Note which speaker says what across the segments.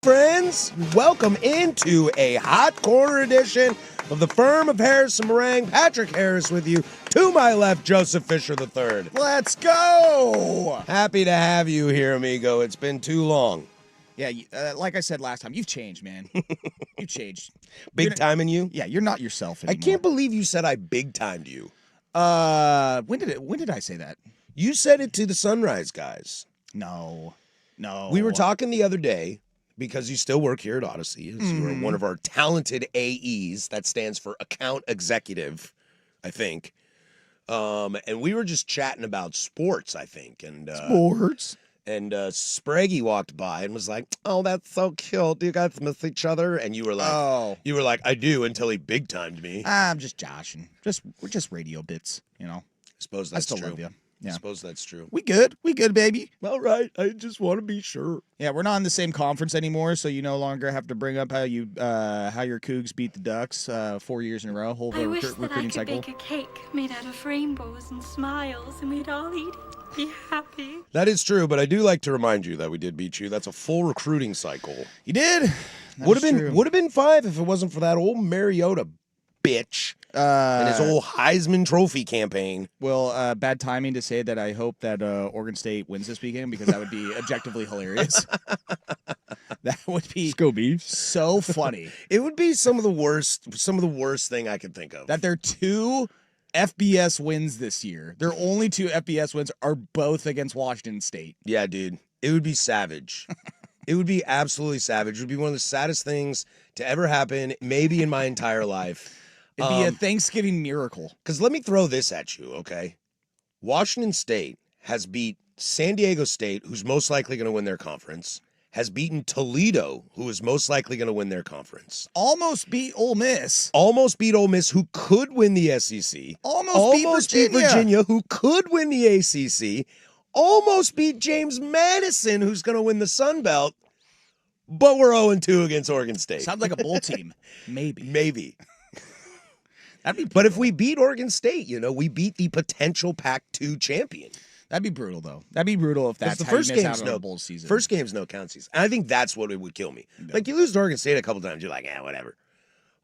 Speaker 1: Friends, welcome into a hot corner edition of the firm of Harris and Meringue. Patrick Harris with you. To my left, Joseph Fisher III.
Speaker 2: Let's go!
Speaker 1: Happy to have you here, amigo. It's been too long.
Speaker 2: Yeah, like I said last time, you've changed, man. You've changed.
Speaker 1: Big timing you?
Speaker 2: Yeah, you're not yourself anymore.
Speaker 1: I can't believe you said I big timed you.
Speaker 2: When did I say that?
Speaker 1: You said it to the Sunrise guys.
Speaker 2: No.
Speaker 1: We were talking the other day because you still work here at Odyssey. You're one of our talented AEs. That stands for Account Executive, I think. And we were just chatting about sports, I think. And
Speaker 2: Sports?
Speaker 1: And Spraggy walked by and was like, "Oh, that's so cute. Do you guys miss each other?" And you were like, "I do," until he big timed me.
Speaker 2: I'm just joshing. We're just radio bits, you know.
Speaker 1: I suppose that's
Speaker 2: I still
Speaker 1: true.
Speaker 2: love you. Yeah.
Speaker 1: I suppose that's true.
Speaker 2: We good, baby.
Speaker 1: All right. I just want to be sure.
Speaker 2: Yeah, we're not in the same conference anymore, so you no longer have to bring up how your Cougs beat the Ducks 4 years in a row. Whole
Speaker 3: I wish that I
Speaker 2: recruiting
Speaker 3: could
Speaker 2: cycle.
Speaker 3: bake a cake made out of rainbows and smiles, and we'd all eat it, be happy.
Speaker 1: That is true, but I do like to remind you that we did beat you. That's a full recruiting cycle.
Speaker 2: You did.
Speaker 1: Would have been 5 if it wasn't for that old Mariota bitch and his old Heisman Trophy campaign.
Speaker 2: Well, bad timing to say that I hope that Oregon State wins this weekend because that would be objectively hilarious. That would be so funny.
Speaker 1: It would be some of the worst thing I could think of.
Speaker 2: That their 2 FBS wins this year. Their only 2 FBS wins are both against Washington State.
Speaker 1: Yeah, dude. It would be savage. It would be absolutely savage. It would be one of the saddest things to ever happen, maybe in my entire life.
Speaker 2: It'd be a Thanksgiving miracle.
Speaker 1: Because let me throw this at you, okay? Washington State has beat San Diego State, who's most likely going to win their conference, has beaten Toledo, who is most likely going to win their conference.
Speaker 2: Almost beat Ole Miss.
Speaker 1: Almost beat Ole Miss, who could win the SEC.
Speaker 2: Almost beat
Speaker 1: Virginia, who could win the ACC. Almost beat James Madison, who's going to win the Sun Belt. But we're 0-2 against Oregon State.
Speaker 2: Sounds like a bowl team.
Speaker 1: Maybe.
Speaker 2: That'd be brutal.
Speaker 1: But if we beat Oregon State, we beat the potential Pac-2 champion.
Speaker 2: That'd be brutal, though. That'd be brutal if that's
Speaker 1: the
Speaker 2: how
Speaker 1: first
Speaker 2: you miss
Speaker 1: game's
Speaker 2: out on a bowl season.
Speaker 1: First game's no count season. And I think that's what it would kill me.
Speaker 2: Yeah.
Speaker 1: Like, you lose to Oregon State a couple times, you're like, whatever.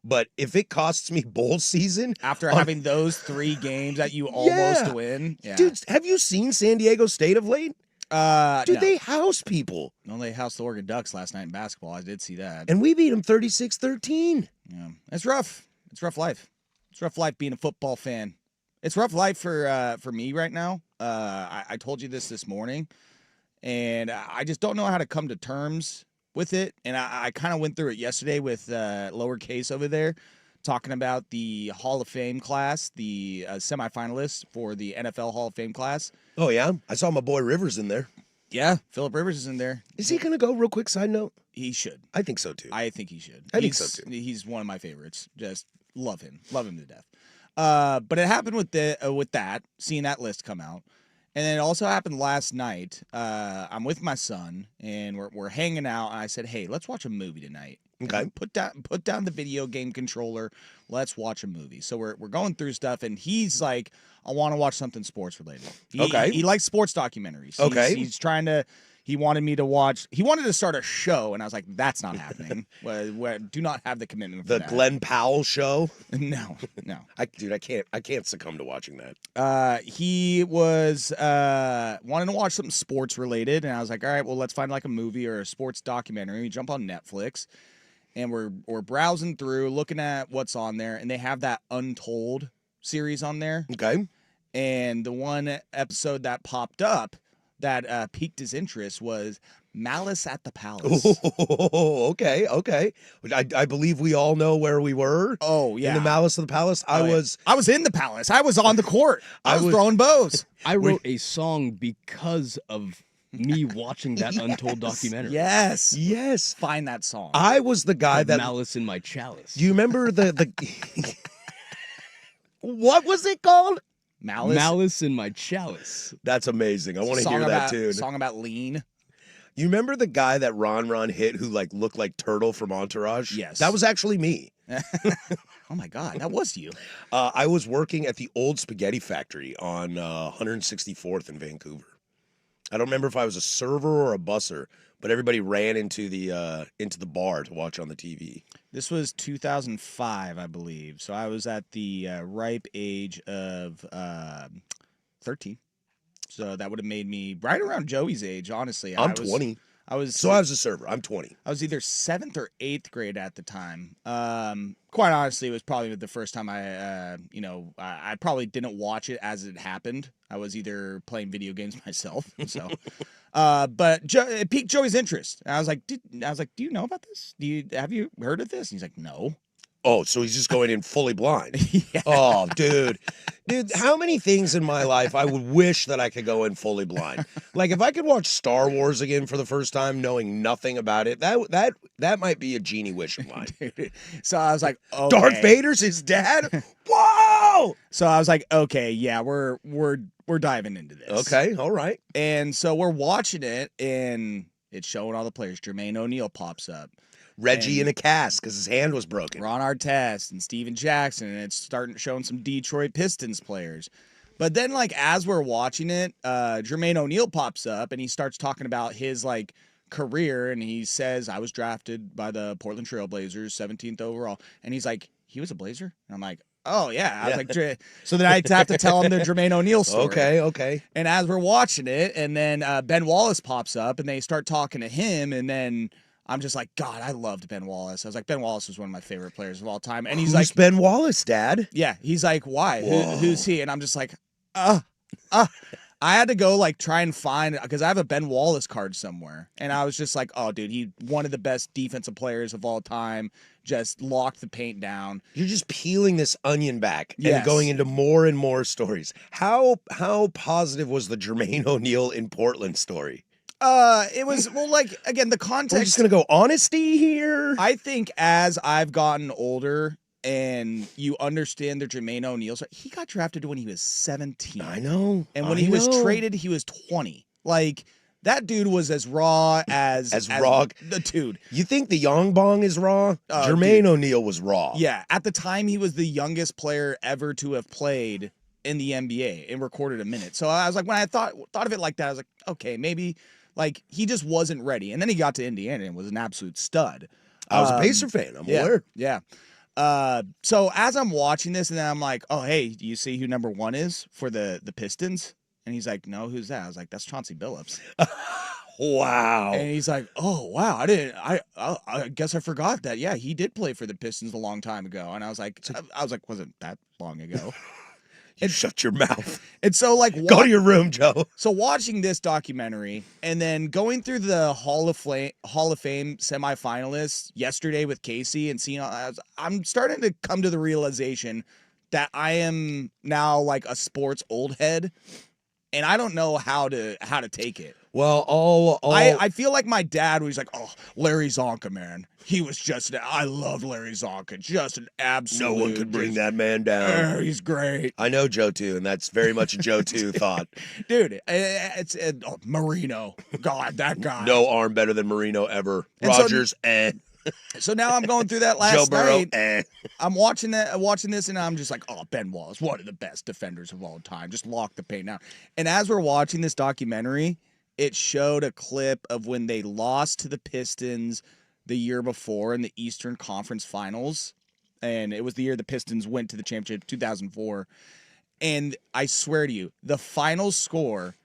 Speaker 1: But if it costs me bowl season...
Speaker 2: After having those 3 games that you almost win. Yeah.
Speaker 1: Dude, have you seen San Diego State of late? Dude, they house people.
Speaker 2: No, they housed the Oregon Ducks last night in basketball. I did see that.
Speaker 1: And we beat them 36-13.
Speaker 2: Yeah. It's rough. It's rough life. It's rough life being a football fan. It's rough life for me right now. I told you this morning, and I just don't know how to come to terms with it. And I kind of went through it yesterday with lowercase over there, talking about the Hall of Fame class, the semifinalists for the NFL Hall of Fame class.
Speaker 1: Oh, yeah? I saw my boy Rivers in there.
Speaker 2: Yeah, Phillip Rivers is in there.
Speaker 1: Is he going to go? Real quick side note.
Speaker 2: He should.
Speaker 1: I think so, too.
Speaker 2: I think he should.
Speaker 1: I think so, too.
Speaker 2: He's one of my favorites. Just love him to death. But it happened with that, seeing that list come out. And then it also happened last night. I'm with my son, and we're hanging out, and I said, hey, let's watch a movie tonight.
Speaker 1: Okay.
Speaker 2: Put down the video game controller. Let's watch a movie. So we're going through stuff, and he's like, I want to watch something sports related. He likes sports documentaries. He's trying to. He wanted me to watch. He wanted to start a show, and I was like, "That's not happening. Do not have the commitment for that."
Speaker 1: The Glenn Powell show.
Speaker 2: No.
Speaker 1: I can't succumb to watching that.
Speaker 2: He was wanting to watch something sports related, and I was like, "All right, well, let's find like a movie or a sports documentary." We jump on Netflix, and we're browsing through, looking at what's on there, and they have that Untold series on there.
Speaker 1: Okay.
Speaker 2: And the one episode that popped up that piqued his interest was Malice at the Palace.
Speaker 1: Oh, okay. I believe we all know where we were.
Speaker 2: Oh, yeah.
Speaker 1: In the Malice of the Palace. I was
Speaker 2: in the palace. I was on the court. I was throwing bows.
Speaker 4: I wrote a song because of me watching that Untold documentary.
Speaker 2: Yes. Find that song.
Speaker 1: I was the guy that
Speaker 4: Malice in My Chalice.
Speaker 1: Do you remember the what was it called?
Speaker 4: Malice in My Chalice.
Speaker 1: That's amazing. I want to hear that tune.
Speaker 2: Song about lean.
Speaker 1: You remember the guy that Ron hit who like looked like Turtle from Entourage?
Speaker 2: Yes.
Speaker 1: That was actually me.
Speaker 2: Oh my God, that was you.
Speaker 1: I was working at the old spaghetti factory on 164th in Vancouver. I don't remember if I was a server or a busser, but everybody ran into the bar to watch on the TV.
Speaker 2: This was 2005, I believe. So I was at the ripe age of 13. So that would have made me right around Joey's age, honestly.
Speaker 1: I'm 20.
Speaker 2: I was
Speaker 1: a server. I'm 20.
Speaker 2: I was either 7th or 8th grade at the time. Quite honestly, it was probably the first time I probably didn't watch it as it happened. I was either playing video games myself, so. But it piqued Joey's interest. And I was like, do you know about this? Have you heard of this? And he's like, no.
Speaker 1: Oh, so he's just going in fully blind.
Speaker 2: Yeah.
Speaker 1: Oh, dude, how many things in my life I would wish that I could go in fully blind? Like if I could watch Star Wars again for the first time, knowing nothing about it, that might be a genie wish of mine.
Speaker 2: Dude. So I was like, okay.
Speaker 1: Darth Vader's his dad? Whoa!
Speaker 2: So I was like, okay, yeah, we're diving into this.
Speaker 1: Okay, all right.
Speaker 2: And so we're watching it, and it's showing all the players. Jermaine O'Neal pops up.
Speaker 1: Reggie
Speaker 2: And
Speaker 1: in a cast because his hand was broken.
Speaker 2: Ron Artest and Steven Jackson, and it's starting showing some Detroit Pistons players. But then, like, as we're watching it, Jermaine O'Neal pops up, and he starts talking about his, like, career, and he says, I was drafted by the Portland Trail Blazers, 17th overall. And he's like, he was a Blazer? And I'm like, oh, yeah. I was like, so then I have to tell him the Jermaine O'Neal story.
Speaker 1: Okay.
Speaker 2: And as we're watching it, and then Ben Wallace pops up, and they start talking to him, and then I'm just like, God, I loved Ben Wallace. I was like, Ben Wallace was one of my favorite players of all time. And he's
Speaker 1: Who's
Speaker 2: like,
Speaker 1: Ben Wallace, Dad?
Speaker 2: yeah, he's like, why? Who's he? And I'm just like, I had to go like try and find, because I have a Ben Wallace card somewhere. And I was just like, oh, dude, he one of the best defensive players of all time. Just locked the paint down.
Speaker 1: You're just peeling this onion back and
Speaker 2: Yes.
Speaker 1: going into more and more stories. How positive was the Jermaine O'Neal in Portland story?
Speaker 2: It was, well, like, again, the
Speaker 1: We're
Speaker 2: context.
Speaker 1: just gonna go honesty here.
Speaker 2: I think as I've gotten older and you understand the Jermaine O'Neal, so he got drafted when he was 17.
Speaker 1: I know.
Speaker 2: And when
Speaker 1: I
Speaker 2: he was
Speaker 1: know.
Speaker 2: traded, he was 20. Like, that dude was as raw as
Speaker 1: raw.
Speaker 2: the dude.
Speaker 1: You think the Yong Bong is raw?
Speaker 2: Oh,
Speaker 1: Jermaine
Speaker 2: dude.
Speaker 1: O'Neal was raw.
Speaker 2: Yeah, at the time, he was the youngest player ever to have played in the NBA and recorded a minute. So I was like, when I thought of it like that, I was like, okay, maybe like he just wasn't ready. And then he got to Indiana and was an absolute stud.
Speaker 1: I was a Pacer fan. I'm aware.
Speaker 2: Yeah. So as I'm watching this, and then I'm like, oh, hey, do you see who number 1 is for the Pistons? And he's like, no, who's that? I was like, that's Chauncey Billups.
Speaker 1: Wow.
Speaker 2: And he's like, oh, wow, I guess I forgot that. Yeah, he did play for the Pistons a long time ago. And I was like, wasn't that long ago?
Speaker 1: You shut your mouth.
Speaker 2: And so, like,
Speaker 1: Go to your room, Joe.
Speaker 2: so watching this documentary and then going through the Hall of Fame semifinalists yesterday with Casey and seeing, I'm starting to come to the realization that I am now like a sports old head, and I don't know how to take it.
Speaker 1: Well,
Speaker 2: I feel like my dad was like, oh, Larry Zonka, man. He was I loved Larry Zonka. Just an absolute.
Speaker 1: no one could bring that man down.
Speaker 2: He's great.
Speaker 1: I know Joe too, and that's very much a Joe too thought.
Speaker 2: Dude, it's Marino. God, that guy.
Speaker 1: No arm better than Marino ever.
Speaker 2: And so-
Speaker 1: Rogers,
Speaker 2: So now I'm going through that
Speaker 1: Joe
Speaker 2: last
Speaker 1: Burrow,
Speaker 2: night. I'm watching this, and I'm just like, oh, Ben Wallace, one of the best defenders of all time. Just lock the paint down. And as we're watching this documentary, it showed a clip of when they lost to the Pistons the year before in the Eastern Conference Finals. And it was the year the Pistons went to the championship, 2004. And I swear to you, the final score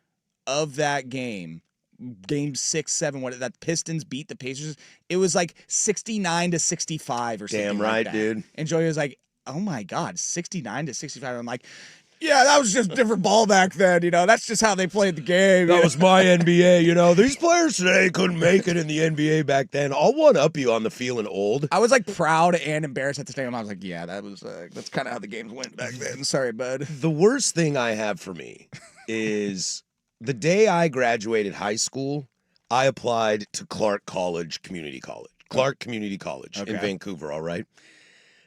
Speaker 2: of that game 6, 7, that Pistons beat the Pacers, it was like 69-65 or something.
Speaker 1: Damn
Speaker 2: like
Speaker 1: right,
Speaker 2: that.
Speaker 1: dude.
Speaker 2: And Joey was like, oh my God, 69-65. I'm like, yeah, that was just different ball back then. That's just how they played the game.
Speaker 1: That was my NBA. These players today couldn't make it in the NBA back then. I'll one up you on the feeling old.
Speaker 2: I was like proud and embarrassed at the same time. I was like, yeah, that's kind of how the games went back then. Sorry, bud.
Speaker 1: The worst thing I have for me is the day I graduated high school, I applied to Clark Community College in Vancouver, all right?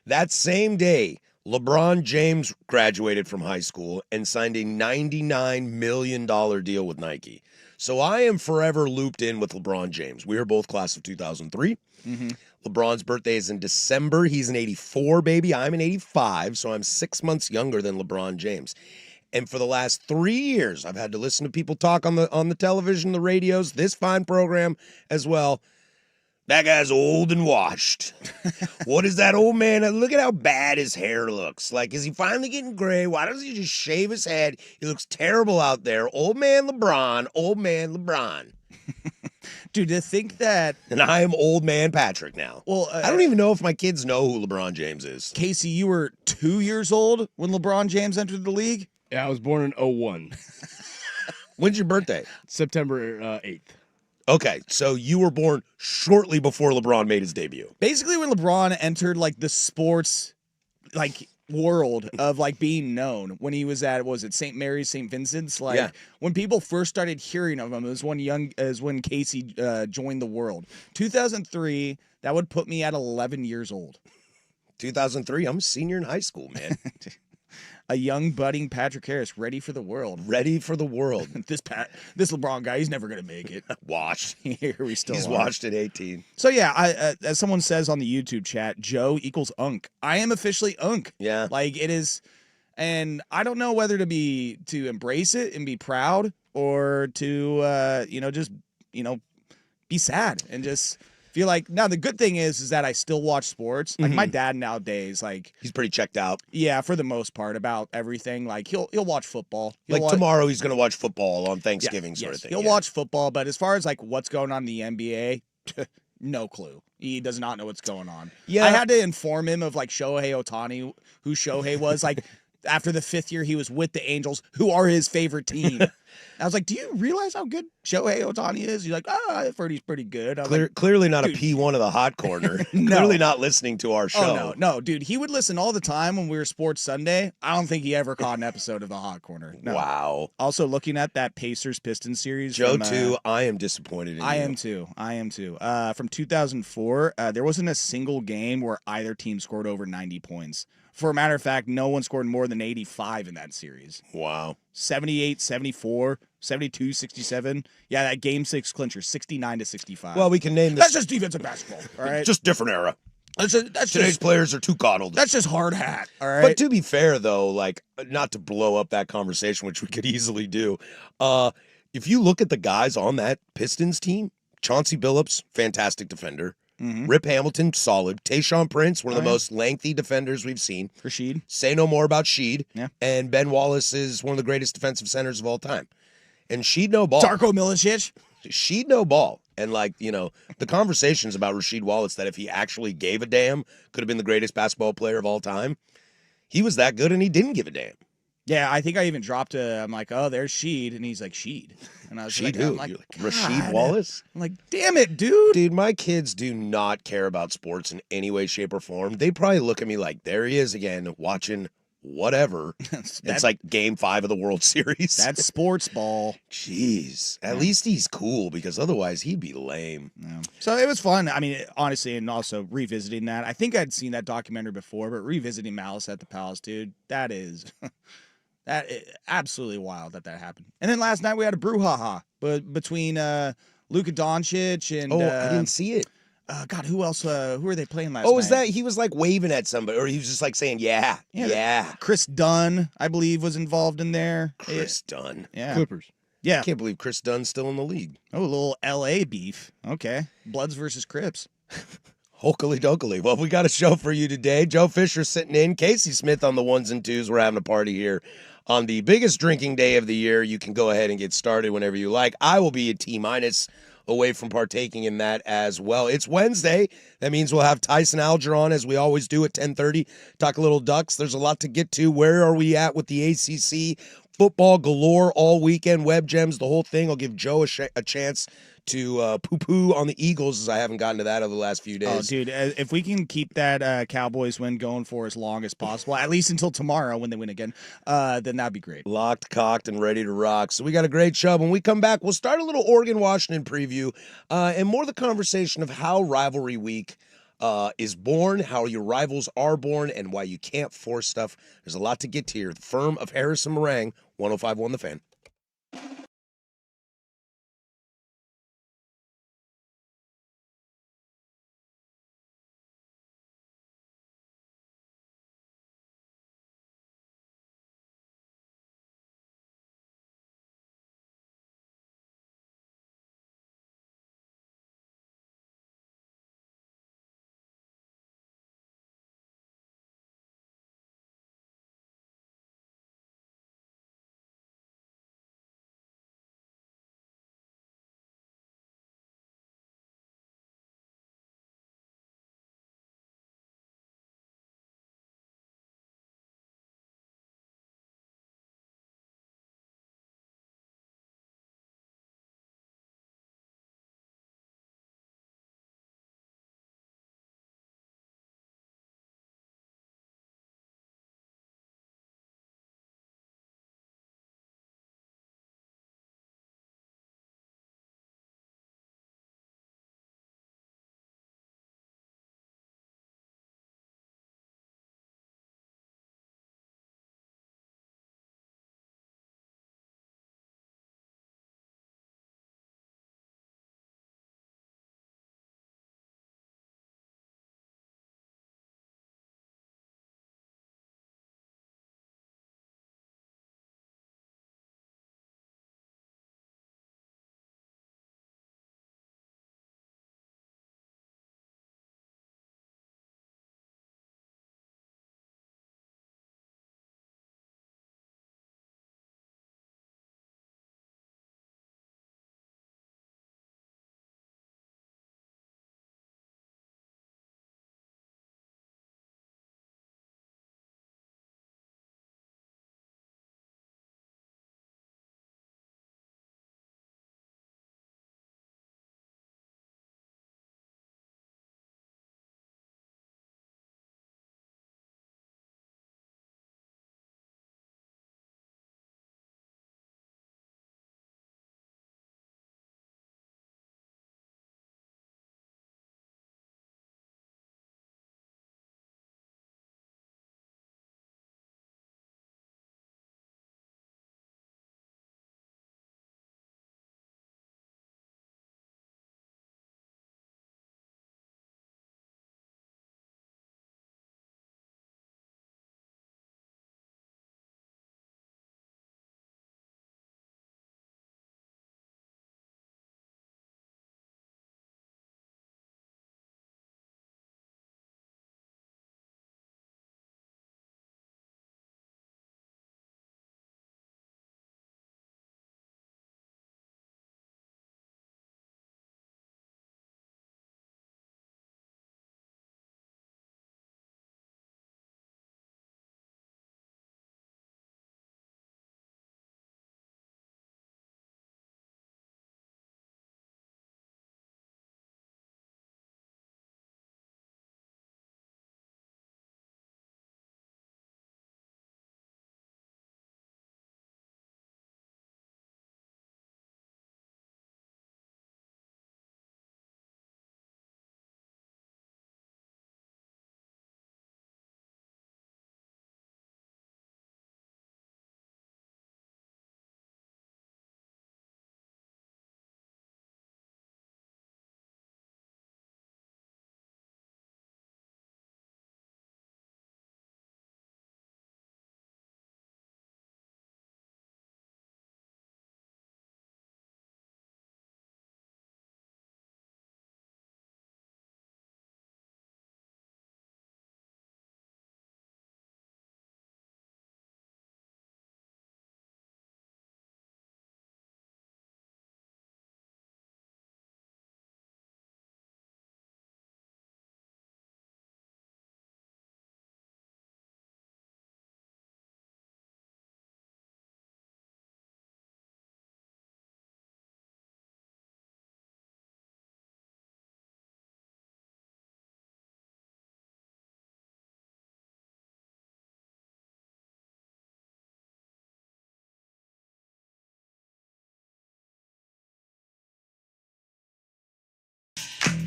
Speaker 1: That same day, LeBron James graduated from high school and signed a $99 million deal with Nike. So I am forever looped in with LeBron James. We are both class of 2003.
Speaker 2: Mm-hmm.
Speaker 1: LeBron's birthday is in December. He's an 84, baby. I'm an 85, so I'm 6 months younger than LeBron James. And for the last 3 years, I've had to listen to people talk on the television, the radios, this fine program as well. That guy's old and washed. What is that old man? Look at how bad his hair looks. Like, is he finally getting gray? Why doesn't he just shave his head? He looks terrible out there. Old man LeBron, old man LeBron.
Speaker 2: Dude, to think that.
Speaker 1: And I am old man Patrick now.
Speaker 2: Well,
Speaker 1: I don't even know if my kids know who LeBron James is.
Speaker 2: Casey, you were 2 years old when LeBron James entered the league?
Speaker 4: Yeah, I was born in 01,
Speaker 1: When's your birthday?
Speaker 4: September 8th.
Speaker 1: Okay, so you were born shortly before LeBron made his debut.
Speaker 2: Basically, when LeBron entered like the sports world of like being known, when he was at St. Mary's, St. Vincent's, when people first started hearing of him, it was when Casey joined the world. 2003, that would put me at 11 years old.
Speaker 1: 2003, I'm a senior in high school, man.
Speaker 2: A young budding Patrick Harris, ready for the world.
Speaker 1: Ready for the world.
Speaker 2: This LeBron guy, he's never gonna make it.
Speaker 1: Washed.
Speaker 2: Here we still
Speaker 1: He's
Speaker 2: are.
Speaker 1: washed at 18.
Speaker 2: So yeah, as someone says on the YouTube chat, Joe equals Unk. I am officially Unk.
Speaker 1: Yeah.
Speaker 2: Like it is, and I don't know whether to embrace it and be proud or to just be sad and just feel like. Now the good thing is that I still watch sports. Like my dad nowadays, like
Speaker 1: He's pretty checked out.
Speaker 2: yeah, for the most part about everything. Like he'll watch football. He'll watch,
Speaker 1: Tomorrow he's going to watch football on Thanksgiving sort of thing.
Speaker 2: He'll watch football, but as far as like what's going on in the NBA, no clue. He does not know what's going on.
Speaker 1: Yeah.
Speaker 2: I had to inform him of like Shohei Ohtani, who Shohei was. Like after the 5th year, he was with the Angels, who are his favorite team. I was like, do you realize how good Shohei Ohtani is? He's like, I've heard he's pretty good. I was like,
Speaker 1: Clearly not
Speaker 2: dude.
Speaker 1: a P1 of the hot corner.
Speaker 2: No.
Speaker 1: Clearly not listening to our show.
Speaker 2: oh, no, dude. He would listen all the time when we were Sports Sunday. I don't think he ever caught an episode of the Hot Corner. No.
Speaker 1: Wow.
Speaker 2: Also, looking at that Pacers-Pistons series.
Speaker 1: Joe,
Speaker 2: from,
Speaker 1: too, I am disappointed in you.
Speaker 2: I am too. From 2004, there wasn't a single game where either team scored over 90 points. For a matter of fact, no one scored more than 85 in that series.
Speaker 1: Wow.
Speaker 2: 78, 74, 72, 67. Yeah, that game 6 clincher, 69-65.
Speaker 1: Well, we can name
Speaker 2: that's
Speaker 1: this.
Speaker 2: just defensive basketball, all right?
Speaker 1: Just different era.
Speaker 2: That's
Speaker 1: Today's
Speaker 2: just
Speaker 1: players are too coddled.
Speaker 2: that's just hard hat, all right?
Speaker 1: But to be fair, though, like, not to blow up that conversation, which we could easily do, if you look at the guys on that Pistons team, Chauncey Billups, fantastic defender. Rip Hamilton, solid. Tayshaun Prince, one of the most lengthy defenders we've seen.
Speaker 2: Rasheed.
Speaker 1: Say no more about Sheed.
Speaker 2: Yeah.
Speaker 1: And Ben Wallace is one of the greatest defensive centers of all time. And Sheed no ball.
Speaker 2: Darko Milicic.
Speaker 1: Sheed no ball. And the conversations about Rasheed Wallace that if he actually gave a damn, could have been the greatest basketball player of all time. He was that good and he didn't give a damn.
Speaker 2: Yeah, I think I even dropped I'm like, oh, there's Sheed. And he's like, Sheed. And I was
Speaker 1: Sheed
Speaker 2: like,
Speaker 1: who?
Speaker 2: I'm like,
Speaker 1: You're like, Rasheed
Speaker 2: God.
Speaker 1: Wallace?
Speaker 2: I'm like, damn it, dude.
Speaker 1: Dude, my kids do not care about sports in any way, shape, or form. They probably look at me like, there he is again, watching whatever. It's like Game 5 of the World Series.
Speaker 2: That's sports ball.
Speaker 1: Jeez. At least he's cool, because otherwise he'd be lame.
Speaker 2: Yeah. So it was fun. I mean, honestly, and also revisiting that. I think I'd seen that documentary before, but revisiting Malice at the Palace, dude, that is absolutely wild that happened. And then last night we had a brouhaha between Luka Doncic and
Speaker 1: I didn't see it.
Speaker 2: God, who else? Who were they playing last night?
Speaker 1: Oh, is that he was like waving at somebody, or he was just like saying, yeah.
Speaker 2: Chris Dunn, I believe, was involved in there.
Speaker 1: Chris Dunn.
Speaker 2: Yeah.
Speaker 4: Clippers.
Speaker 2: Yeah.
Speaker 1: I can't believe Chris Dunn's still in the league.
Speaker 2: Oh, a little LA beef. Okay. Bloods versus Crips.
Speaker 1: Hokely dokely. Well, we got a show for you today. Joe Fisher sitting in. Casey Smith on the ones and twos. We're having a party here on the biggest drinking day of the year. You can go ahead and get started whenever you like. I will be a T- away from partaking in that as well. It's Wednesday. That means we'll have Tyson Alger on, as we always do at 10:30. Talk a little Ducks. There's a lot to get to. Where are we at with the ACC? Football galore all weekend. Web gems, the whole thing. I'll give Joe a chance to poo-poo on the Eagles, as I haven't gotten to that over the last few days.
Speaker 2: Oh, dude, if we can keep that Cowboys win going for as long as possible, at least until tomorrow when they win again, then that'd be great.
Speaker 1: Locked, cocked, and ready to rock. So we got a great show. When we come back, we'll start a little Oregon-Washington preview and more the conversation of how rivalry week is born, how your rivals are born, and why you can't force stuff. There's a lot to get to here. The firm of Harris and Meringue, 105.1 The Fan.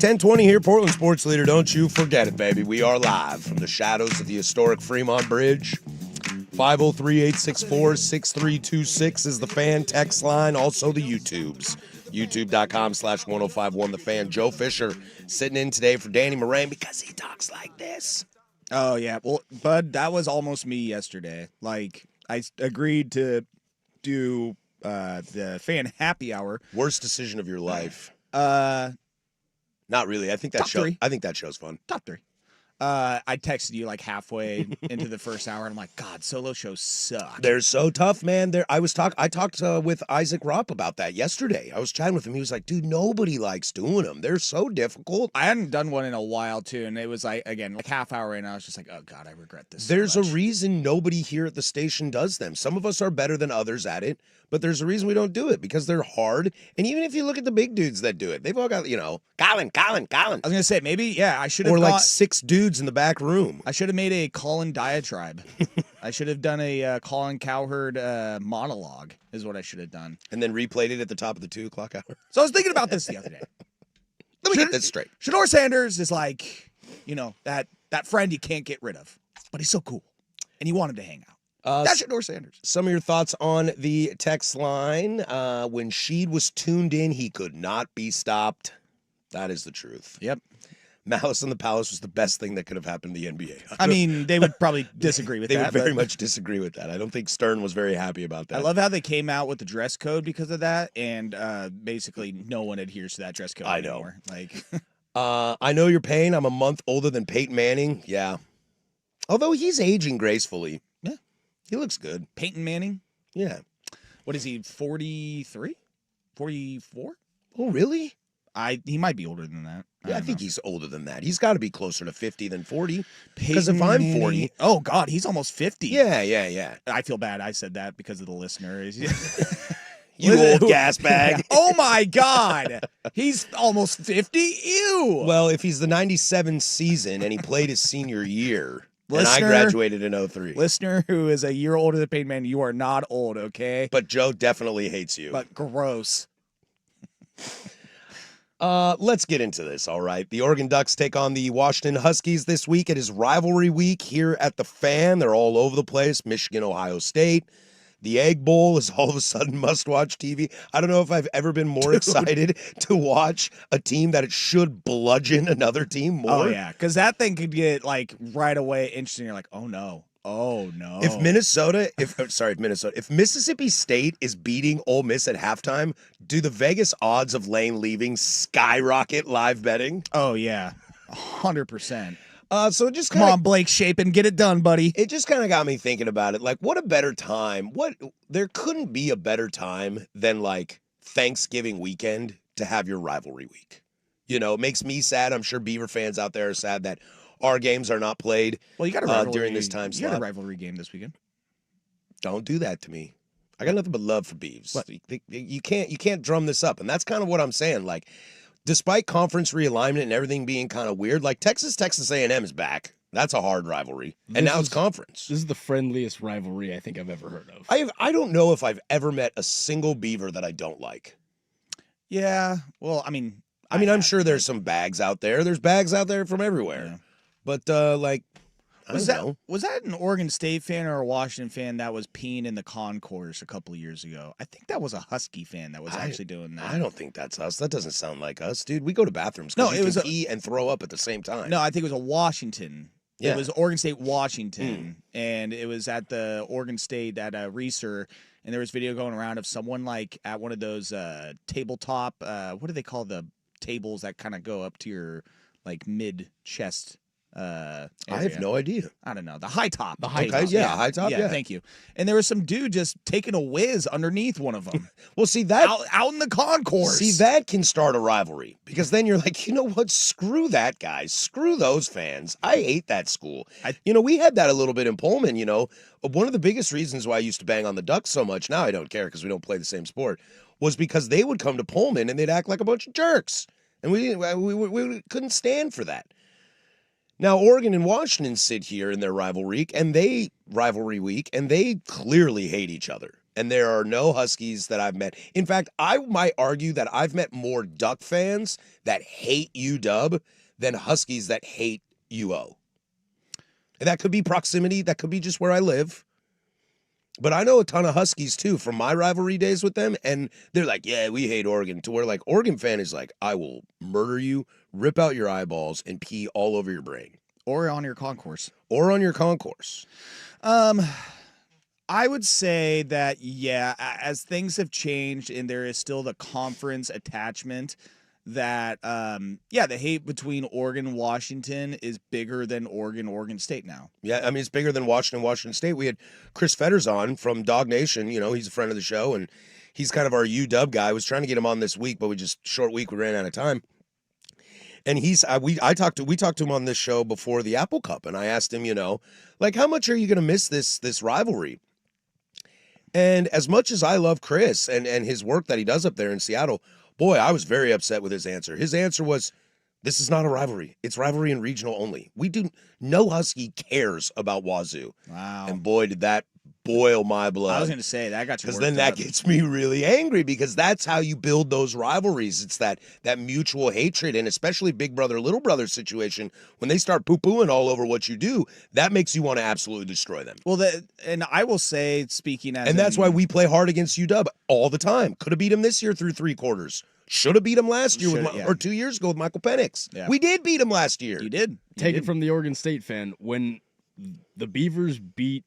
Speaker 1: 10:20 here, Portland Sports Leader. Don't you forget it, baby. We are live from the shadows of the historic Fremont Bridge. 503-864-6326 is the fan text line. Also the YouTubes. YouTube.com/1051 The Fan. Joe Fisher sitting in today for Danny Moraine because he talks like this.
Speaker 2: Oh, yeah. Well, Bud, that was almost me yesterday. Like, I agreed to do the fan happy hour.
Speaker 1: Worst decision of your life.
Speaker 2: Top
Speaker 1: Not really. I think that show's fun.
Speaker 2: three. I texted you like halfway into the first hour, and I'm like, God, solo shows suck.
Speaker 1: They're so tough, man. I talked with Isaac Ropp about that yesterday. I was chatting with him. He was like, dude, nobody likes doing them. They're so difficult.
Speaker 2: I hadn't done one in a while, too, and it was like, again, like half hour in, I was just like, oh, God, I regret this so
Speaker 1: There's
Speaker 2: much.
Speaker 1: a reason nobody here at the station does them. Some of us are better than others at it, but there's a reason we don't do it because they're hard. And even if you look at the big dudes that do it, they've all got, Colin.
Speaker 2: I was going to say, maybe, yeah, I should have
Speaker 1: Or like 6 dudes in the back room.
Speaker 2: I should have made a Colin diatribe. I should have done a Colin Cowherd monologue is what I should have done.
Speaker 1: And then replayed it at the top of the 2 o'clock hour.
Speaker 2: So I was thinking about this the other day.
Speaker 1: Let me get this straight.
Speaker 2: Shador Sanders is like, that friend you can't get rid of, but he's so cool, and you want him to hang out. That's Shador Sanders.
Speaker 1: Some of your thoughts on the text line. When Sheed was tuned in, he could not be stopped. That is the truth.
Speaker 2: Yep.
Speaker 1: Malice in the Palace was the best thing that could have happened to the NBA.
Speaker 2: I mean, they would probably disagree with
Speaker 1: They
Speaker 2: that.
Speaker 1: would very
Speaker 2: but
Speaker 1: much disagree with that. I don't think Stern was very happy about that.
Speaker 2: I love how they came out with the dress code because of that, and basically no one adheres to that dress code
Speaker 1: I know.
Speaker 2: anymore. Like,
Speaker 1: I know your pain. I'm a month older than Peyton Manning. Yeah. Although he's aging gracefully.
Speaker 2: Yeah.
Speaker 1: He looks good.
Speaker 2: Peyton Manning,
Speaker 1: Yeah.
Speaker 2: what is he, 43? 44?
Speaker 1: Oh, really?
Speaker 2: He might be older than that.
Speaker 1: Yeah, I
Speaker 2: don't
Speaker 1: think
Speaker 2: know.
Speaker 1: he's older than that. He's got to be closer to 50 than 40.
Speaker 2: Peyton
Speaker 1: 'Cause if I'm
Speaker 2: Manning-
Speaker 1: 40
Speaker 2: oh God, he's almost 50.
Speaker 1: Yeah.
Speaker 2: I feel bad. I said that because of the listener.
Speaker 1: You old gas bag.
Speaker 2: Oh my God, he's almost 50. Ew.
Speaker 1: Well, if he's the 97 season and he played his senior year, and I
Speaker 2: Listener-
Speaker 1: graduated in 03.
Speaker 2: Listener who is a year older than Peyton Manning, you are not old, okay?
Speaker 1: But Joe definitely hates you.
Speaker 2: But gross.
Speaker 1: Let's get into this, all right? The Oregon Ducks take on the Washington Huskies this week. It is rivalry week here at the Fan. They're all over the place. Michigan, Ohio State. The Egg Bowl is all of a sudden must-watch TV. I don't know if I've ever been more excited to watch a team that it should bludgeon another team more.
Speaker 2: Oh yeah, because that thing could get like right away interesting. You're like, oh no.
Speaker 1: If Mississippi State is beating Ole Miss at halftime, do the Vegas odds of Lane leaving skyrocket live betting?
Speaker 2: Oh yeah, 100%.
Speaker 1: So it just
Speaker 2: Come on, Blake Shapen, get it done, buddy.
Speaker 1: It just kind of got me thinking about it. Like, what a better time. There couldn't be a better time than like Thanksgiving weekend to have your rivalry week. It makes me sad. I'm sure Beaver fans out there are sad that our games are not played.
Speaker 2: Well, you got a rivalry
Speaker 1: during this time
Speaker 2: You got a
Speaker 1: slot.
Speaker 2: rivalry game this weekend.
Speaker 1: Don't do that to me. I got nothing but love for Beavs.
Speaker 2: What?
Speaker 1: You can't drum this up, and that's kind of what I'm saying. Like, despite conference realignment and everything being kind of weird, like Texas A&M is back. That's a hard rivalry, and now it's conference.
Speaker 4: This is the friendliest rivalry I think I've ever heard of.
Speaker 1: I don't know if I've ever met a single Beaver that I don't like.
Speaker 2: Yeah. Well, I mean,
Speaker 1: I'm sure there's some bags out there. There's bags out there from everywhere.
Speaker 2: Yeah.
Speaker 1: But like, I don't know.
Speaker 2: Was that an Oregon State fan or a Washington fan that was peeing in the concourse a couple of years ago? I think that was a Husky fan that was actually doing that.
Speaker 1: I don't think that's us. That doesn't sound like us, dude. We go to bathrooms.
Speaker 2: No,
Speaker 1: 'cause you
Speaker 2: it was
Speaker 1: can
Speaker 2: a-
Speaker 1: pee and throw up at the same time.
Speaker 2: No, I think it was a Washington.
Speaker 1: Yeah.
Speaker 2: It was Oregon State, Washington, and it was at the Oregon State at Reeser, and there was video going around of someone like at one of those tabletop. What do they call the tables that kind of go up to your like mid chest?
Speaker 1: I have no idea.
Speaker 2: I don't know. The high top.
Speaker 4: The high
Speaker 2: tables.
Speaker 4: top.
Speaker 1: Yeah, high top, yeah.
Speaker 2: Thank you. And there was some dude just taking a whiz underneath one of them
Speaker 1: Well, see that.
Speaker 2: out in the concourse.
Speaker 1: See, that can start a rivalry because then you're like, you know what? Screw that guy. Screw those fans. I hate that school. We had that a little bit in Pullman. One of the biggest reasons why I used to bang on the Ducks so much, now I don't care because we don't play the same sport, was because they would come to Pullman and they'd act like a bunch of jerks. And we couldn't stand for that. Now, Oregon and Washington sit here in their rivalry week, and they clearly hate each other. And there are no Huskies that I've met. In fact, I might argue that I've met more Duck fans that hate UW than Huskies that hate UO. And that could be proximity. That could be just where I live. But I know a ton of Huskies, too, from my rivalry days with them. And they're like, yeah, we hate Oregon. To where, like, Oregon fan is like, I will murder you, rip out your eyeballs, and pee all over your brain.
Speaker 2: Or on your concourse.
Speaker 1: Or on your concourse.
Speaker 2: I would say that, yeah, as things have changed and there is still the conference attachment, that, the hate between Oregon and Washington is bigger than Oregon State now.
Speaker 1: Yeah, I mean, it's bigger than Washington State. We had Chris Fetters on from Dog Nation. You know, he's a friend of the show, and he's kind of our UW guy. I was trying to get him on this week, but short week, we ran out of time. And we talked to him on this show before the Apple Cup, and I asked him, you know, like, how much are you going to miss this rivalry? And as much as I love Chris and his work that he does up there in Seattle, boy, I was very upset with his answer. His answer was, this is not a rivalry. It's rivalry and regional only. No Husky cares about Wazoo.
Speaker 2: Wow.
Speaker 1: And boy, did that boil my blood.
Speaker 2: I was going to say, that got you
Speaker 1: Because
Speaker 2: worked
Speaker 1: then that
Speaker 2: up.
Speaker 1: gets me really angry, because that's how you build those rivalries. It's that mutual hatred, and especially big brother, little brother situation. When they start poo-pooing all over what you do, that makes you want to absolutely destroy them.
Speaker 2: Well, and I will say, speaking as
Speaker 1: And that's why we play hard against UW all the time. Could have beat them this year through 3 quarters. Should have beat them last year or 2 years ago with Michael Penix.
Speaker 2: Yeah.
Speaker 1: We did beat them last year.
Speaker 2: You did.
Speaker 4: Take it from the Oregon State fan. When the Beavers beat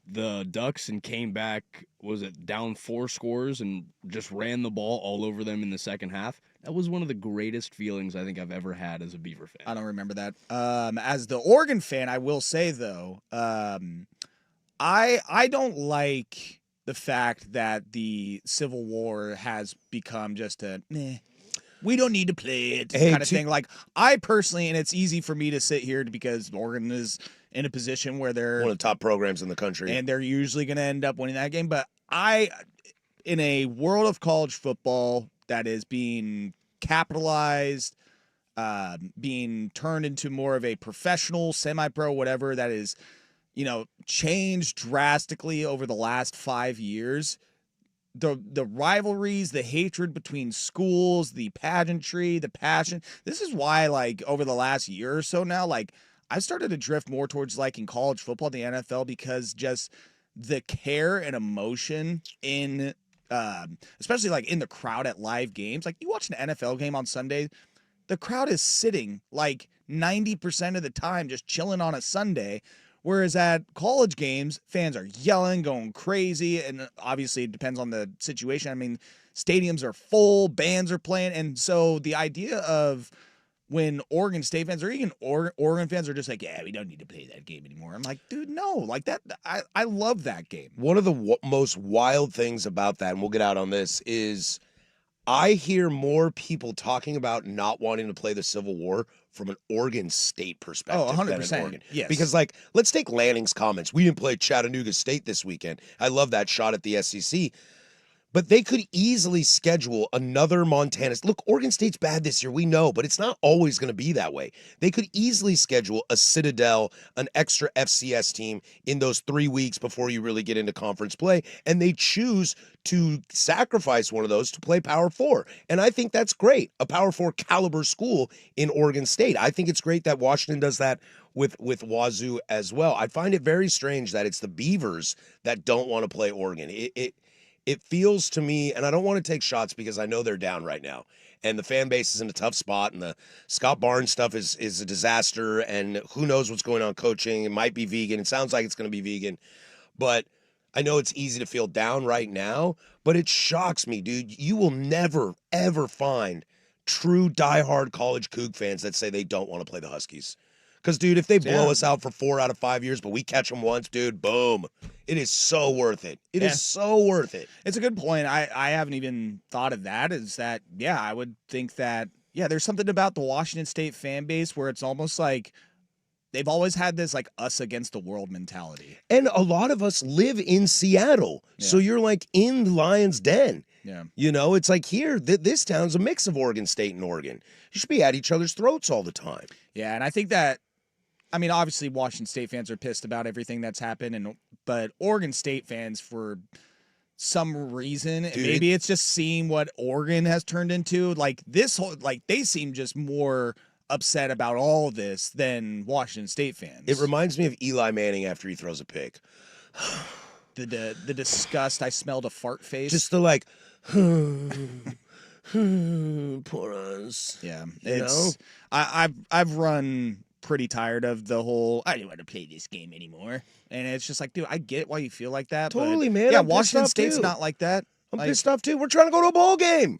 Speaker 4: the Ducks and came back, was it down 4 scores and just ran the ball all over them in the second half? That was one of the greatest feelings I think I've ever had as a Beaver fan.
Speaker 2: I don't remember that. As the Oregon fan, I will say, though, I don't like the fact that the Civil War has become just a we don't need to play it kind of thing. Like, I personally, and it's easy for me to sit here because Oregon is in a position where they're
Speaker 1: one of the top programs in the country,
Speaker 2: and they're usually going to end up winning that game. But in a world of college football that is being capitalized, being turned into more of a professional, semi-pro, whatever, that is, changed drastically over the last 5 years. The rivalries, the hatred between schools, the pageantry, the passion. This is why, like, over the last year or so now, like, I started to drift more towards liking college football, the NFL, because just the care and emotion in, especially like in the crowd at live games. Like, you watch an NFL game on Sunday, the crowd is sitting like 90% of the time just chilling on a Sunday. Whereas at college games, fans are yelling, going crazy, and obviously it depends on the situation. I mean, stadiums are full, bands are playing, and so the idea of when Oregon State fans or even Oregon fans are just like, yeah, we don't need to play that game anymore. I'm like, dude, no, like that. I love that game.
Speaker 1: One of the most wild things about that, and we'll get out on this, is I hear more people talking about not wanting to play the Civil War from an Oregon State perspective.
Speaker 2: Oh, 100%.
Speaker 1: Than Oregon.
Speaker 2: Yes.
Speaker 1: Because, like, let's take Lanning's comments. We didn't play Chattanooga State this weekend. I love that shot at the SEC. But they could easily schedule another Montana. Look, Oregon State's bad this year, we know, but it's not always going to be that way. They could easily schedule a Citadel, an extra FCS team in those 3 weeks before you really get into conference play, and they choose to sacrifice one of those to play Power 4. And I think that's great, a Power 4 caliber school in Oregon State. I think it's great that Washington does that with Wazoo as well. I find it very strange that it's the Beavers that don't want to play Oregon. It feels to me, and I don't want to take shots because I know they're down right now, and the fan base is in a tough spot, and the Scott Barnes stuff is a disaster, and who knows what's going on coaching. It might be vegan. It sounds like it's going to be vegan, but I know it's easy to feel down right now, but it shocks me, dude. You will never, ever find true diehard college Coug fans that say they don't want to play the Huskies. Because, dude, if they blow us out for 4 out of 5 years, but we catch them once, dude, boom. It is so worth it. It is so worth it.
Speaker 2: It's a good point. I haven't even thought of that. Is that, yeah, I would think that, yeah, there's something about the Washington State fan base where it's almost like they've always had this, like, us against the world mentality.
Speaker 1: And a lot of us live in Seattle.
Speaker 2: Yeah.
Speaker 1: So you're, like, in the Lion's Den.
Speaker 2: Yeah.
Speaker 1: You know, it's like here, this town's a mix of Oregon State and Oregon. You should be at each other's throats all the time.
Speaker 2: Yeah, and I think that, I mean, obviously Washington State fans are pissed about everything that's happened, but Oregon State fans, for some reason.
Speaker 1: Dude,
Speaker 2: Maybe it's just seeing what Oregon has turned into. Like this whole, like they seem just more upset about all this than Washington State fans.
Speaker 1: It reminds me of Eli Manning after he throws a pick.
Speaker 2: the disgust. I smelled a fart face.
Speaker 1: Just the like, poor us.
Speaker 2: yeah,
Speaker 1: You
Speaker 2: it's I've run pretty tired of the whole I don't want to play this game anymore. And it's just like, dude, I get why you feel like that.
Speaker 1: Totally,
Speaker 2: but
Speaker 1: man.
Speaker 2: Yeah,
Speaker 1: I'm pissed
Speaker 2: Washington
Speaker 1: off,
Speaker 2: State's
Speaker 1: too.
Speaker 2: not like that.
Speaker 1: I'm
Speaker 2: Like,
Speaker 1: pissed off too. We're trying to go to a bowl game.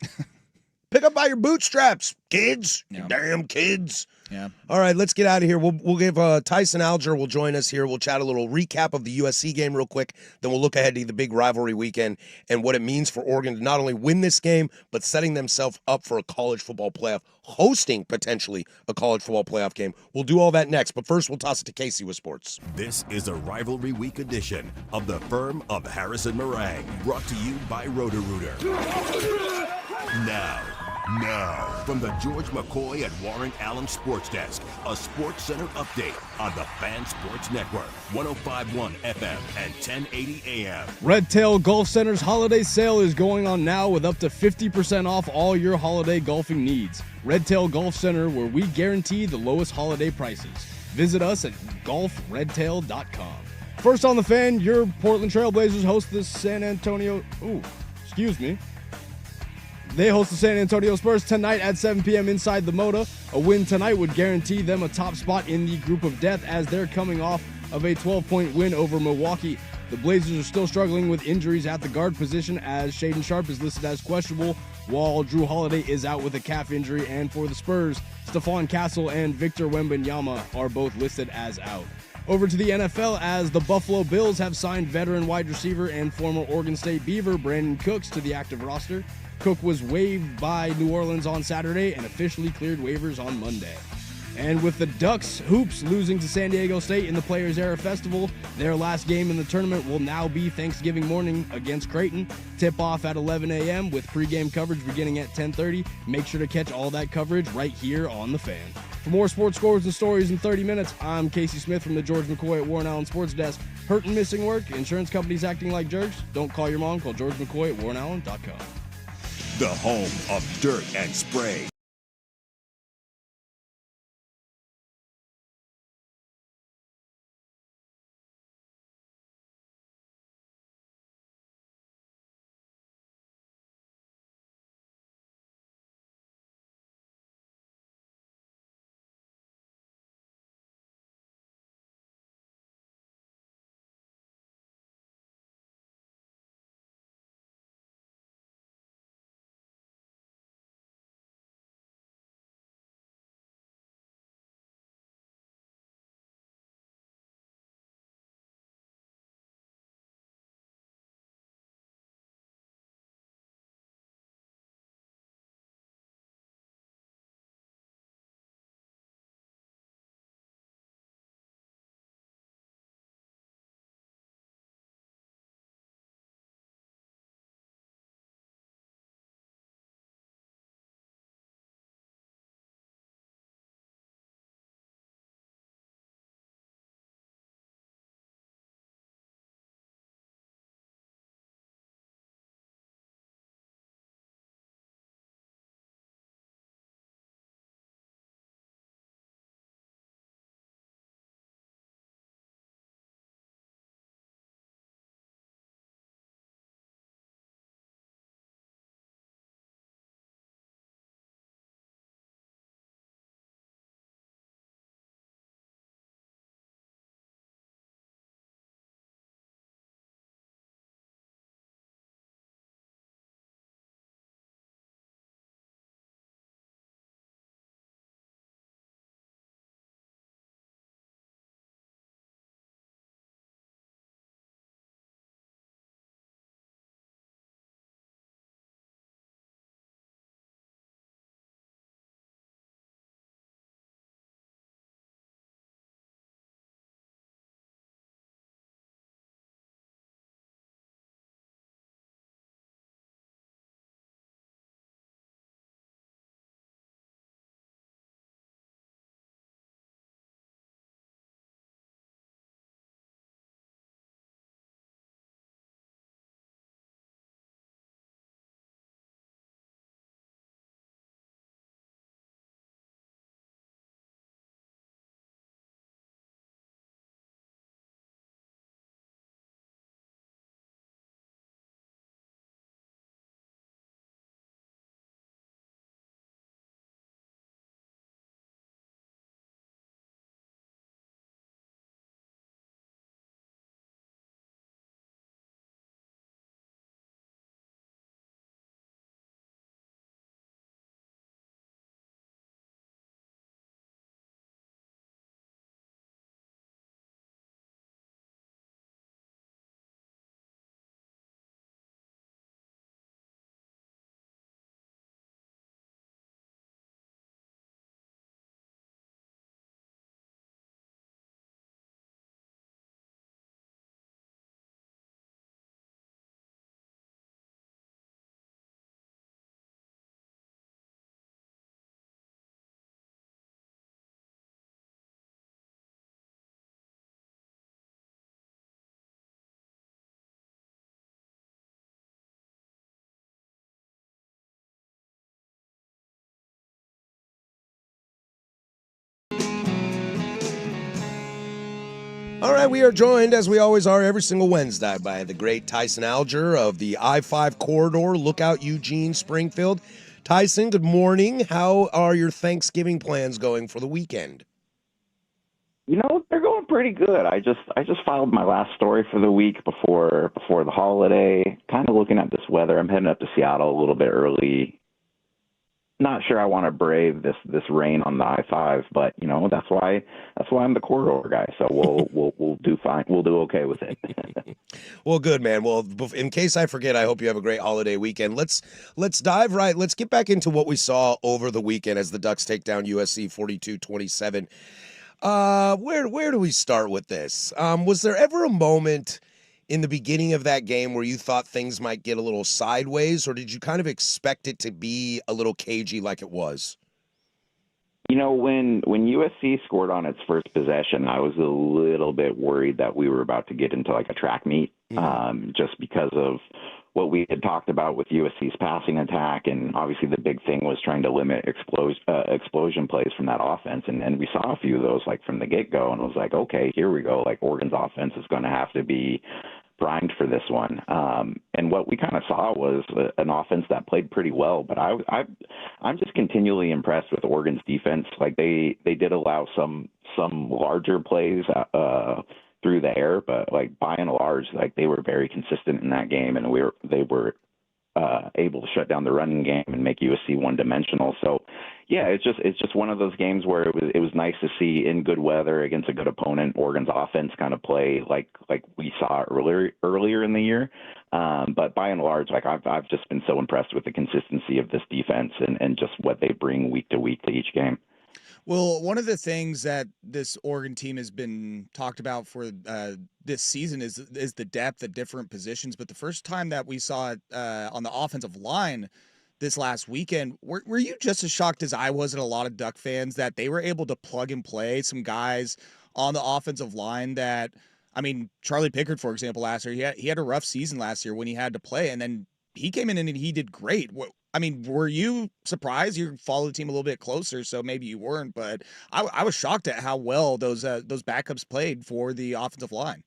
Speaker 1: Pick up by your bootstraps, kids. You
Speaker 2: Yeah.
Speaker 1: damn kids.
Speaker 2: Yeah.
Speaker 1: All right, let's get out of here. We'll give Tyson Alger will join us here. We'll chat a little recap of the USC game real quick. Then we'll look ahead to the big rivalry weekend and what it means for Oregon to not only win this game, but setting themselves up for a college football playoff, hosting potentially a college football playoff game. We'll do all that next. But first, we'll toss it to Casey with sports.
Speaker 5: This is a rivalry week edition of the Firm of Harrison Meringue, brought to you by Roto-Rooter. Now, from the George McCoy and Warren Allen Sports Desk, a Sports Center update on the Fan Sports Network, 105.1 FM and 1080 AM.
Speaker 4: Red Tail Golf Center's holiday sale is going on now with up to 50% off all your holiday golfing needs. Red Tail Golf Center, where we guarantee the lowest holiday prices. Visit us at golfredtail.com. First on the Fan, your Portland Trailblazers host the San Antonio... They host the San Antonio Spurs tonight at 7 p.m. inside the Moda. A win tonight would guarantee them a top spot in the group of death as they're coming off of a 12-point win over Milwaukee. The Blazers are still struggling with injuries at the guard position as Shaedon Sharpe is listed as questionable, while Drew Holiday is out with a calf injury. And for the Spurs, Stephon Castle and Victor Wembanyama are both listed as out. Over to the NFL as the Buffalo Bills have signed veteran wide receiver and former Oregon State Beaver Brandon Cooks to the active roster. Cook was waived by New Orleans on Saturday and officially cleared waivers on Monday. And with the Ducks Hoops losing to San Diego State in the Players Era Festival, their last game in the tournament will now be Thanksgiving morning against Creighton. Tip-off at 11 a.m. with pregame coverage beginning at 10:30. Make sure to catch all that coverage right here on The Fan. For more sports scores and stories in 30 minutes, I'm Casey Smith from the George McCoy at Warren Allen Sports Desk. Hurt and missing work? Insurance companies acting like jerks? Don't call your mom. Call George McCoy at warrenallen.com.
Speaker 5: The home of dirt and spray.
Speaker 1: All right, we are joined, as we always are every single Wednesday, by the great Tyson Alger of the I-5 corridor, Lookout, Eugene, Springfield. Tyson, good morning. How are your Thanksgiving plans going for the weekend?
Speaker 6: You know, they're going pretty good. I just filed my last story for the week before the holiday. Kind of looking at this weather. I'm heading up to Seattle a little bit early. Not sure I want to brave this rain on the I-5, but you know that's why I'm the corridor guy. So we'll do fine. We'll do okay with it.
Speaker 1: Well, good, man. Well, in case I forget, I hope you have a great holiday weekend. Let's dive right. Let's get back into what we saw over the weekend as the Ducks take down USC 42-27. Where do we start with this? Was there ever a moment in the beginning of that game where you thought things might get a little sideways, or did you kind of expect it to be a little cagey like it was?
Speaker 6: You know, when USC scored on its first possession, I was a little bit worried that we were about to get into like a track meet, just because of what we had talked about with USC's passing attack, and obviously the big thing was trying to limit explosion plays from that offense, and we saw a few of those like from the get-go, and it was like, okay, here we go, like Oregon's offense is going to have to be primed for this one. And what we kind of saw was an offense that played pretty well, but I'm just continually impressed with Oregon's defense. Like they did allow some larger plays through the air, but like by and large, like they were very consistent in that game, and they were able to shut down the running game and make USC one-dimensional. So, yeah, it's just one of those games where it was nice to see in good weather against a good opponent Oregon's offense kind of play like we saw earlier in the year. But by and large, like I've just been so impressed with the consistency of this defense and just what they bring week to week to each game.
Speaker 2: Well, one of the things that this Oregon team has been talked about for this season is the depth at different positions. But the first time that we saw it on the offensive line this last weekend, were you just as shocked as I was and a lot of Duck fans that they were able to plug and play some guys on the offensive line that, I mean, Charlie Pickard, for example, last year, he had a rough season last year when he had to play, and then he came in and he did great. I mean, were you surprised? You followed the team a little bit closer, so maybe you weren't, but I was shocked at how well those backups played for the offensive line.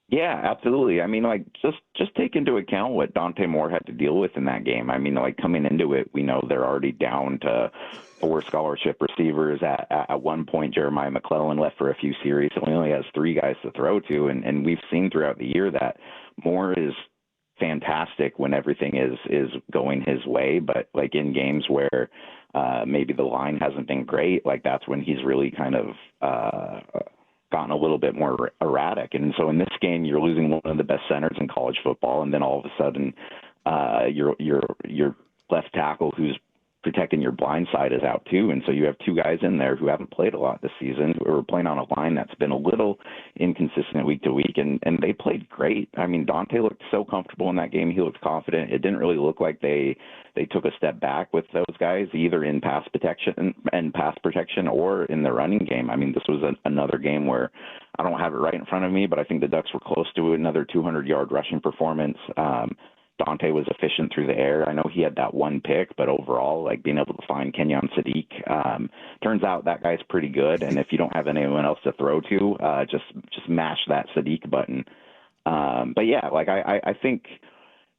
Speaker 6: Yeah, absolutely. I mean, like just take into account what Dante Moore had to deal with in that game. I mean, like coming into it, we know they're already down to 4 scholarship receivers. At one point, Jeremiah McClellan left for a few series, so he only has 3 guys to throw to, and we've seen throughout the year that Moore is fantastic when everything is going his way, but like in games where maybe the line hasn't been great, like that's when he's really kind of gotten a little bit more erratic. And so in this game, you're losing one of the best centers in college football, and then all of a sudden your left tackle who's protecting your blind side is out too. And so you have 2 guys in there who haven't played a lot this season, who are playing on a line that's been a little inconsistent week to week, and they played great. I mean, Dante looked so comfortable in that game. He looked confident. It didn't really look like they took a step back with those guys, either in pass protection or in the running game. I mean, this was another game where I don't have it right in front of me, but I think the Ducks were close to another 200-yard rushing performance. Dante was efficient through the air. I know he had that one pick, but overall, like being able to find Kenyon Sadiq, turns out that guy's pretty good. And if you don't have anyone else to throw to, just mash that Sadiq button. But yeah, like I think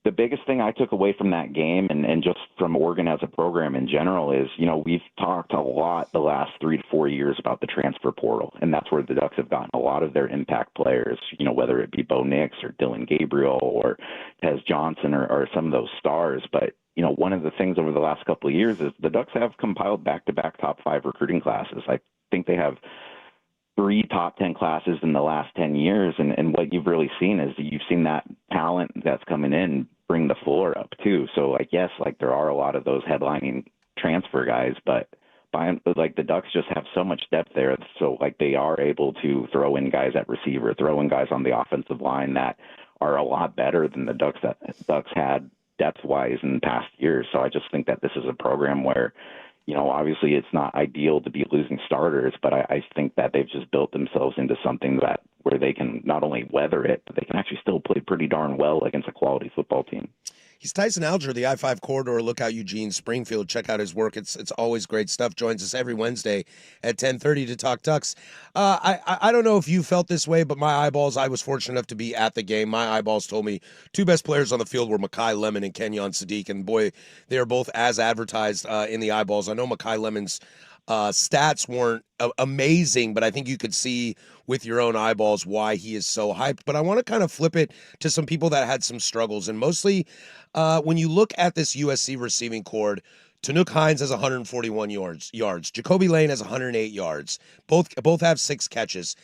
Speaker 6: the biggest thing I took away from that game and just from Oregon as a program in general is, you know, we've talked a lot the last 3 to 4 years about the transfer portal, and that's where the Ducks have gotten a lot of their impact players, you know, whether it be Bo Nix or Dylan Gabriel or Tez Johnson or some of those stars. But, you know, one of the things over the last couple of years is the Ducks have compiled back-to-back top 5 recruiting classes. I think they have 3 top 10 classes in the last 10 years. And what you've really seen is you've seen that talent that's coming in bring the floor up too. So like, yes, like there are a lot of those headlining transfer guys, but like the Ducks just have so much depth there. So like they are able to throw in guys at receiver, throw in guys on the offensive line that are a lot better than the Ducks had depth wise in past years. So I just think that this is a program where, you know, obviously it's not ideal to be losing starters, but I think that they've just built themselves into something that where they can not only weather it, but they can actually still play pretty darn well against a quality football team.
Speaker 1: He's Tyson Alger, the I-5 corridor. Look out, Eugene, Springfield. Check out his work. It's always great stuff. Joins us every Wednesday at 10:30 to talk Ducks. I don't know if you felt this way, but my eyeballs, I was fortunate enough to be at the game. My eyeballs told me two best players on the field were Makai Lemon and Kenyon Sadiq, and boy, they are both as advertised in the eyeballs. I know Makai Lemon's stats weren't amazing, but I think you could see with your own eyeballs why he is so hyped. But I want to kind of flip it to some people that had some struggles, and mostly when you look at this USC receiving corps, Tanuk Hines has 141 yards. Jacoby Lane has 108 yards. Both have 6 catches.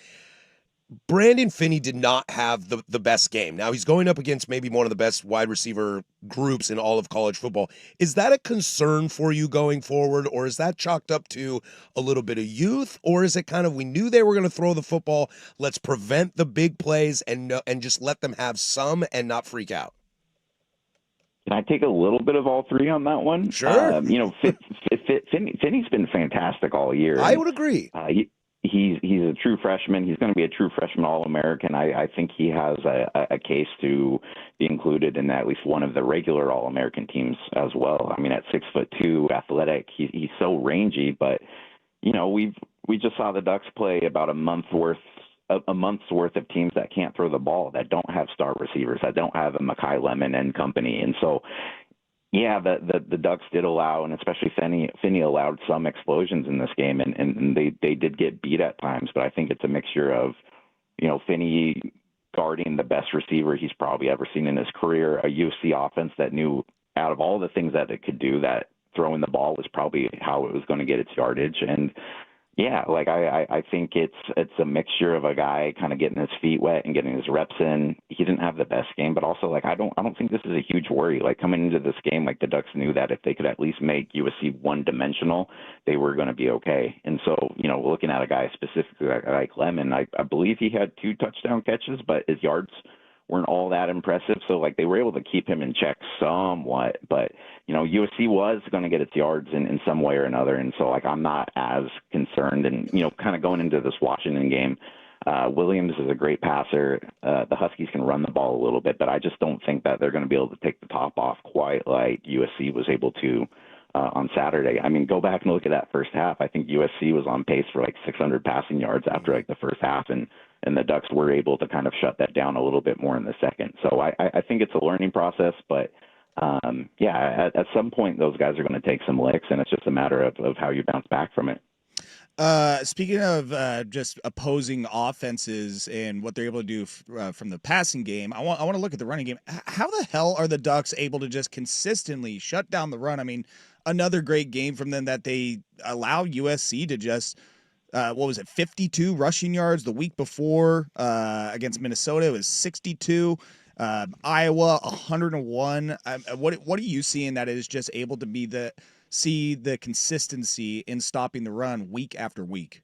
Speaker 1: Brandon Finney did not have the best game. Now, he's going up against maybe one of the best wide receiver groups in all of college football. Is that a concern for you going forward, or is that chalked up to a little bit of youth, or is it kind of we knew they were going to throw the football, let's prevent the big plays and just let them have some and not freak out?
Speaker 6: Can I take a little bit of all three on that one?
Speaker 1: Sure.
Speaker 6: Finney's been fantastic all year.
Speaker 1: I would agree.
Speaker 6: He's a true freshman. He's going to be a true freshman All-American. I think he has a case to be included in at least one of the regular All-American teams as well. I mean, at 6'2", athletic, he's so rangy. But we just saw the Ducks play about a month's worth of teams that can't throw the ball, that don't have star receivers, that don't have a Makai Lemon and company. And so, yeah, the Ducks did allow, and especially Finney allowed some explosions in this game, and they did get beat at times. But I think it's a mixture of, Finney guarding the best receiver he's probably ever seen in his career, a UC offense that knew out of all the things that it could do, that throwing the ball was probably how it was going to get its yardage. And yeah, I think it's a mixture of a guy kind of getting his feet wet and getting his reps in. He didn't have the best game, but also I don't think this is a huge worry. Coming into this game, the Ducks knew that if they could at least make USC one-dimensional, they were going to be okay. And so, looking at a guy specifically like Lemon, I believe he had 2 touchdown catches, but his yards weren't all that impressive. So they were able to keep him in check somewhat, but USC was going to get its yards in some way or another. And so I'm not as concerned. And, kind of going into this Washington game, Williams is a great passer. The Huskies can run the ball a little bit, but I just don't think that they're going to be able to take the top off quite like USC was able to on Saturday. I mean, go back and look at that first half. I think USC was on pace for 600 passing yards after the first half, and the Ducks were able to kind of shut that down a little bit more in the second. So I think it's a learning process, but at some point those guys are going to take some licks, and it's just a matter of how you bounce back from it.
Speaker 2: Speaking of just opposing offenses and what they're able to do from the passing game, I want to look at the running game. How the hell are the Ducks able to just consistently shut down the run? I mean, another great game from them that they allow USC to just 52 rushing yards the week before against Minnesota. It was 62. Iowa 101. What are you seeing that is just able to see the consistency in stopping the run week after week?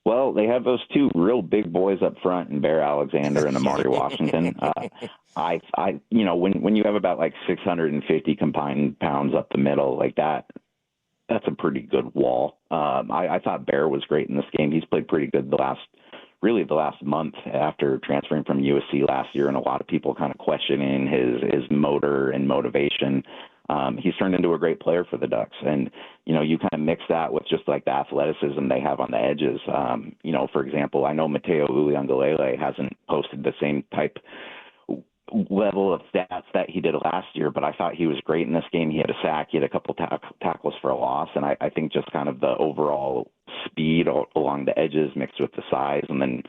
Speaker 6: Well, they have those 2 real big boys up front in Bear Alexander and Amari Washington. When you have about 650 combined pounds up the middle like that, that's a pretty good wall. I thought Bear was great in this game. He's played pretty good the last month after transferring from USC last year, and a lot of people kind of questioning his motor and motivation. He's turned into a great player for the Ducks, and you kind of mix that with just the athleticism they have on the edges. For example, I know Mateo Uliangalele hasn't posted the same type level of stats that he did last year, but I thought he was great in this game. He had a sack, he had a couple tackles for a loss, and I think just kind of the overall speed along the edges mixed with the size, and then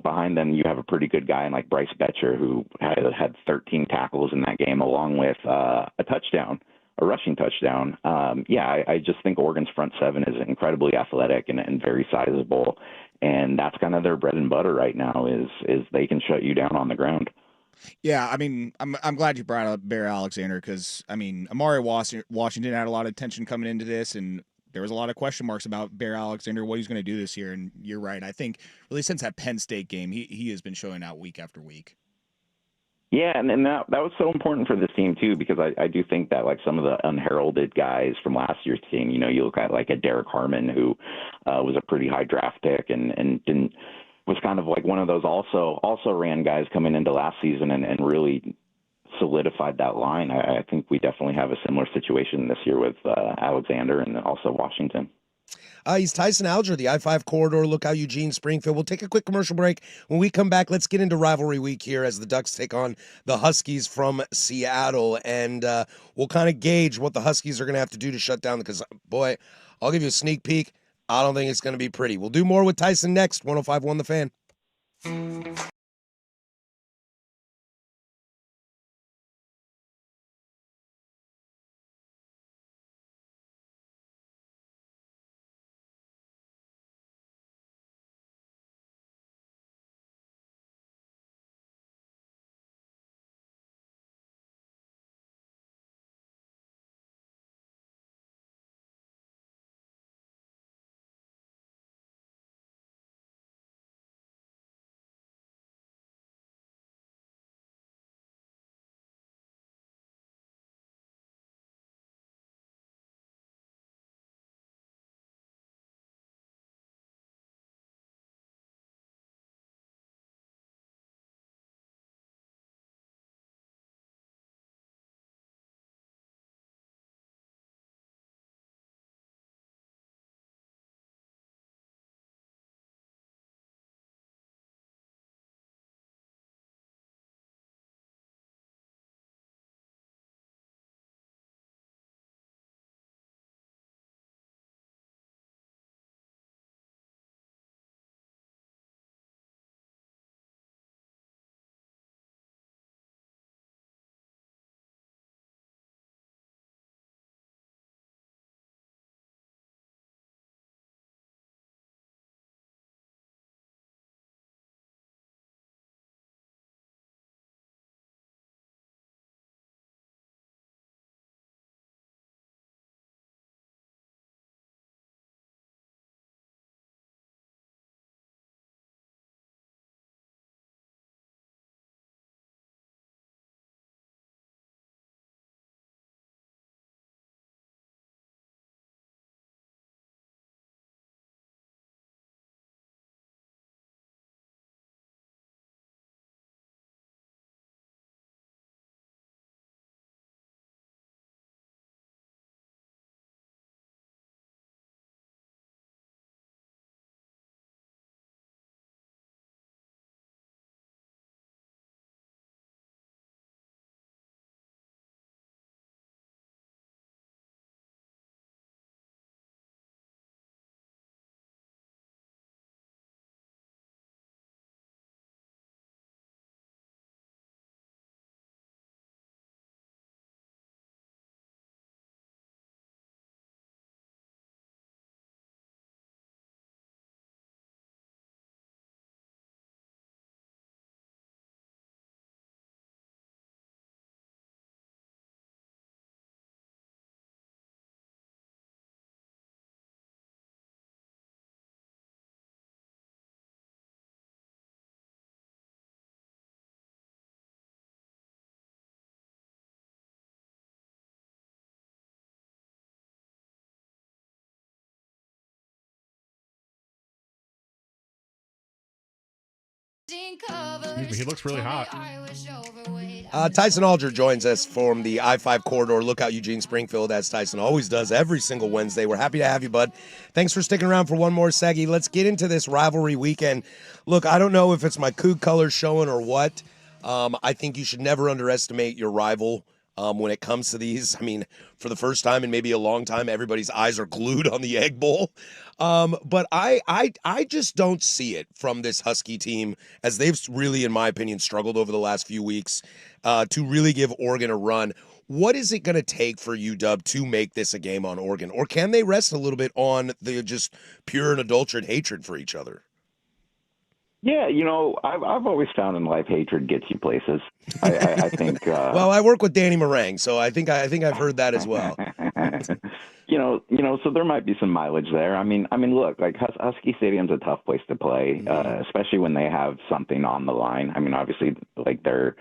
Speaker 6: behind them you have a pretty good guy like Bryce Betcher, who had 13 tackles in that game, along with a rushing touchdown. I just think Oregon's front 7 is incredibly athletic and very sizable, and that's kind of their bread and butter right now is they can shut you down on the ground.
Speaker 2: Yeah, I mean, I'm glad you brought up Bear Alexander because, I mean, Amari Washington had a lot of attention coming into this, and there was a lot of question marks about Bear Alexander, what he's going to do this year, and you're right. I think really since that Penn State game, he has been showing out week after week.
Speaker 6: Yeah, and that was so important for this team, too, because I do think that, some of the unheralded guys from last year's team, you look at, a Derek Harmon, who was a pretty high draft pick and was kind of one of those also ran guys coming into last season and really solidified that line. I think we definitely have a similar situation this year with Alexander and also Washington.
Speaker 1: He's Tyson Alger, the I-5 corridor. Lookout Eugene Springfield. We'll take a quick commercial break. When we come back, let's get into rivalry week here as the Ducks take on the Huskies from Seattle. And we'll kind of gauge what the Huskies are going to have to do to shut down. Because, boy, I'll give you a sneak peek. I don't think it's going to be pretty. We'll do more with Tyson next. 105.1 The Fan.
Speaker 7: Excuse me, he looks really hot.
Speaker 1: Tyson Alger joins us from the I-5 corridor. Lookout Eugene Springfield, as Tyson always does every single Wednesday. We're happy to have you, bud. Thanks for sticking around for one more seggy. Let's get into this rivalry weekend. Look, I don't know if it's my Coug colors showing or what. I think you should never underestimate your rival. When it comes to these, I mean, for the first time in maybe a long time, everybody's eyes are glued on the Egg Bowl. But I just don't see it from this Husky team, as they've really, in my opinion, struggled over the last few weeks to really give Oregon a run. What is it going to take for UW to make this a game on Oregon? Or can they rest a little bit on the just pure and adulterate hatred for each other?
Speaker 6: Yeah, I've always found in life hatred gets you places. I think.
Speaker 1: Well, I work with Danny Meringue, so I think I've heard that as well.
Speaker 6: So there might be some mileage there. I mean, look, like Husky Stadium's a tough place to play, especially when they have something on the line. I mean, obviously, like they're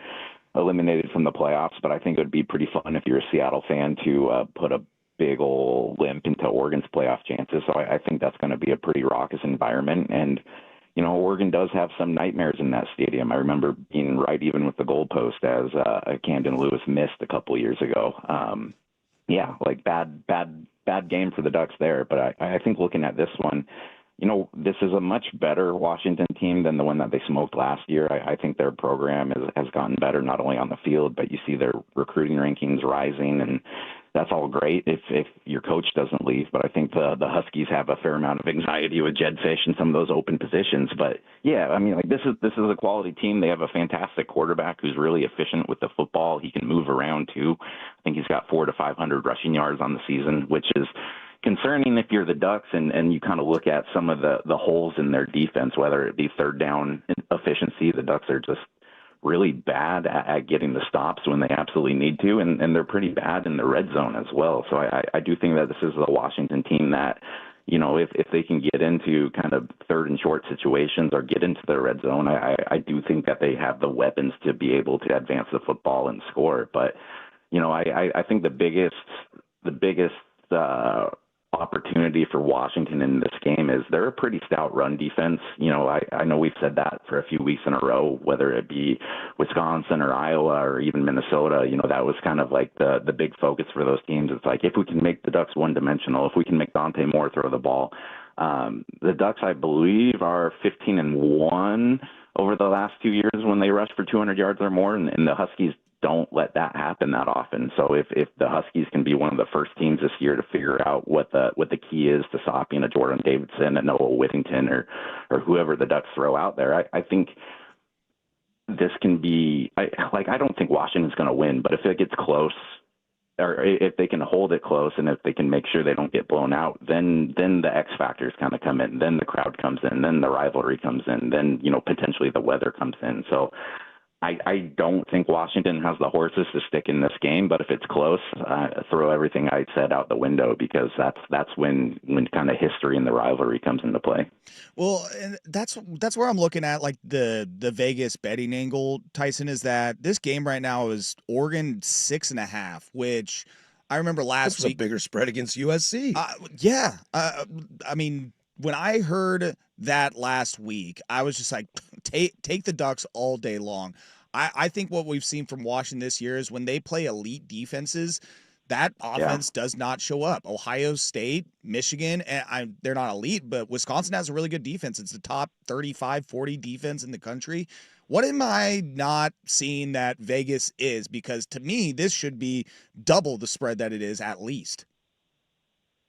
Speaker 6: eliminated from the playoffs, but I think it would be pretty fun if you're a Seattle fan to put a big old limp into Oregon's playoff chances. So I think that's going to be a pretty raucous environment. And Oregon does have some nightmares in that stadium. I remember being right even with the goalpost as Camden Lewis missed a couple years ago. Yeah, like bad game for the Ducks there. But I think looking at this one, this is a much better Washington team than the one that they smoked last year. I think their program has gotten better, not only on the field, but you see their recruiting rankings rising, and that's all great if your coach doesn't leave. But I think the Huskies have a fair amount of anxiety with Jed Fish and some of those open positions. But yeah, I mean, like this is a quality team. They have a fantastic quarterback who's really efficient with the football. He can move around too. I think he's got 400 to 500 rushing yards on the season, which is concerning if you're the Ducks and you kind of look at some of the holes in their defense, whether it be third down efficiency. The Ducks are just really bad at getting the stops when they absolutely need to, and they're pretty bad in the red zone as well. So I do think that this is a Washington team that, if they can get into kind of third and short situations or get into the red zone, I do think that they have the weapons to be able to advance the football and score. But, I think the biggest opportunity for Washington in this game is they're a pretty stout run defense. I know we've said that for a few weeks in a row, whether it be Wisconsin or Iowa or even Minnesota. That was kind of like the big focus for those teams. It's like, if we can make the Ducks one-dimensional, if we can make Dante Moore throw the ball. The Ducks, I believe, are 15-1 over the last 2 years when they rush for 200 yards or more, and the Huskies don't let that happen that often. So if the Huskies can be one of the first teams this year to figure out what the key is to stopping a Jordan Davidson, a Noah Whittington, or whoever the Ducks throw out there, I think this can be. I don't think Washington's going to win, but if it gets close, or if they can hold it close, and if they can make sure they don't get blown out, then the X factors kind of come in. Then the crowd comes in. Then the rivalry comes in. Then potentially the weather comes in. So I don't think Washington has the horses to stick in this game, but if it's close, throw everything I said out the window, because that's when kind of history and the rivalry comes into play.
Speaker 2: Well, and that's where I'm looking at, like the Vegas betting angle, Tyson, is that this game right now is Oregon 6.5, which I remember last week.
Speaker 1: A bigger spread against USC.
Speaker 2: Yeah. I mean, when I heard that last week, I was just like, take the Ducks all day long. I think what we've seen from Washington this year is when they play elite defenses, that offense does not show up. Ohio State, Michigan, and they're not elite, but Wisconsin has a really good defense. It's the top 35, 40 defense in the country. What am I not seeing that Vegas is? Because to me, this should be double the spread that it is at least.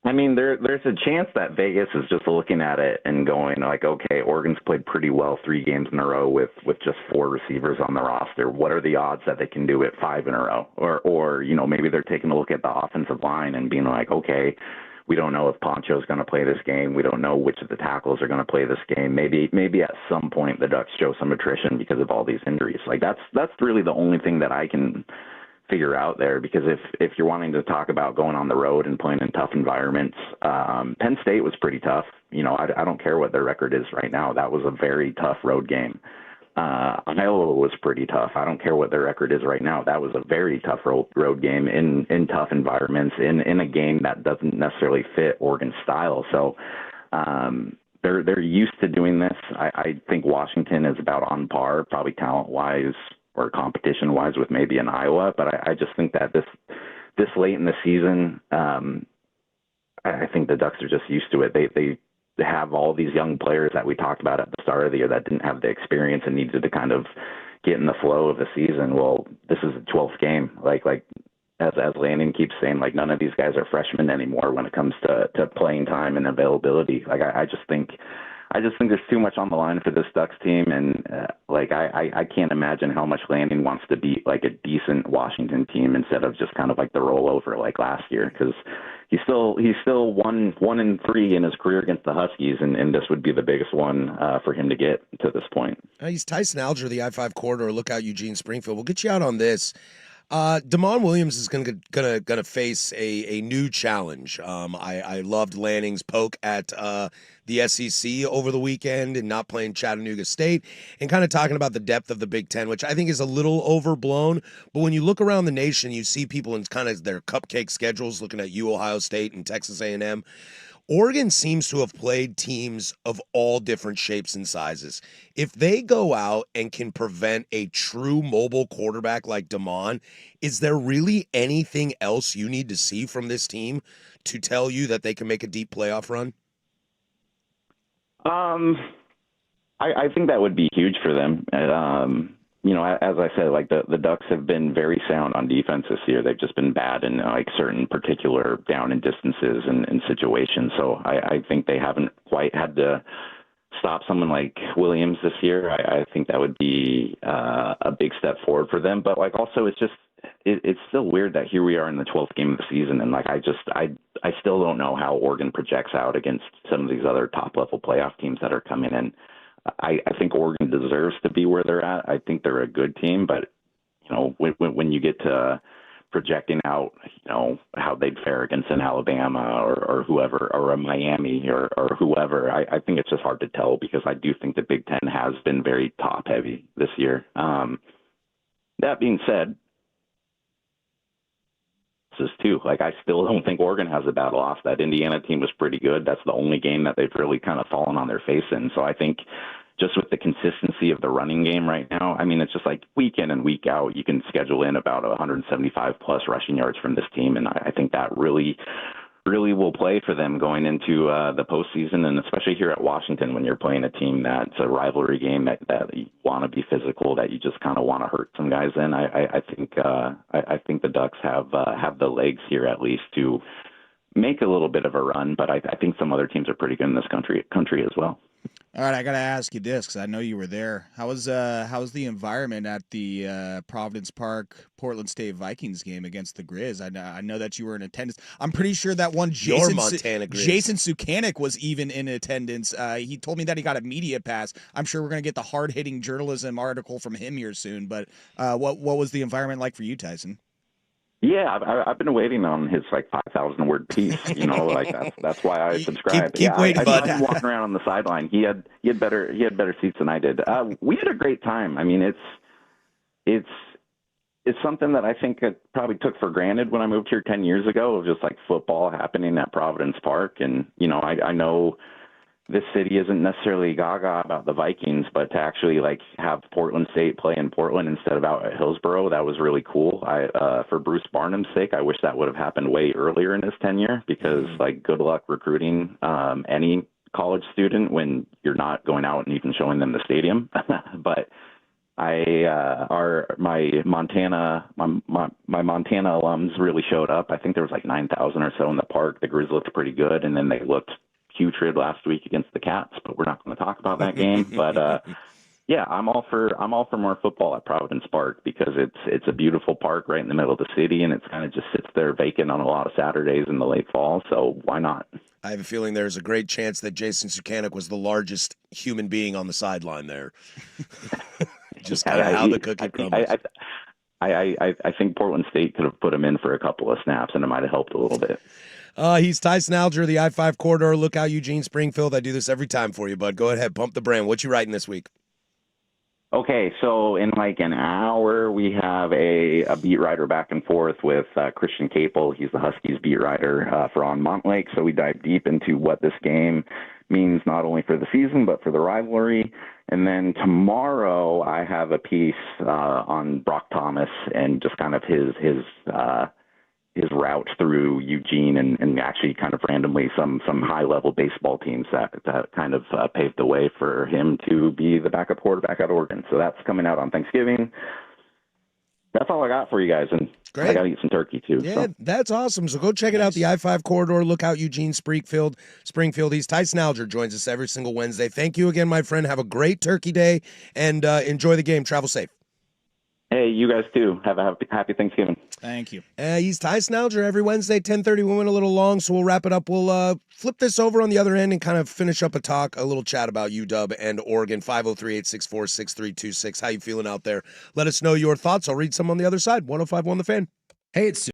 Speaker 6: I mean, there's a chance that Vegas is just looking at it and going like, okay, Oregon's played pretty well 3 games in a row with just 4 receivers on the roster. What are the odds that they can do it 5 in a row? Or maybe they're taking a look at the offensive line and being like, okay, we don't know if Poncho's going to play this game. We don't know which of the tackles are going to play this game. Maybe at some point the Ducks show some attrition because of all these injuries. Like that's really the only thing that I can figure out there, because if you're wanting to talk about going on the road and playing in tough environments, Penn State was pretty tough. I don't care what their record is right now. That was a very tough road game. Iowa was pretty tough. I don't care what their record is right now. That was a very tough road game in tough environments, in a game that doesn't necessarily fit Oregon's style. So they're used to doing this. I think Washington is about on par, probably talent-wise or competition-wise, with maybe an Iowa. But I just think that this late in the season, I think the Ducks are just used to it. They have all these young players that we talked about at the start of the year that didn't have the experience and needed to kind of get in the flow of the season. Well, this is the 12th game. Like as Landon keeps saying, like, none of these guys are freshmen anymore when it comes to playing time and availability. Like I just think there's too much on the line for this Ducks team, and I can't imagine how much Landon wants to beat like a decent Washington team instead of just kind of like the rollover like last year, because he's still 1-3 in his career against the Huskies, and this would be the biggest one for him to get to this point.
Speaker 1: He's Tyson Alger, the I-5 corridor. Look out, Eugene Springfield. We'll get you out on this. Damon Williams is gonna face a new challenge. I loved Lanning's poke at the SEC over the weekend and not playing Chattanooga State, and kind of talking about the depth of the Big Ten, which I think is a little overblown. But when you look around the nation, you see people in kind of their cupcake schedules looking at Ohio State and Texas A&M. Oregon seems to have played teams of all different shapes and sizes. If they go out and can prevent a true mobile quarterback like Damon, is there really anything else you need to see from this team to tell you that they can make a deep playoff run?
Speaker 6: I think that would be huge for them. As I said, like the Ducks have been very sound on defense this year. They've just been bad in like certain particular down and distances and situations. So I think they haven't quite had to stop someone like Williams this year. I think that would be a big step forward for them. But like also, it's still weird that here we are in the 12th game of the season, and like I still don't know how Oregon projects out against some of these other top level playoff teams that are coming in. I think Oregon deserves to be where they're at. I think they're a good team, but when you get to projecting out, how they'd fare against an Alabama or whoever, or a Miami or whoever, I think it's just hard to tell because I do think the Big Ten has been very top heavy this year. That being said, this is too. Like, I still don't think Oregon has a bad loss. That Indiana team was pretty good. That's the only game that they've really kind of fallen on their face in. So I think just with the consistency of the running game right now, I mean, it's just like week in and week out, you can schedule in about 175 plus rushing yards from this team. And I think that really will play for them going into the postseason, and especially here at Washington when you're playing a team that's a rivalry game that you want to be physical, that you just kind of want to hurt some guys in. I think the Ducks have the legs here at least to make a little bit of a run, but I think some other teams are pretty good in this country as well.
Speaker 2: All right, I got to ask you this because I know you were there. How was the environment at the Providence Park Portland State Vikings game against the Grizz? I know that you were in attendance. I'm pretty sure that one Jason Sukanik was even in attendance. He told me that he got a media pass. I'm sure we're going to get the hard-hitting journalism article from him here soon. But what was the environment like for you, Tyson?
Speaker 6: Yeah, I've been waiting on his like 5,000 word piece. Like that's why I subscribed.
Speaker 1: Keep waiting,
Speaker 6: I
Speaker 1: bud.
Speaker 6: saw him walking around on the sideline. He had better seats than I did. We had a great time. I mean, it's something that I think I probably took for granted when I moved here 10 years ago, of just like football happening at Providence Park. And I know this city isn't necessarily gaga about the Vikings, but to actually like have Portland State play in Portland instead of out at Hillsboro, that was really cool. For Bruce Barnum's sake, I wish that would have happened way earlier in his tenure, because like good luck recruiting any college student when you're not going out and even showing them the stadium. But my Montana alums really showed up. I think there was like 9,000 or so in the park. The Grizz looked pretty good, and then they looked putrid last week against the Cats, but we're not going to talk about that game. But yeah, I'm all for more football at Providence Park, because it's a beautiful park right in the middle of the city, and it's kind of just sits there vacant on a lot of Saturdays in the late fall. So why not?
Speaker 1: I have a feeling there's a great chance that Jason Sukanik was the largest human being on the sideline there. Just kind of how the cookie crumbles.
Speaker 6: I think Portland State could have put him in for a couple of snaps, and it might have helped a little bit.
Speaker 1: He's Tyson Alger, the I-5 corridor. Look out, Eugene Springfield. I do this every time for you, bud. Go ahead, pump the brand. What you writing this week?
Speaker 6: Okay, so in like an hour, we have a beat writer back and forth with Christian Capel. He's the Huskies beat writer for On Montlake. So we dive deep into what this game means, not only for the season, but for the rivalry. And then tomorrow, I have a piece on Brock Thomas and just kind of his route through Eugene and actually kind of randomly some high-level baseball teams that kind of paved the way for him to be the backup quarterback at Oregon. So that's coming out on Thanksgiving. That's all I got for you guys, and
Speaker 1: Great.
Speaker 6: I got to eat some turkey too.
Speaker 1: Yeah,
Speaker 6: so.
Speaker 1: That's awesome. So go check it out, the I-5 corridor. Look out, Eugene Springfield. He's Tyson Alger, joins us every single Wednesday. Thank you again, my friend. Have a great turkey day, and enjoy the game. Travel safe.
Speaker 6: Hey, you guys too. Have a happy Thanksgiving.
Speaker 2: Thank you.
Speaker 1: He's Tyson Alger every Wednesday, 10:30. We went a little long, so we'll wrap it up. We'll flip this over on the other end and kind of finish up a little chat about UW and Oregon. 503-864-6326. How you feeling out there? Let us know your thoughts. I'll read some on the other side. 105.1 The Fan.
Speaker 8: Hey, it's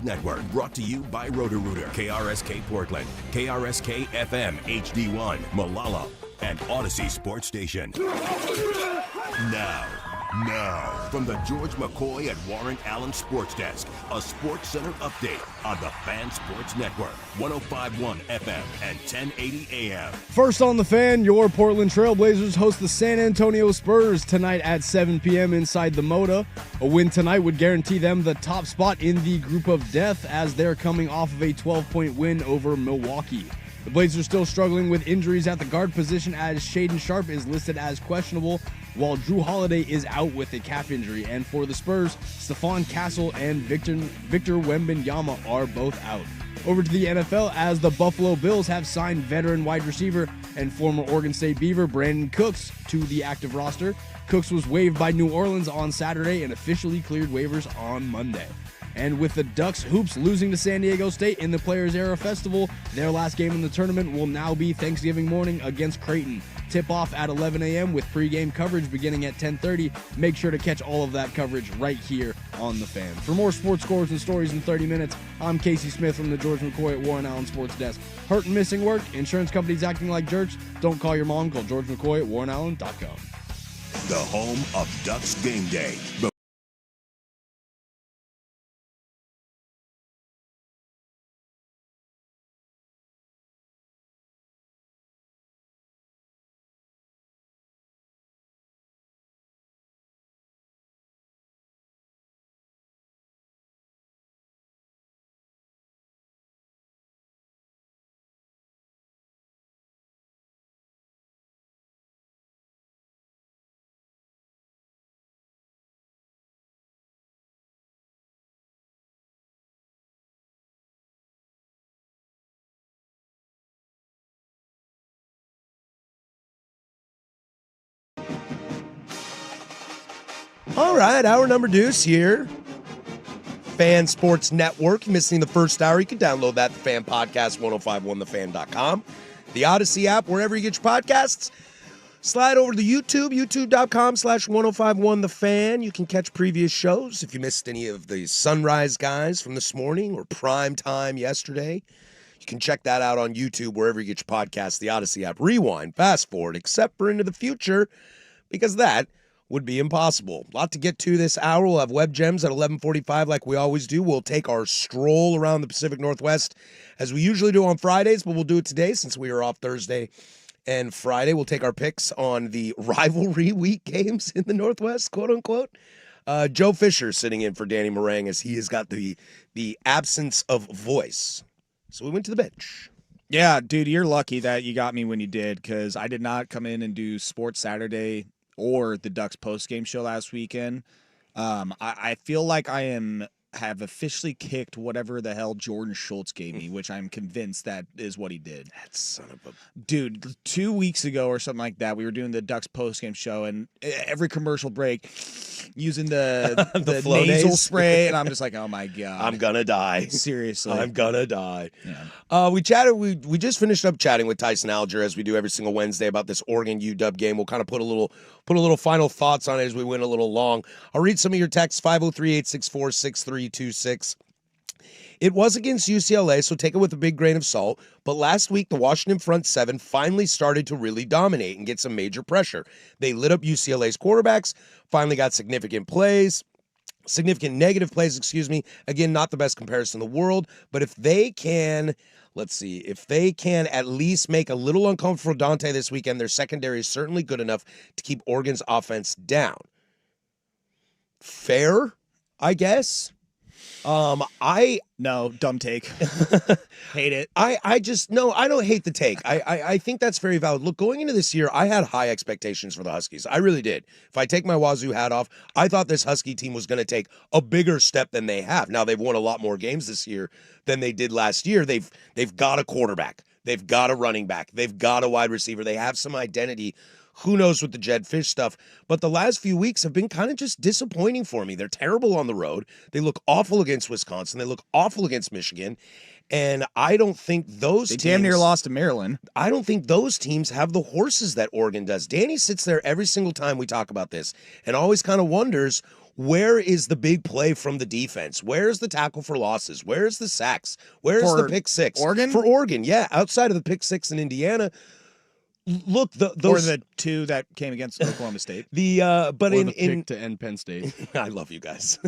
Speaker 5: Network, brought to you by Roto-Rooter, KRSK Portland, KRSK FM HD1, Malala, and Odyssey Sports Station. Now, from the George McCoy at Warren Allen Sports Desk, a Sports Center update on the Fan Sports Network, 105.1 FM and 1080 AM.
Speaker 4: First on the Fan, your Portland Trailblazers host the San Antonio Spurs tonight at 7 p.m. inside the Moda. A win tonight would guarantee them the top spot in the group of death as they're coming off of a 12-point win over Milwaukee. The Blazers still struggling with injuries at the guard position as Shaedon Sharpe is listed as questionable, while Drew Holiday is out with a calf injury. And for the Spurs, Stephon Castle and Victor Wembanyama are both out. Over to the NFL as the Buffalo Bills have signed veteran wide receiver and former Oregon State Beaver Brandon Cooks to the active roster. Cooks was waived by New Orleans on Saturday and officially cleared waivers on Monday. And with the Ducks Hoops losing to San Diego State in the Players Era Festival, their last game in the tournament will now be Thanksgiving morning against Creighton. Tip-off at 11 a.m. with pregame coverage beginning at 10:30. Make sure to catch all of that coverage right here on The Fan. For more sports scores and stories in 30 minutes, I'm Casey Smith from the George McCoy at Warren Allen Sports Desk. Hurt and missing work? Insurance companies acting like jerks? Don't call your mom. Call George McCoy at warrenallen.com.
Speaker 5: The home of Ducks Game Day.
Speaker 1: All right, hour number deuce here. Fan Sports Network. Missing the first hour, you can download that, the Fan Podcast, 1051thefan.com. The Odyssey app, wherever you get your podcasts. Slide over to YouTube, youtube.com/1051thefan. You can catch previous shows if you missed any of the Sunrise guys from this morning or prime time yesterday. You can check that out on YouTube, wherever you get your podcasts, the Odyssey app. Rewind, fast forward, except for Into the Future, because that would be impossible. A lot to get to this hour. We'll have Web Gems at 11:45 like we always do. We'll take our stroll around the Pacific Northwest as we usually do on Fridays, but we'll do it today since we are off Thursday and Friday. We'll take our picks on the rivalry week games in the Northwest, quote unquote. Joe Fisher sitting in for Danny Morang as he has got the absence of voice. So we went to the bench.
Speaker 2: Yeah, dude, you're lucky that you got me when you did, because I did not come in and do Sports Saturday or the Ducks postgame show last weekend. I feel like I have officially kicked whatever the hell Jordan Schultz gave me, which I'm convinced that is what he did.
Speaker 1: That son of a...
Speaker 2: Dude, 2 weeks ago or something like that, we were doing the Ducks postgame show, and every commercial break using the nasal spray, and I'm just like, oh my God.
Speaker 1: I'm gonna die.
Speaker 2: Seriously.
Speaker 1: I'm gonna die.
Speaker 2: Yeah.
Speaker 1: We just finished up chatting with Tyson Alger, as we do every single Wednesday, about this Oregon UW game. We'll kind of put a little final thoughts on it as we went a little long. I'll read some of your texts, 503-864-6326. It was against UCLA, so take it with a big grain of salt. But last week, the Washington front seven finally started to really dominate and get some major pressure. They lit up UCLA's quarterbacks, finally got significant negative plays, Again, not the best comparison in the world, but if they can at least make a little uncomfortable Dante this weekend, their secondary is certainly good enough to keep Oregon's offense down. Fair, I guess.
Speaker 2: No, dumb take. Hate it.
Speaker 1: I don't hate the take. I think that's very valid. Look, going into this year, I had high expectations for the Huskies. I really did. If I take my Wazoo hat off, I thought this Husky team was going to take a bigger step than they have. Now, they've won a lot more games this year than they did last year. They've got a quarterback. They've got a running back. They've got a wide receiver. They have some identity. Who knows with the Jed Fish stuff? But the last few weeks have been kind of just disappointing for me. They're terrible on the road. They look awful against Wisconsin. They look awful against Michigan. And I don't think those teams...
Speaker 2: They damn near lost to Maryland.
Speaker 1: I don't think those teams have the horses that Oregon does. Danny sits there every single time we talk about this and always kind of wonders, where is the big play from the defense? Where's the tackle for losses? Where's the sacks? Where's the
Speaker 2: For
Speaker 1: pick six?
Speaker 2: Oregon?
Speaker 1: For Oregon, yeah. Outside of the pick six in Indiana, look,
Speaker 2: Or
Speaker 1: those
Speaker 2: the two that came against Oklahoma State.
Speaker 1: but
Speaker 4: Or
Speaker 1: in
Speaker 4: the pick
Speaker 1: in
Speaker 4: to end Penn State.
Speaker 1: I love you guys.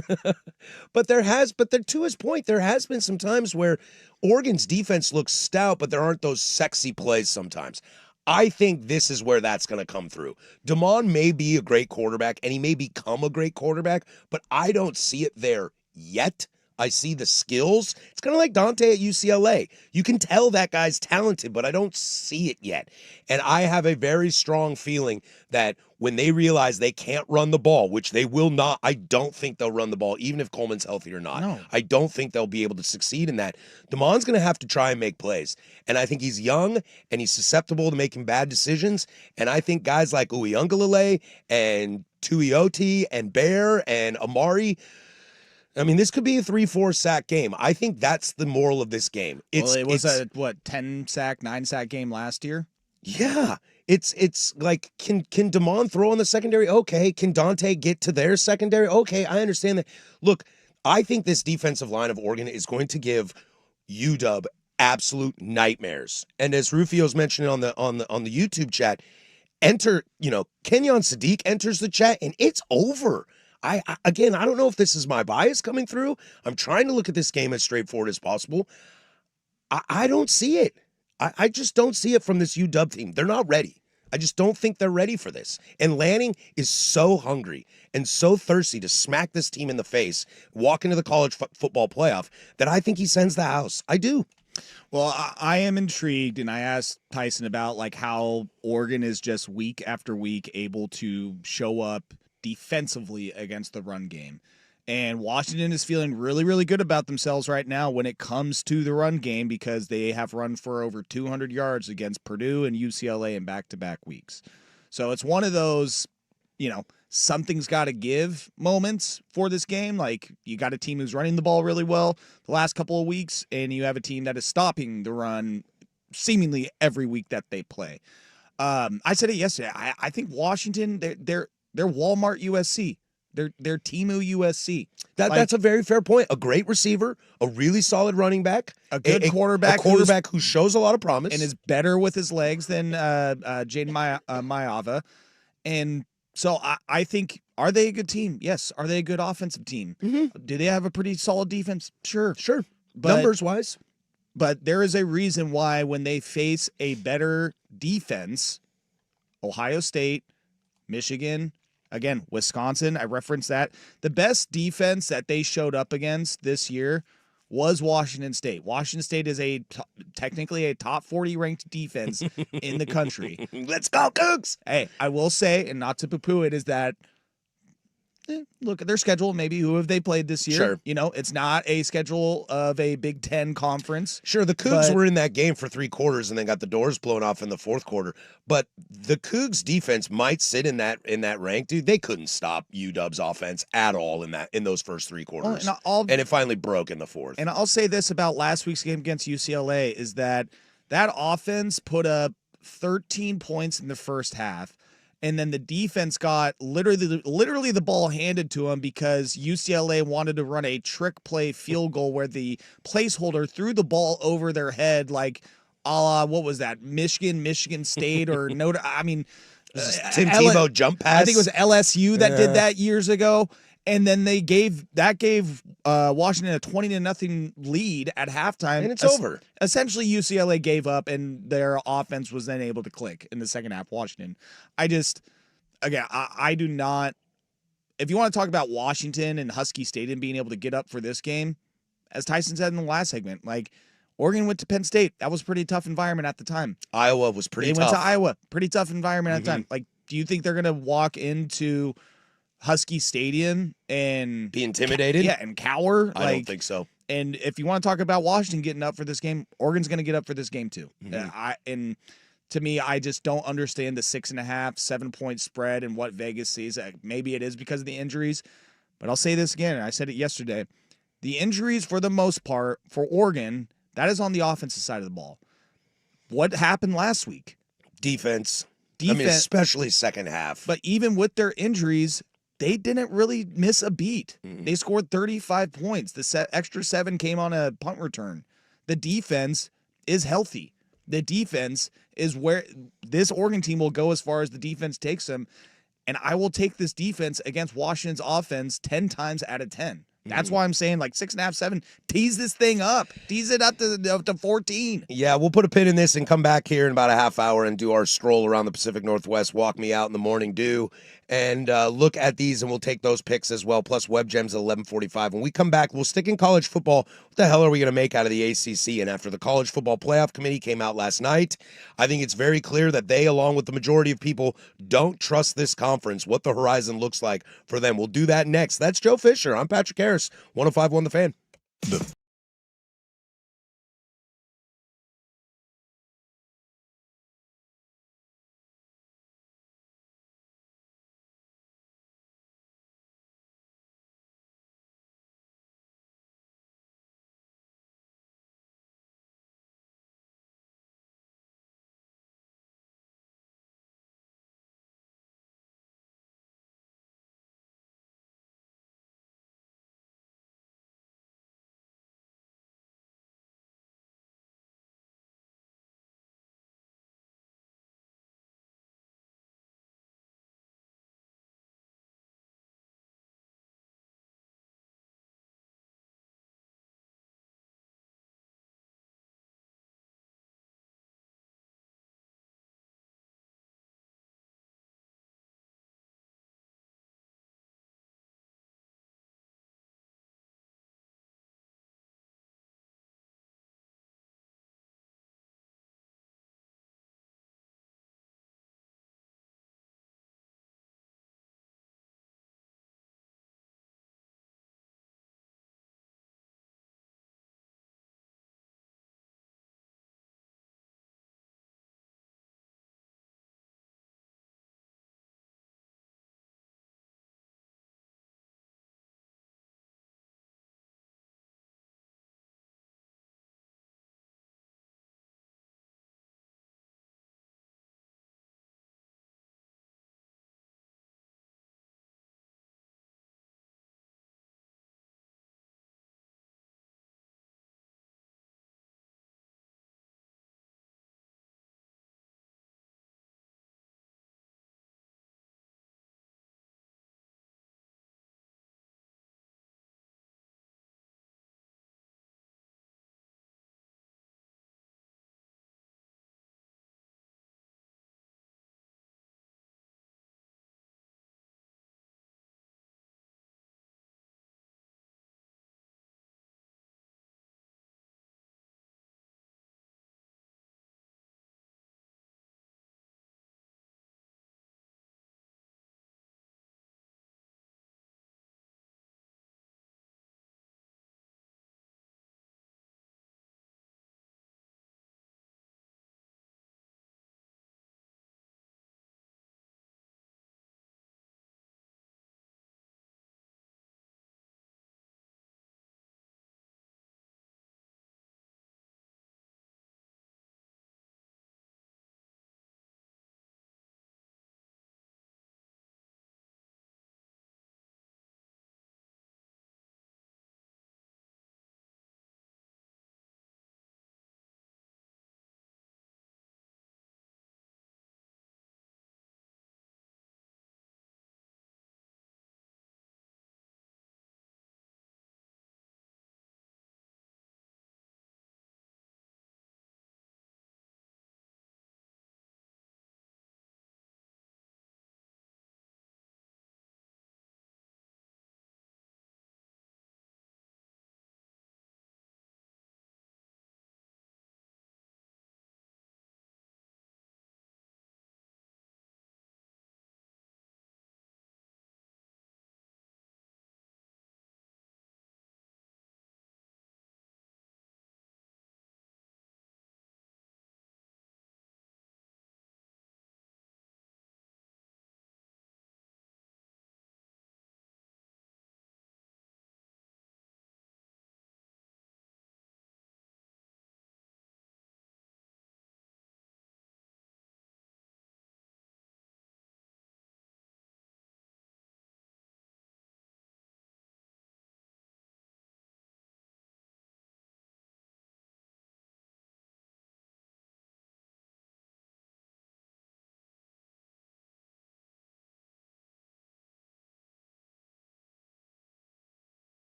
Speaker 1: but to his point, there has been some times where Oregon's defense looks stout, but there aren't those sexy plays sometimes. I think this is where that's going to come through. DeMond may be a great quarterback, and he may become a great quarterback, but I don't see it there yet. I see the skills. It's kind of like Dante at UCLA. You can tell that guy's talented, but I don't see it yet. And I have a very strong feeling that when they realize they can't run the ball, which they will not, I don't think they'll run the ball, even if Coleman's healthy or not.
Speaker 2: No.
Speaker 1: I don't think they'll be able to succeed in that. DeMond's going to have to try and make plays. And I think he's young and he's susceptible to making bad decisions. And I think guys like Uiagalelei and Tuioti and Bear and Amari, I mean, this could be a 3-4 sack game. I think that's the moral of this game.
Speaker 2: It was a 10 sack, 9 sack game last year.
Speaker 1: Yeah. It's like, can DeMond throw on the secondary? Okay. Can Dante get to their secondary? Okay, I understand that. Look, I think this defensive line of Oregon is going to give UW absolute nightmares. And as Rufio's mentioning on the YouTube chat, Kenyon Sadiq enters the chat and it's over. I don't know if this is my bias coming through. I'm trying to look at this game as straightforward as possible. I don't see it. I just don't see it from this UW team. They're not ready. I just don't think they're ready for this. And Lanning is so hungry and so thirsty to smack this team in the face, walk into the college football playoff, that I think he sends the house. I do.
Speaker 2: Well, I am intrigued, and I asked Tyson about like how Oregon is just week after week able to show up defensively against the run game. And Washington is feeling really, really good about themselves right now when it comes to the run game because they have run for over 200 yards against Purdue and UCLA in back-to-back weeks. So it's one of those, something's got to give moments for this game. Like, you got a team who's running the ball really well the last couple of weeks, and you have a team that is stopping the run seemingly every week that they play. I said it yesterday. I think Washington, they're Walmart USC. They're Temu USC.
Speaker 1: That's a very fair point. A great receiver, a really solid running back,
Speaker 2: a good quarterback,
Speaker 1: who shows a lot of promise
Speaker 2: and is better with his legs than Jaden Mayava. And so I think, are they a good team? Yes. Are they a good offensive team?
Speaker 1: Mm-hmm.
Speaker 2: Do they have a pretty solid defense? Sure.
Speaker 1: But, numbers wise.
Speaker 2: But there is a reason why when they face a better defense, Ohio State, Michigan, again, Wisconsin, I referenced that. The best defense that they showed up against this year was Washington State. Washington State is technically a top 40 ranked defense in the country.
Speaker 1: Let's go, Cougs!
Speaker 2: Hey, I will say, and not to poo-poo it, is that look at their schedule. Maybe who have they played this year?
Speaker 1: Sure.
Speaker 2: It's not a schedule of a Big Ten conference.
Speaker 1: Sure, the Cougs were in that game for 3 quarters and then got the doors blown off in the 4th quarter. But the Cougs defense might sit in that rank, dude. They couldn't stop UW's offense at all in those first 3 quarters. And it finally broke in the 4th.
Speaker 2: And I'll say this about last week's game against UCLA is that offense put up 13 points in the first half. And then the defense got literally the ball handed to them because UCLA wanted to run a trick play field goal where the placeholder threw the ball over their head, like a la, what was that, Michigan State or Notre? I mean,
Speaker 1: Tim Tebow jump pass.
Speaker 2: I think it was LSU that did that years ago. And then they gave Washington a 20-0 lead at halftime.
Speaker 1: And it's over.
Speaker 2: Essentially, UCLA gave up, and their offense was then able to click in the second half. Washington. I do not. If you want to talk about Washington and Husky Stadium being able to get up for this game, as Tyson said in the last segment, like Oregon went to Penn State. That was a pretty tough environment at the time.
Speaker 1: Iowa was pretty tough.
Speaker 2: They went to Iowa. Pretty tough environment at the time. Like, do you think they're going to walk into Husky Stadium and
Speaker 1: be intimidated?
Speaker 2: And cower?
Speaker 1: I don't think so.
Speaker 2: And if you want to talk about Washington getting up for this game, Oregon's going to get up for this game too. And to me, I just don't understand the 6.5, 7-point spread and what Vegas sees. Maybe it is because of the injuries, but I'll say this again. And I said it yesterday. The injuries, for the most part, for Oregon, that is on the offensive side of the ball. What happened last week?
Speaker 1: Defense. I mean, especially second half.
Speaker 2: But even with their injuries, they didn't really miss a beat. They scored 35 points. The extra 7 came on a punt return. The defense is healthy. The defense is where this Oregon team will go as far as the defense takes them. And I will take this defense against Washington's offense 10 times out of 10. That's why I'm saying like 6.5, 7. Tease this thing up. Tease it up to 14.
Speaker 1: Yeah, we'll put a pin in this and come back here in about a half hour and do our stroll around the Pacific Northwest, walk me out in the morning dew, and look at these, and we'll take those picks as well, plus Web Gems at 11:45. When we come back, we'll stick in college football. What the hell are we going to make out of the ACC? And after the College Football Playoff Committee came out last night, I think it's very clear that they, along with the majority of people, don't trust this conference, what the horizon looks like for them. We'll do that next. That's Joe Fisher. I'm Patrick Harris, 105.1 The Fan.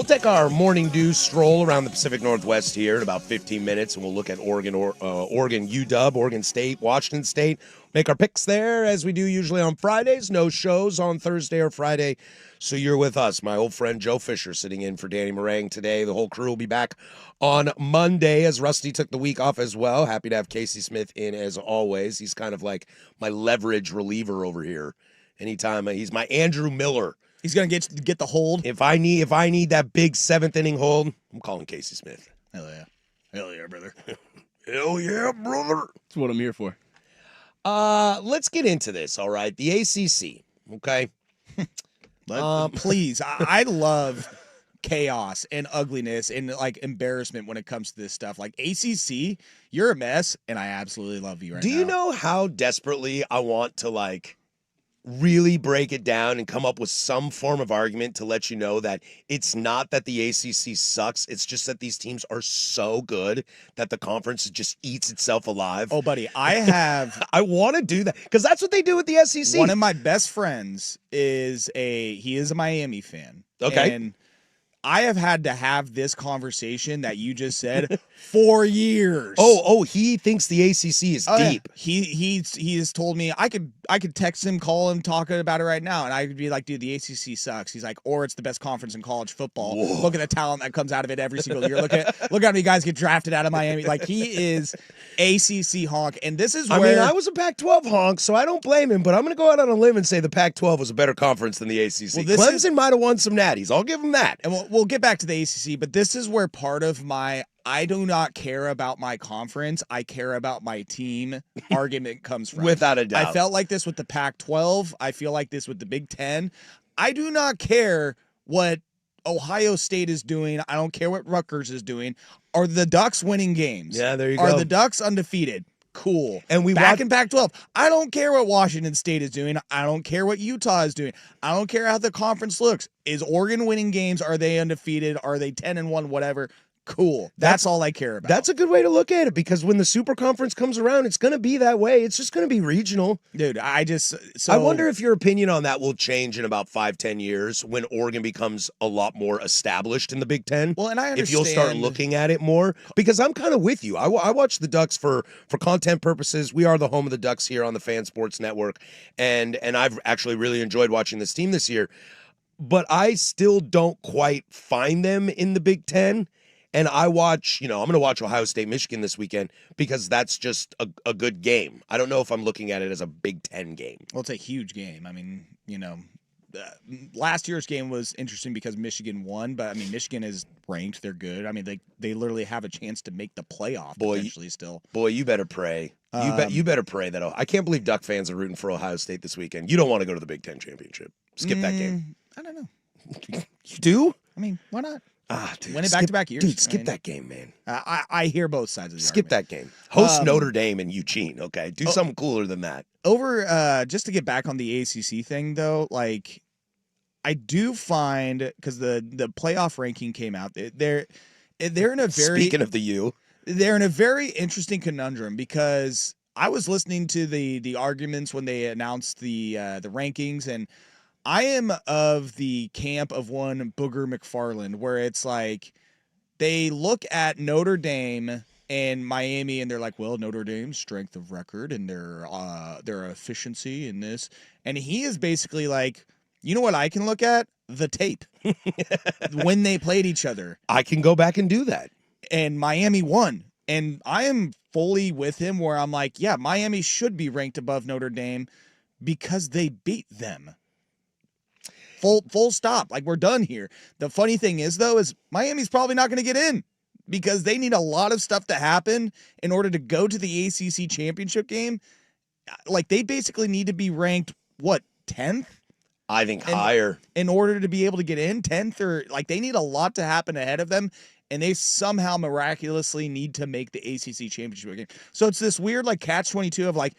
Speaker 1: take our morning dew stroll around the Pacific Northwest here in about 15 minutes, and we'll look at Oregon, UW, Oregon State, Washington State. Make our picks there, as we do usually on Fridays. No shows on Thursday or Friday, so you're with us. My old friend Joe Fisher sitting in for Danny Meringue today. The whole crew will be back on Monday, as Rusty took the week off as well. Happy to have Casey Smith in, as always. He's kind of like my leverage reliever over here. Anytime he's my Andrew Miller.
Speaker 2: He's gonna get the hold.
Speaker 1: If I need that big seventh inning hold, I'm calling Casey Smith.
Speaker 2: Hell yeah, brother.
Speaker 1: Hell yeah, brother.
Speaker 4: That's what I'm here for.
Speaker 1: Let's get into this. All right, the ACC. Okay.
Speaker 2: Please, I love chaos and ugliness and like embarrassment when it comes to this stuff. Like ACC, you're a mess, and I absolutely love you right now.
Speaker 1: Do you know how desperately I want to really break it down and come up with some form of argument to let you know that it's not that the ACC sucks. It's just that these teams are so good that the conference just eats itself alive.
Speaker 2: Oh, buddy, I
Speaker 1: want to do that because that's what they do with the SEC.
Speaker 2: One of my best friends is a Miami fan.
Speaker 1: Okay.
Speaker 2: And I have had to have this conversation that you just said for years.
Speaker 1: Oh, he thinks the ACC is deep.
Speaker 2: Yeah. He has told me I could text him, call him, talk about it right now, and I could be like, dude, the ACC sucks. He's like, or it's the best conference in college football.
Speaker 1: Whoa.
Speaker 2: Look at the talent that comes out of it every single year. Look how many guys get drafted out of Miami. Like, he is ACC honk, and this is where
Speaker 1: I was a Pac-12 honk, so I don't blame him. But I'm going to go out on a limb and say the Pac-12 was a better conference than the ACC. Well, Clemson might have won some natties. I'll give him that.
Speaker 2: And we'll get back to the ACC, but this is where part of my I do not care about my conference, I care about my team argument comes from.
Speaker 1: Without a doubt.
Speaker 2: I felt like this with the Pac-12. I feel like this with the Big Ten. I do not care what Ohio State is doing. I don't care what Rutgers is doing. Are the Ducks winning games?
Speaker 1: Yeah, there you go.
Speaker 2: Are the Ducks undefeated? Cool.
Speaker 1: And we
Speaker 2: back in Pac-12. I don't care what Washington State is doing. I don't care what Utah is doing. I don't care how the conference looks. Is Oregon winning games? Are they undefeated? Are they 10-1? Whatever. Cool. That's all I care about.
Speaker 1: That's a good way to look at it because when the Super Conference comes around, it's going to be that way. It's just going to be regional.
Speaker 2: Dude, I
Speaker 1: wonder if your opinion on that will change in about 5-10 years when Oregon becomes a lot more established in the Big Ten.
Speaker 2: Well, and I understand.
Speaker 1: If you'll start looking at it more, because I'm kind of with you. I watch the Ducks for content purposes. We are the home of the Ducks here on the Fan Sports Network, and I've actually really enjoyed watching this team this year. But I still don't quite find them in the Big Ten. And I watch, I'm going to watch Ohio State, Michigan this weekend because that's just a good game. I don't know if I'm looking at it as a Big Ten game.
Speaker 2: Well, it's a huge game. I mean, last year's game was interesting because Michigan won, but I mean, Michigan is ranked. They're good. I mean, they literally have a chance to make the playoff potentially still.
Speaker 1: Boy, you better pray. You better pray that. I can't believe Duck fans are rooting for Ohio State this weekend. You don't want to go to the Big Ten championship. Skip that game.
Speaker 2: I don't know.
Speaker 1: You do?
Speaker 2: I mean, why not?
Speaker 1: Dude,
Speaker 2: win it back-to-back years.
Speaker 1: Dude, skip that game, man.
Speaker 2: I hear both sides of the
Speaker 1: Skip
Speaker 2: argument.
Speaker 1: that game. Host Notre Dame and Eugene, okay? Do something cooler than that.
Speaker 2: Just to get back on the ACC thing, though, like, I do find, because the playoff ranking came out, they're in a very...
Speaker 1: Speaking of the U.
Speaker 2: They're in a very interesting conundrum because I was listening to the arguments when they announced the rankings, and I am of the camp of one Booger McFarland, where it's like they look at Notre Dame and Miami, and they're like, well, Notre Dame's strength of record and their efficiency in this, and he is basically like, you know what I can look at? The tape when they played each other.
Speaker 1: I can go back and do that.
Speaker 2: And Miami won, and I am fully with him where I'm like, yeah, Miami should be ranked above Notre Dame because they beat them. Full stop. Like, we're done here. The funny thing is, though, is Miami's probably not going to get in because they need a lot of stuff to happen in order to go to the ACC championship game. Like, they basically need to be ranked, 10th?
Speaker 1: I think higher.
Speaker 2: In order to be able to get in, 10th, or like, they need a lot to happen ahead of them, and they somehow miraculously need to make the ACC championship game. So it's this weird, like, catch-22 of, like,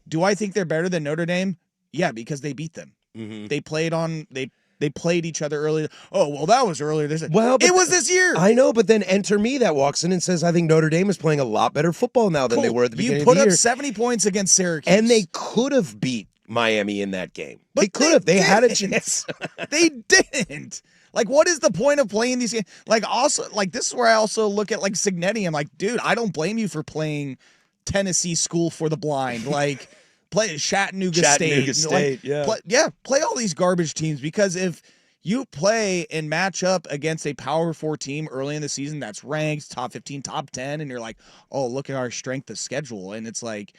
Speaker 2: do I think they're better than Notre Dame? Yeah, because they beat them.
Speaker 1: Mm-hmm.
Speaker 2: They played each other earlier. Oh, well, that was earlier.
Speaker 1: Well,
Speaker 2: it was this year.
Speaker 1: I know, but then enter me that walks in and says, I think Notre Dame is playing a lot better football now than they were at the beginning of the year.
Speaker 2: You put up 70 points against Syracuse.
Speaker 1: And they could have beat Miami in that game.
Speaker 2: But
Speaker 1: they could have. They had a chance.
Speaker 2: They didn't. Like, what is the point of playing these games? Like, also, like, this is where I also look at, like, Cignetti. I'm like, dude, I don't blame you for playing Tennessee School for the Blind. Like, play Chattanooga State.
Speaker 1: Yeah.
Speaker 2: Play all these garbage teams, because if you play and match up against a Power 4 team early in the season that's ranked top 15, top 10, and you're like, oh, look at our strength of schedule. And it's like,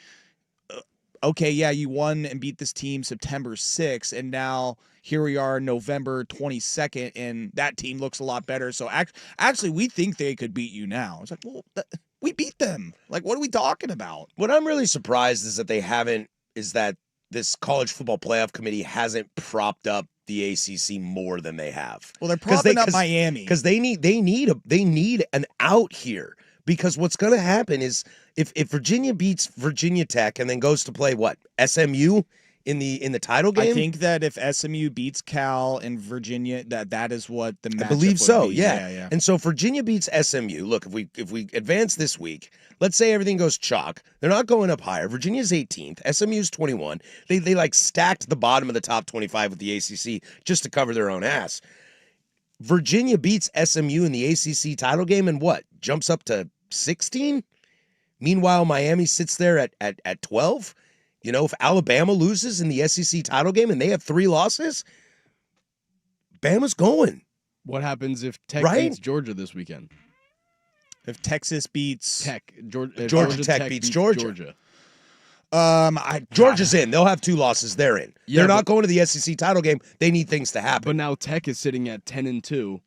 Speaker 2: okay, yeah, you won and beat this team September 6th, and now here we are November 22nd, and that team looks a lot better. So actually, we think they could beat you now. It's like, well, we beat them. Like, what are we talking about?
Speaker 1: What I'm really surprised is that this college football playoff committee hasn't propped up the ACC more than they have.
Speaker 2: Well, they're propping up Miami
Speaker 1: because they need an out here. Because what's going to happen is if Virginia beats Virginia Tech and then goes to play SMU in the title game.
Speaker 2: I think that if SMU beats Cal and Virginia, that is what the matchup
Speaker 1: I believe so.
Speaker 2: would be.
Speaker 1: Yeah. And so Virginia beats SMU. Look, if we advance this week, let's say everything goes chalk. They're not going up higher. Virginia's 18th. SMU's 21. They like stacked the bottom of the top 25 with the ACC just to cover their own ass. Virginia beats SMU in the ACC title game and jumps up to 16. Meanwhile, Miami sits there at 12. You know, if Alabama loses in the SEC title game and they have 3 losses, Bama's going.
Speaker 4: What happens if Tech
Speaker 1: Right?
Speaker 4: beats Georgia this weekend?
Speaker 2: If Texas beats
Speaker 1: Georgia Tech beats Georgia. Georgia's in. They'll have 2 losses. They're in.
Speaker 4: Yeah,
Speaker 1: They're not going to the SEC title game. They need things to happen.
Speaker 4: But now Tech is sitting at 10-2.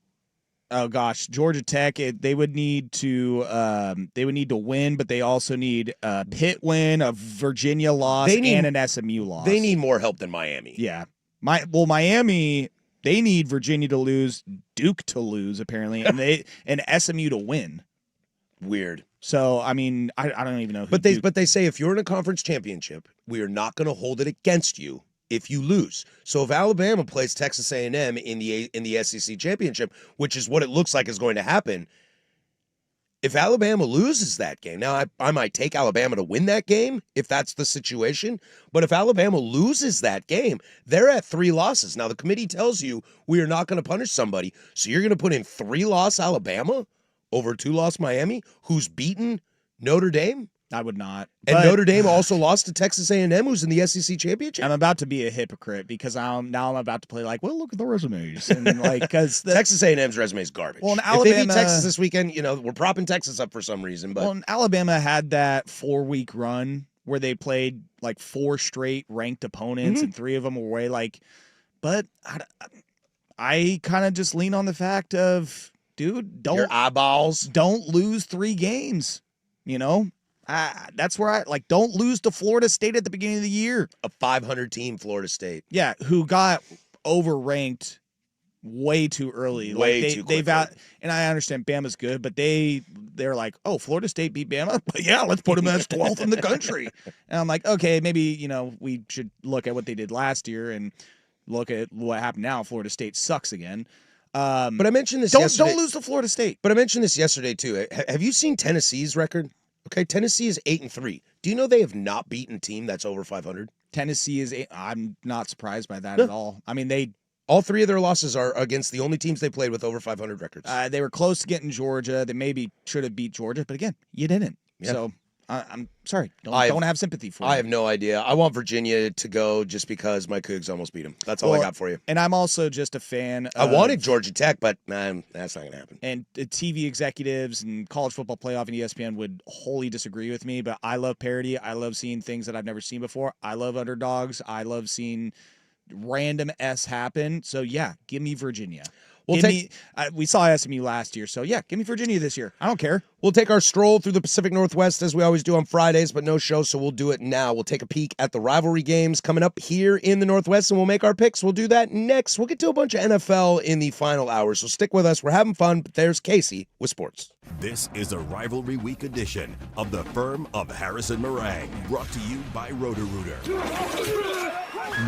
Speaker 2: Oh gosh, Georgia Tech. They would need to win, but they also need a Pitt win, a Virginia loss, and an SMU loss.
Speaker 1: They need more help than Miami.
Speaker 2: Yeah, Miami. They need Virginia to lose, Duke to lose apparently, and SMU to win.
Speaker 1: Weird.
Speaker 2: So I mean, I don't even know.
Speaker 1: But they say if you're in a conference championship, we are not going to hold it against you if you lose. So if Alabama plays Texas A&M in the SEC championship, which is what it looks like is going to happen, if Alabama loses that game, now I might take Alabama to win that game if that's the situation, but if Alabama loses that game, they're at 3 losses. Now the committee tells you we are not going to punish somebody, so you're going to put in 3-loss Alabama over 2-loss Miami, who's beaten Notre Dame?
Speaker 2: I would not.
Speaker 1: And
Speaker 2: But
Speaker 1: Notre Dame also lost to Texas A&M, who's in the SEC championship.
Speaker 2: I'm about to be a hypocrite because I'm about to play like, well, look at the resumes, and like because
Speaker 1: Texas A&M's resume is garbage.
Speaker 2: Well, in
Speaker 1: if they beat
Speaker 2: Alabama-
Speaker 1: Texas this weekend, we're propping Texas up for some reason. But
Speaker 2: and Alabama had that 4-week run where they played like 4 straight ranked opponents, and 3 of them were way like. But I kind of just lean on the fact of, dude,
Speaker 1: your eyeballs.
Speaker 2: Don't lose 3 games. You know. That's where I don't lose to Florida State at the beginning of the year.
Speaker 1: A 500 team Florida State.
Speaker 2: Yeah, who got overranked way too early.
Speaker 1: Way too quickly.
Speaker 2: And I understand Bama's good, but they're like, oh, Florida State beat Bama? But yeah, let's put them as 12th in the country. And I'm like, okay, maybe, we should look at what they did last year and look at what happened now. Florida State sucks again.
Speaker 1: But I mentioned this
Speaker 2: yesterday. Don't lose to Florida State.
Speaker 1: But I mentioned this yesterday, too. Have you seen Tennessee's record? Okay, Tennessee is 8-3. Do you know they have not beaten a team that's over 500?
Speaker 2: Tennessee is. I'm not surprised by that at all. I mean,
Speaker 1: all 3 of their losses are against the only teams they played with over 500 records.
Speaker 2: They were close to getting Georgia. They maybe should have beat Georgia, but again, you didn't.
Speaker 1: Yeah.
Speaker 2: So I'm sorry. Don't have sympathy for.
Speaker 1: I have no idea. I want Virginia to go just because my Cougs almost beat them. That's all I got for you.
Speaker 2: And I'm also just a fan.
Speaker 1: I wanted Georgia Tech, but that's not going to happen.
Speaker 2: And TV executives and college football playoff and ESPN would wholly disagree with me, but I love parity. I love seeing things that I've never seen before. I love underdogs. I love seeing random S happen. So yeah, give me Virginia. We saw SMU last year, so yeah, give me Virginia this year. I don't care.
Speaker 1: We'll take our stroll through the Pacific Northwest as we always do on Fridays, but no show, so we'll do it now. We'll take a peek at the rivalry games coming up here in the Northwest, and we'll make our picks. We'll do that next. We'll get to a bunch of NFL in the final hour, so stick with us. We're having fun, but there's Casey with sports.
Speaker 5: This is a Rivalry Week edition of the Firm of Harrison Meringue, brought to you by Roto-Rooter.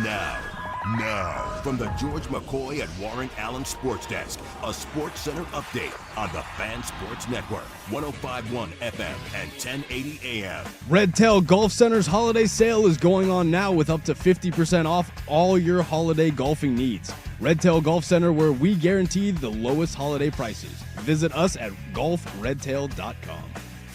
Speaker 5: Now, from the George McCoy at Warren Allen Sports Desk, a Sports Center update on the Fan Sports Network, 105.1 FM and 1080 AM.
Speaker 4: Red Tail Golf Center's holiday sale is going on now with up to 50% off all your holiday golfing needs. Redtail Golf Center, where we guarantee the lowest holiday prices. Visit us at golfredtail.com.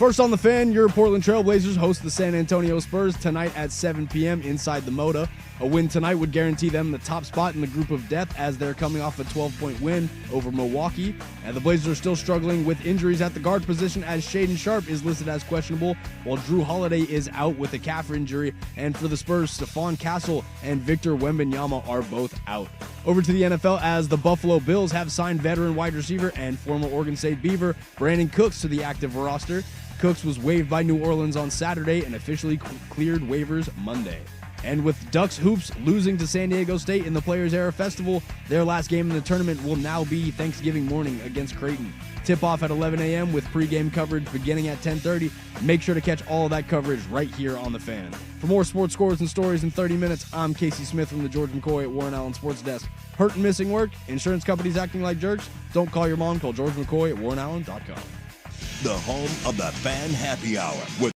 Speaker 4: First on the Fan, your Portland Trailblazers host the San Antonio Spurs tonight at 7 p.m. inside the Moda. A win tonight would guarantee them the top spot in the group of death as they're coming off a 12-point win over Milwaukee. And the Blazers are still struggling with injuries at the guard position as Shaedon Sharpe is listed as questionable, while Drew Holiday is out with a calf injury. And for the Spurs, Stephon Castle and Victor Wembanyama are both out. Over to the NFL as the Buffalo Bills have signed veteran wide receiver and former Oregon State Beaver Brandon Cooks to the active roster. Cooks was waived by New Orleans on Saturday and officially cleared waivers Monday. And with Ducks Hoops losing to San Diego State in the Players Era Festival, their last game in the tournament will now be Thanksgiving morning against Creighton. Tip-off at 11 a.m. with pregame coverage beginning at 10:30. Make sure to catch all of that coverage right here on The Fan. For more sports scores and stories in 30 minutes, I'm Casey Smith from the George McCoy at Warren Allen Sports Desk. Hurt and missing work? Insurance companies acting like jerks? Don't call your mom. Call George McCoy at warrenallen.com.
Speaker 5: The home of the Fan Happy Hour with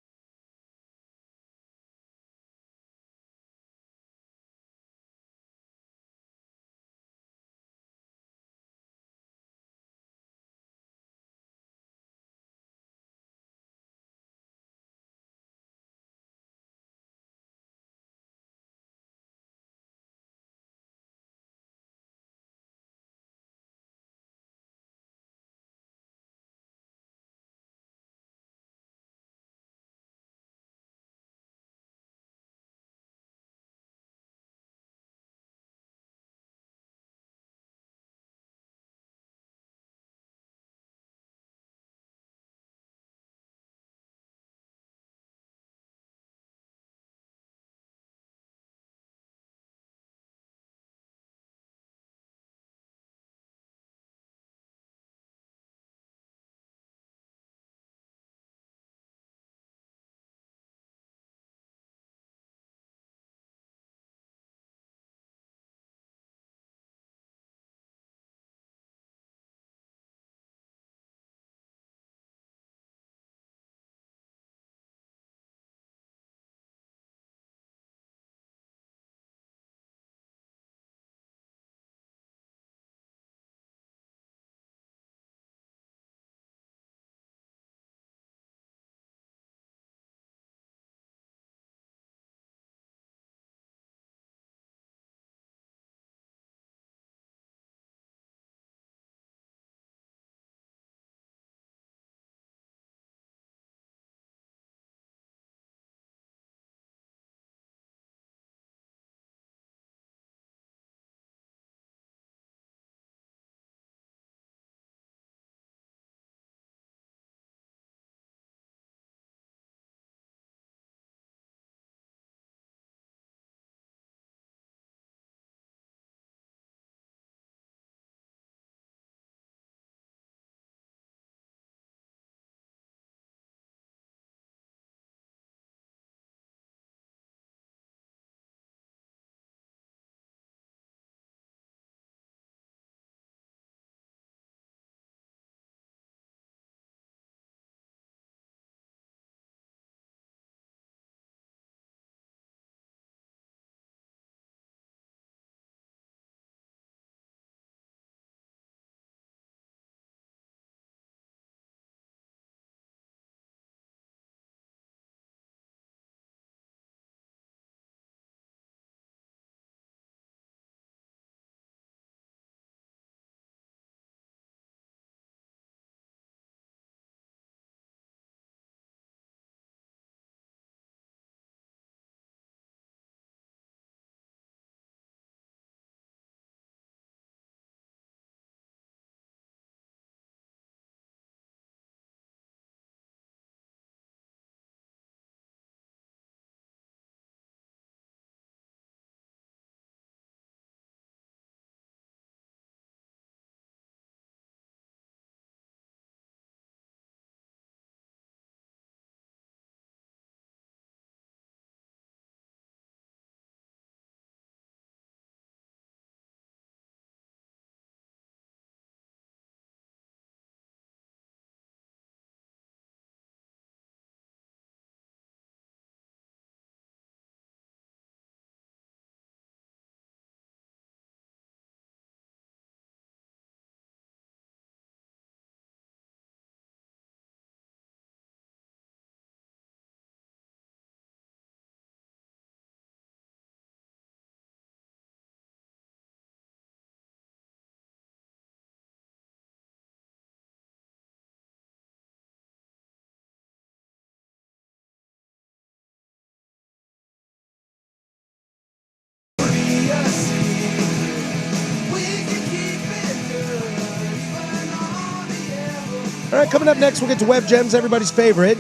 Speaker 1: right, coming up next, we'll get to Web Gems, everybody's favorite.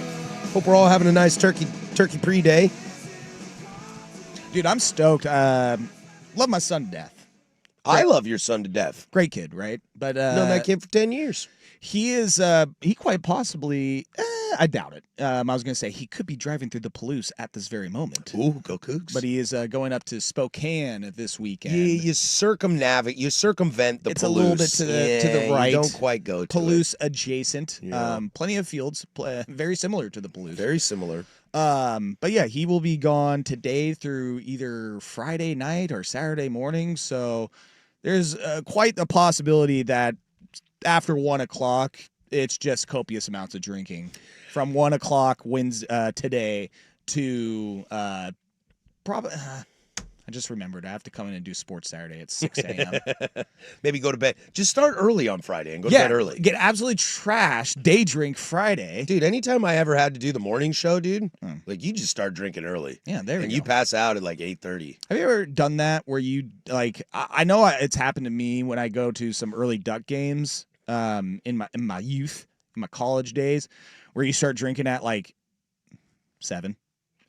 Speaker 1: Hope we're all having a nice turkey pre-day.
Speaker 2: Dude, I'm stoked. Love my son to death.
Speaker 1: I love your son to death.
Speaker 2: Great kid, right? But
Speaker 1: Known that kid for 10 years.
Speaker 2: he is he quite possibly I doubt it. I was going to say he could be driving through the Palouse at this very moment.
Speaker 1: Ooh, go Cougs.
Speaker 2: But he is going up to Spokane this weekend.
Speaker 1: You circumvent the
Speaker 2: It's
Speaker 1: Palouse.
Speaker 2: a little bit to the right.
Speaker 1: You don't quite go to
Speaker 2: Palouse adjacent.
Speaker 1: Yeah.
Speaker 2: Plenty of fields, very similar to the
Speaker 1: it.
Speaker 2: Palouse.
Speaker 1: Very similar.
Speaker 2: But yeah, he will be gone today through either Friday night or Saturday morning. So there's quite a possibility that after 1 o'clock, it's just copious amounts of drinking from 1 o'clock today to probably. I just remembered I have to come in and do sports Saturday at 6 a.m.
Speaker 1: Maybe go to bed. Just start early on Friday and go to bed early.
Speaker 2: Get absolutely trashed, day drink Friday.
Speaker 1: Dude, anytime I ever had to do the morning show, dude, like you just start drinking early.
Speaker 2: Yeah, there we
Speaker 1: and
Speaker 2: go.
Speaker 1: you pass out at like 8:30.
Speaker 2: Have you ever done that where you like? I know it's happened to me when I go to some early Duck games in my youth, in my college days, where you start drinking at like 7,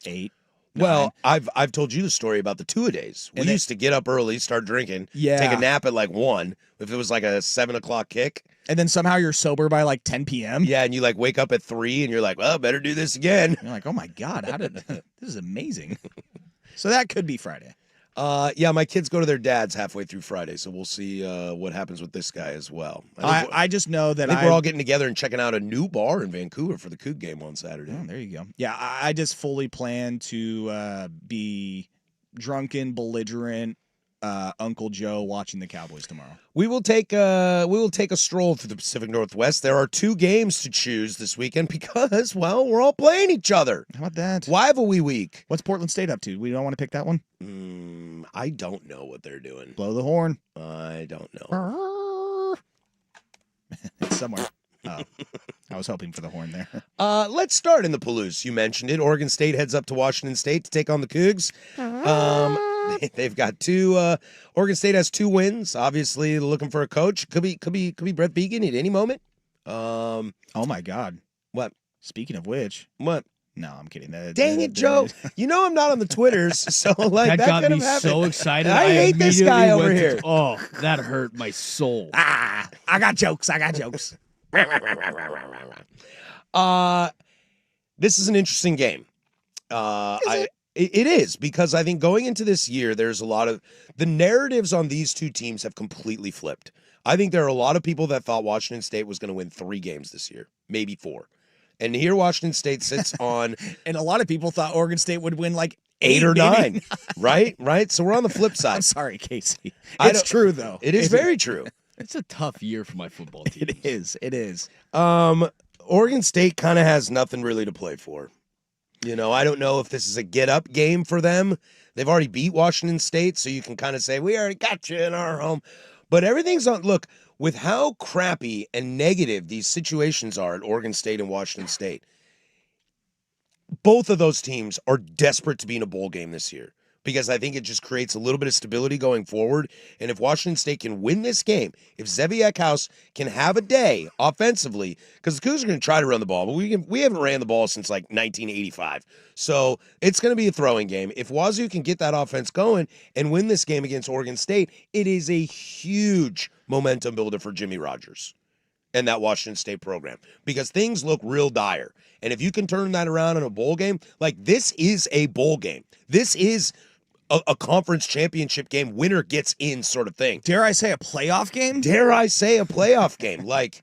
Speaker 2: 8.
Speaker 1: Well, I've told you the story about the two-a-days. We used to get up early, start drinking, take a nap at like 1, if it was like a 7 o'clock kick.
Speaker 2: And then somehow you're sober by like 10 p.m.
Speaker 1: Yeah, and you like wake up at 3 and you're like, well, better do this again.
Speaker 2: You're like, oh my God, this is amazing. So that could be Friday.
Speaker 1: Yeah, my kids go to their dad's halfway through Friday, so we'll see what happens with this guy as well.
Speaker 2: I just know that
Speaker 1: I think we're all getting together and checking out a new bar in Vancouver for the Coug game on Saturday.
Speaker 2: Oh, there you go. Yeah, I just fully plan to be drunken, belligerent Uncle Joe watching the Cowboys tomorrow.
Speaker 1: We will take a stroll through the Pacific Northwest. There are 2 games to choose this weekend because, well, we're all playing each other.
Speaker 2: How about that?
Speaker 1: Rivalry week.
Speaker 2: What's Portland State up to? We don't want to pick that one?
Speaker 1: I don't know what they're doing.
Speaker 2: Blow the horn.
Speaker 1: I don't know.
Speaker 2: It's somewhere. Oh, I was hoping for the horn there.
Speaker 1: Let's start in the Palouse. You mentioned it. Oregon State heads up to Washington State to take on the Cougs. They've got 2. Oregon State has 2 wins. Obviously, they're looking for a coach. Could be Brett Beacon at any moment.
Speaker 2: Oh my God.
Speaker 1: What?
Speaker 2: Speaking of which,
Speaker 1: what?
Speaker 2: No, I'm kidding.
Speaker 1: Dang it, Joe! You know I'm not on the Twitters, so like
Speaker 4: that got
Speaker 1: could
Speaker 4: me
Speaker 1: have happened.
Speaker 4: so excited.
Speaker 1: I hate this guy over
Speaker 4: immediately
Speaker 1: here.
Speaker 4: Oh, that hurt my soul.
Speaker 2: I got jokes.
Speaker 1: This is an interesting game. It is, because I think going into this year, there's a lot of the narratives on these 2 teams have completely flipped. I think there are a lot of people that thought Washington State was going to win 3 games this year, maybe 4. And here Washington State sits on...
Speaker 2: And a lot of people thought Oregon State would win like
Speaker 1: 8 or 9, right? So we're on the flip side.
Speaker 2: I'm sorry, Casey. It's true, though.
Speaker 1: It is very true.
Speaker 4: It's a tough year for my football team.
Speaker 2: It is.
Speaker 1: Oregon State kind of has nothing really to play for. You know, I don't know if this is a get-up game for them. They've already beat Washington State, so you can kind of say, we already got you in our home. But everything's on... Look, with how crappy and negative these situations are at Oregon State and Washington State, both of those teams are desperate to be in a bowl game this year, because I think it just creates a little bit of stability going forward. And if Washington State can win this game, if Zevi Eckhouse can have a day offensively, because the Cougs are going to try to run the ball, but we haven't ran the ball since like 1985. So it's going to be a throwing game. If Wazoo can get that offense going and win this game against Oregon State, it is a huge momentum builder for Jimmy Rogers and that Washington State program, because things look real dire. And if you can turn that around in a bowl game, like this is a bowl game. This is a conference championship game, winner gets in sort of thing.
Speaker 2: Dare I say a playoff game?
Speaker 1: Dare I say a playoff game? Like,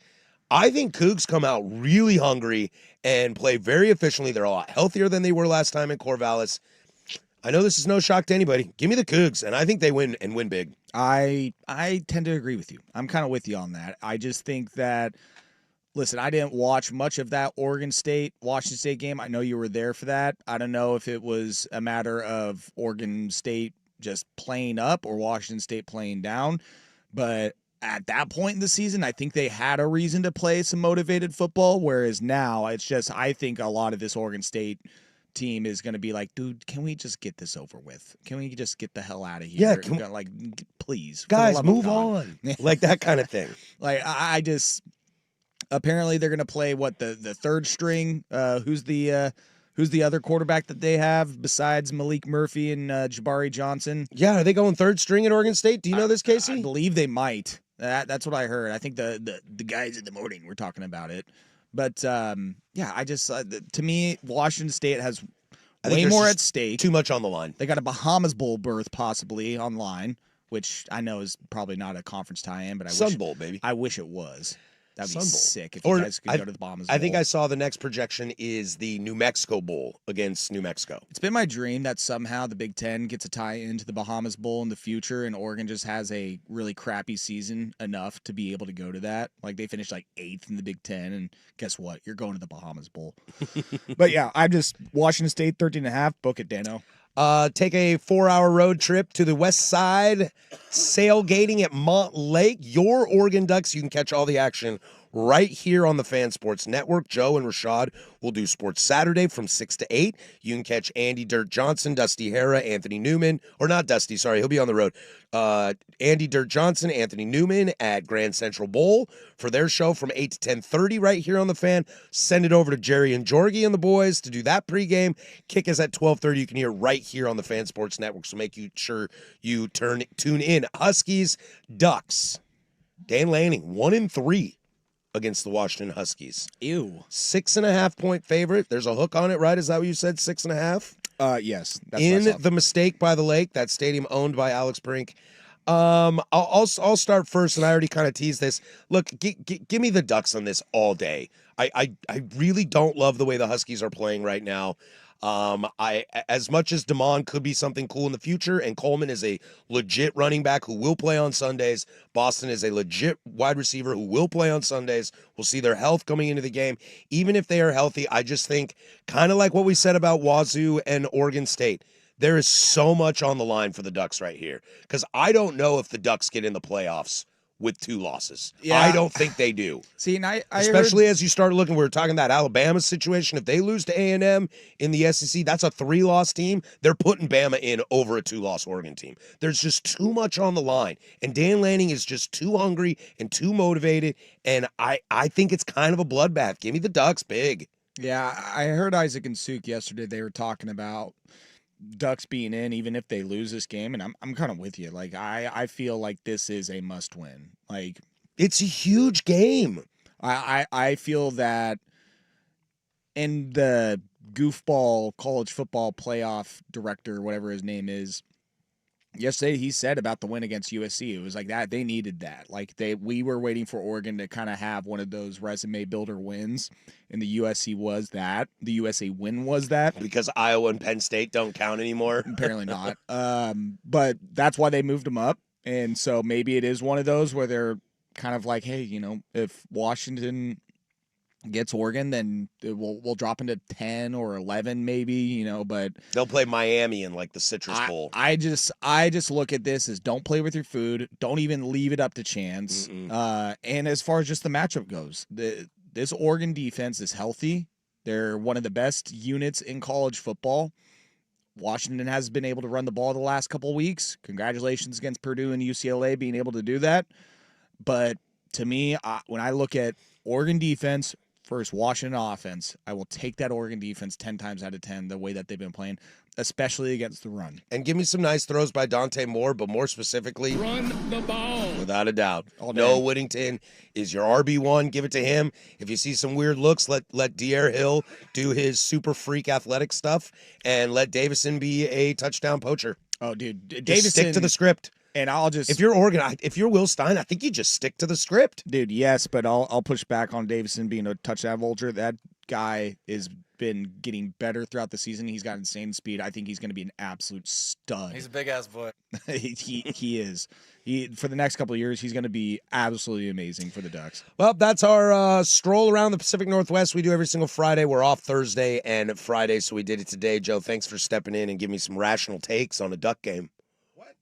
Speaker 1: I think Cougs come out really hungry and play very efficiently. They're a lot healthier than they were last time in Corvallis. I know this is no shock to anybody. Give me the Cougs, and I think they win and win big.
Speaker 2: I tend to agree with you. I'm kind of with you on that. I just think that, listen, I didn't watch much of that Oregon State-Washington State game. I know you were there for that. I don't know if it was a matter of Oregon State just playing up or Washington State playing down. But at that point in the season, I think they had a reason to play some motivated football, whereas now it's just, I think a lot of this Oregon State team is going to be like, dude, can we just get this over with? Can we just get the hell out of here?
Speaker 1: Yeah,
Speaker 2: like, please.
Speaker 1: Guys, move on. Like that kind of thing.
Speaker 2: Like, I just... apparently they're going to play the third string. Who's the other quarterback that they have besides Malik Murphy and Jabari Johnson?
Speaker 1: Yeah, are they going third string at Oregon State? Do you know this,
Speaker 2: I
Speaker 1: Casey?
Speaker 2: believe they might. That's what I heard. I think the guys in the morning were talking about it. But yeah, I just to me, Washington State has way
Speaker 1: there's
Speaker 2: more
Speaker 1: just
Speaker 2: at stake.
Speaker 1: Too much on the line.
Speaker 2: They got a Bahamas Bowl berth possibly online, which I know is probably not a conference tie-in, but
Speaker 1: Sun Bowl, baby.
Speaker 2: I wish it was. That'd be
Speaker 1: Sun Bowl.
Speaker 2: sick if
Speaker 1: Or
Speaker 2: you guys could go to the Bahamas Bowl.
Speaker 1: I think I saw the next projection is the New Mexico Bowl against New Mexico.
Speaker 2: It's been my dream that somehow the Big Ten gets a tie into the Bahamas Bowl in the future, and Oregon just has a really crappy season enough to be able to go to that. Like, they finished like 8th in the Big Ten, and guess what? You're going to the Bahamas Bowl. But yeah, I'm just Washington State 13.5. Book it, Dano.
Speaker 1: Take a 4-hour road trip to the west side, sailgating at Mont Lake. Your Oregon Ducks, you can catch all the action right here on the Fan Sports Network. Joe and Rashad will do Sports Saturday from 6 to 8. You can catch Andy Dirt Johnson, Dusty Hara, Anthony Newman, or not Dusty, sorry, he'll be on the road. Andy Dirt Johnson, Anthony Newman at Grand Central Bowl for their show from 8 to 10:30 right here on the Fan. Send it over to Jerry and Jorgie and the boys to do that pregame. Kick us at 12:30. You can hear right here on the Fan Sports Network, so make sure you tune in. Huskies, Ducks. Dan Lanning, 1-3 against the Washington Huskies.
Speaker 2: Ew.
Speaker 1: 6.5-point favorite. There's a hook on it, right? Is that what you said? 6.5?
Speaker 2: Yes. That's what I
Speaker 1: In
Speaker 2: saw.
Speaker 1: the Mistake by the Lake, that stadium owned by Alex Brink. I'll start first, and I already kind of teased this. Look, give me the Ducks on this all day. I really don't love the way the Huskies are playing right now. As much as DeMond could be something cool in the future, and Coleman is a legit running back who will play on Sundays. Boston is a legit wide receiver who will play on Sundays. We'll see their health coming into the game. Even if they are healthy, I just think, kind of like what we said about Wazoo and Oregon State, there is so much on the line for the Ducks right here. Because I don't know if the Ducks get in the playoffs with 2 losses.
Speaker 2: Yeah.
Speaker 1: I don't think they do.
Speaker 2: See, and I
Speaker 1: Especially as you start looking, we were talking that Alabama situation. If they lose to A&M in the SEC, that's a 3-loss team. They're putting Bama in over a 2-loss Oregon team. There's just too much on the line. And Dan Lanning is just too hungry and too motivated. And I think it's kind of a bloodbath. Give me the Ducks big.
Speaker 2: Yeah, I heard Isaac and Suk yesterday. They were talking about Ducks being in even if they lose this game, and I'm kind of with you. Like, I feel like this is a must win. Like,
Speaker 1: It's a huge game.
Speaker 2: I feel that in the goofball college football playoff director, whatever his name is, yesterday he said about the win against USC, it was like that they needed that. Like, we were waiting for Oregon to kind of have one of those resume builder wins, and the USC was that. The USA win was that.
Speaker 1: Because Iowa and Penn State don't count anymore.
Speaker 2: Apparently not. But that's why they moved them up. And so maybe it is one of those where they're kind of like, hey, if Washington gets Oregon, then we'll drop into 10 or 11 maybe, but
Speaker 1: They'll play Miami in like the Citrus Bowl.
Speaker 2: I just look at this as don't play with your food. Don't even leave it up to chance. And as far as just the matchup goes, this Oregon defense is healthy. They're one of the best units in college football. Washington has been able to run the ball the last couple of weeks. Congratulations against Purdue and UCLA being able to do that. But to me, when I look at Oregon defense versus Washington offense, I will take that Oregon defense 10 times out of 10 the way that they've been playing, especially against the run.
Speaker 1: And give me some nice throws by Dante Moore, but more specifically,
Speaker 4: Run the ball.
Speaker 1: without a doubt,
Speaker 2: All day.
Speaker 1: Noah Whittington is your RB1. Give it to him. If you see some weird looks, let Dier Hill do his super freak athletic stuff, and let Davison be a touchdown poacher.
Speaker 2: Oh, dude.
Speaker 1: Just
Speaker 2: Davison,
Speaker 1: stick to the script.
Speaker 2: and I'll just...
Speaker 1: If you're Oregon, if you're Will Stein, I think you just stick to the script.
Speaker 2: Dude, yes, but I'll push back on Davison being a touchdown vulture. That guy has been getting better throughout the season. He's got insane speed. I think he's going to be an absolute stud.
Speaker 8: He's a big ass boy.
Speaker 2: he is. For the next couple of years, he's going to be absolutely amazing for the Ducks.
Speaker 1: Well, that's our stroll around the Pacific Northwest. We do every single Friday. We're off Thursday and Friday, so we did it today. Joe, thanks for stepping in and giving me some rational takes on a Duck game.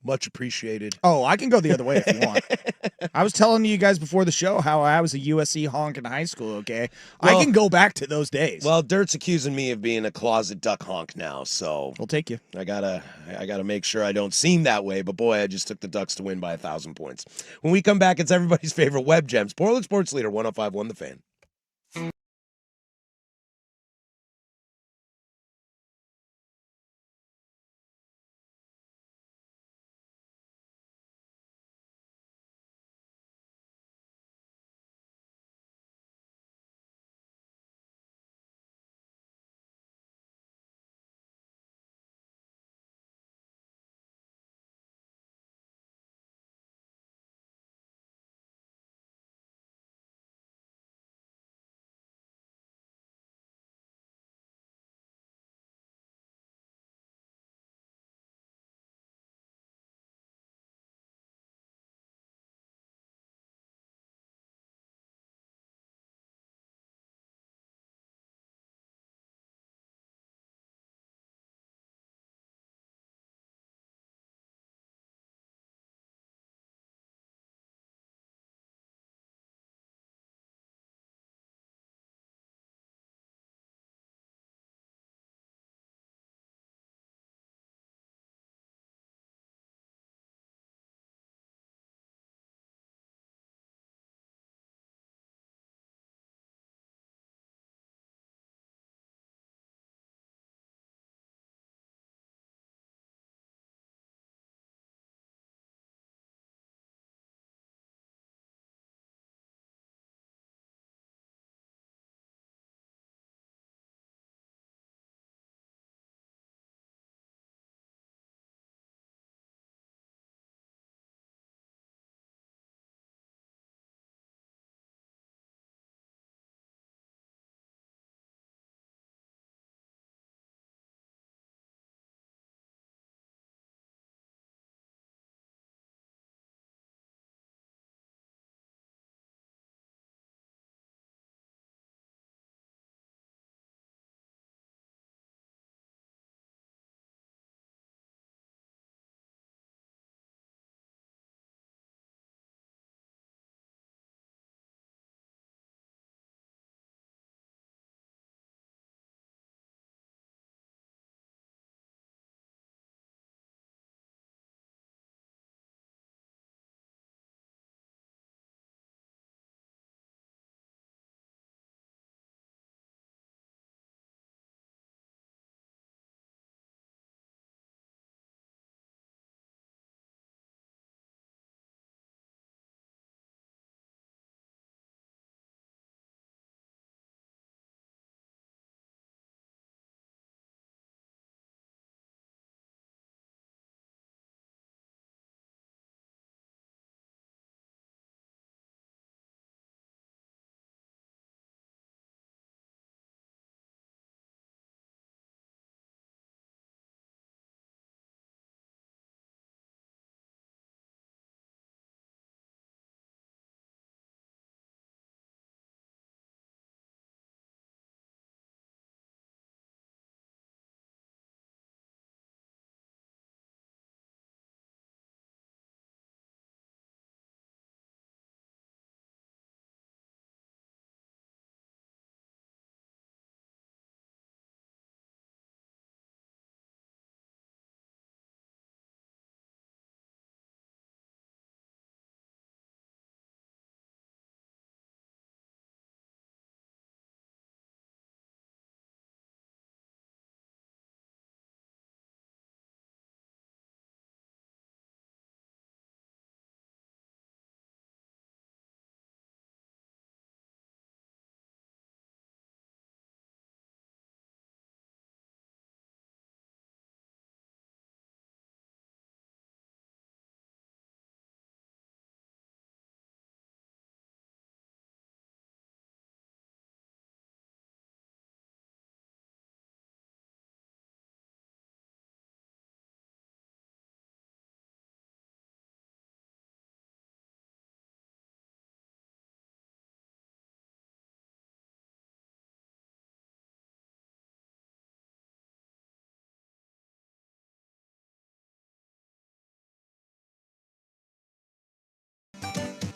Speaker 1: Much appreciated.
Speaker 2: Oh, I can go the other way if you want. I was telling you guys before the show how I was a USC honk in high school, okay?
Speaker 1: Well,
Speaker 2: I can go back to those days.
Speaker 1: Well, Dirt's accusing me of being a closet Duck honk now, so
Speaker 2: We'll take you.
Speaker 1: I gotta make sure I don't seem that way. But boy, I just took the Ducks to win by 1,000 points. When we come back, it's everybody's favorite web gems. Portland Sports Leader 105.1 The Fan.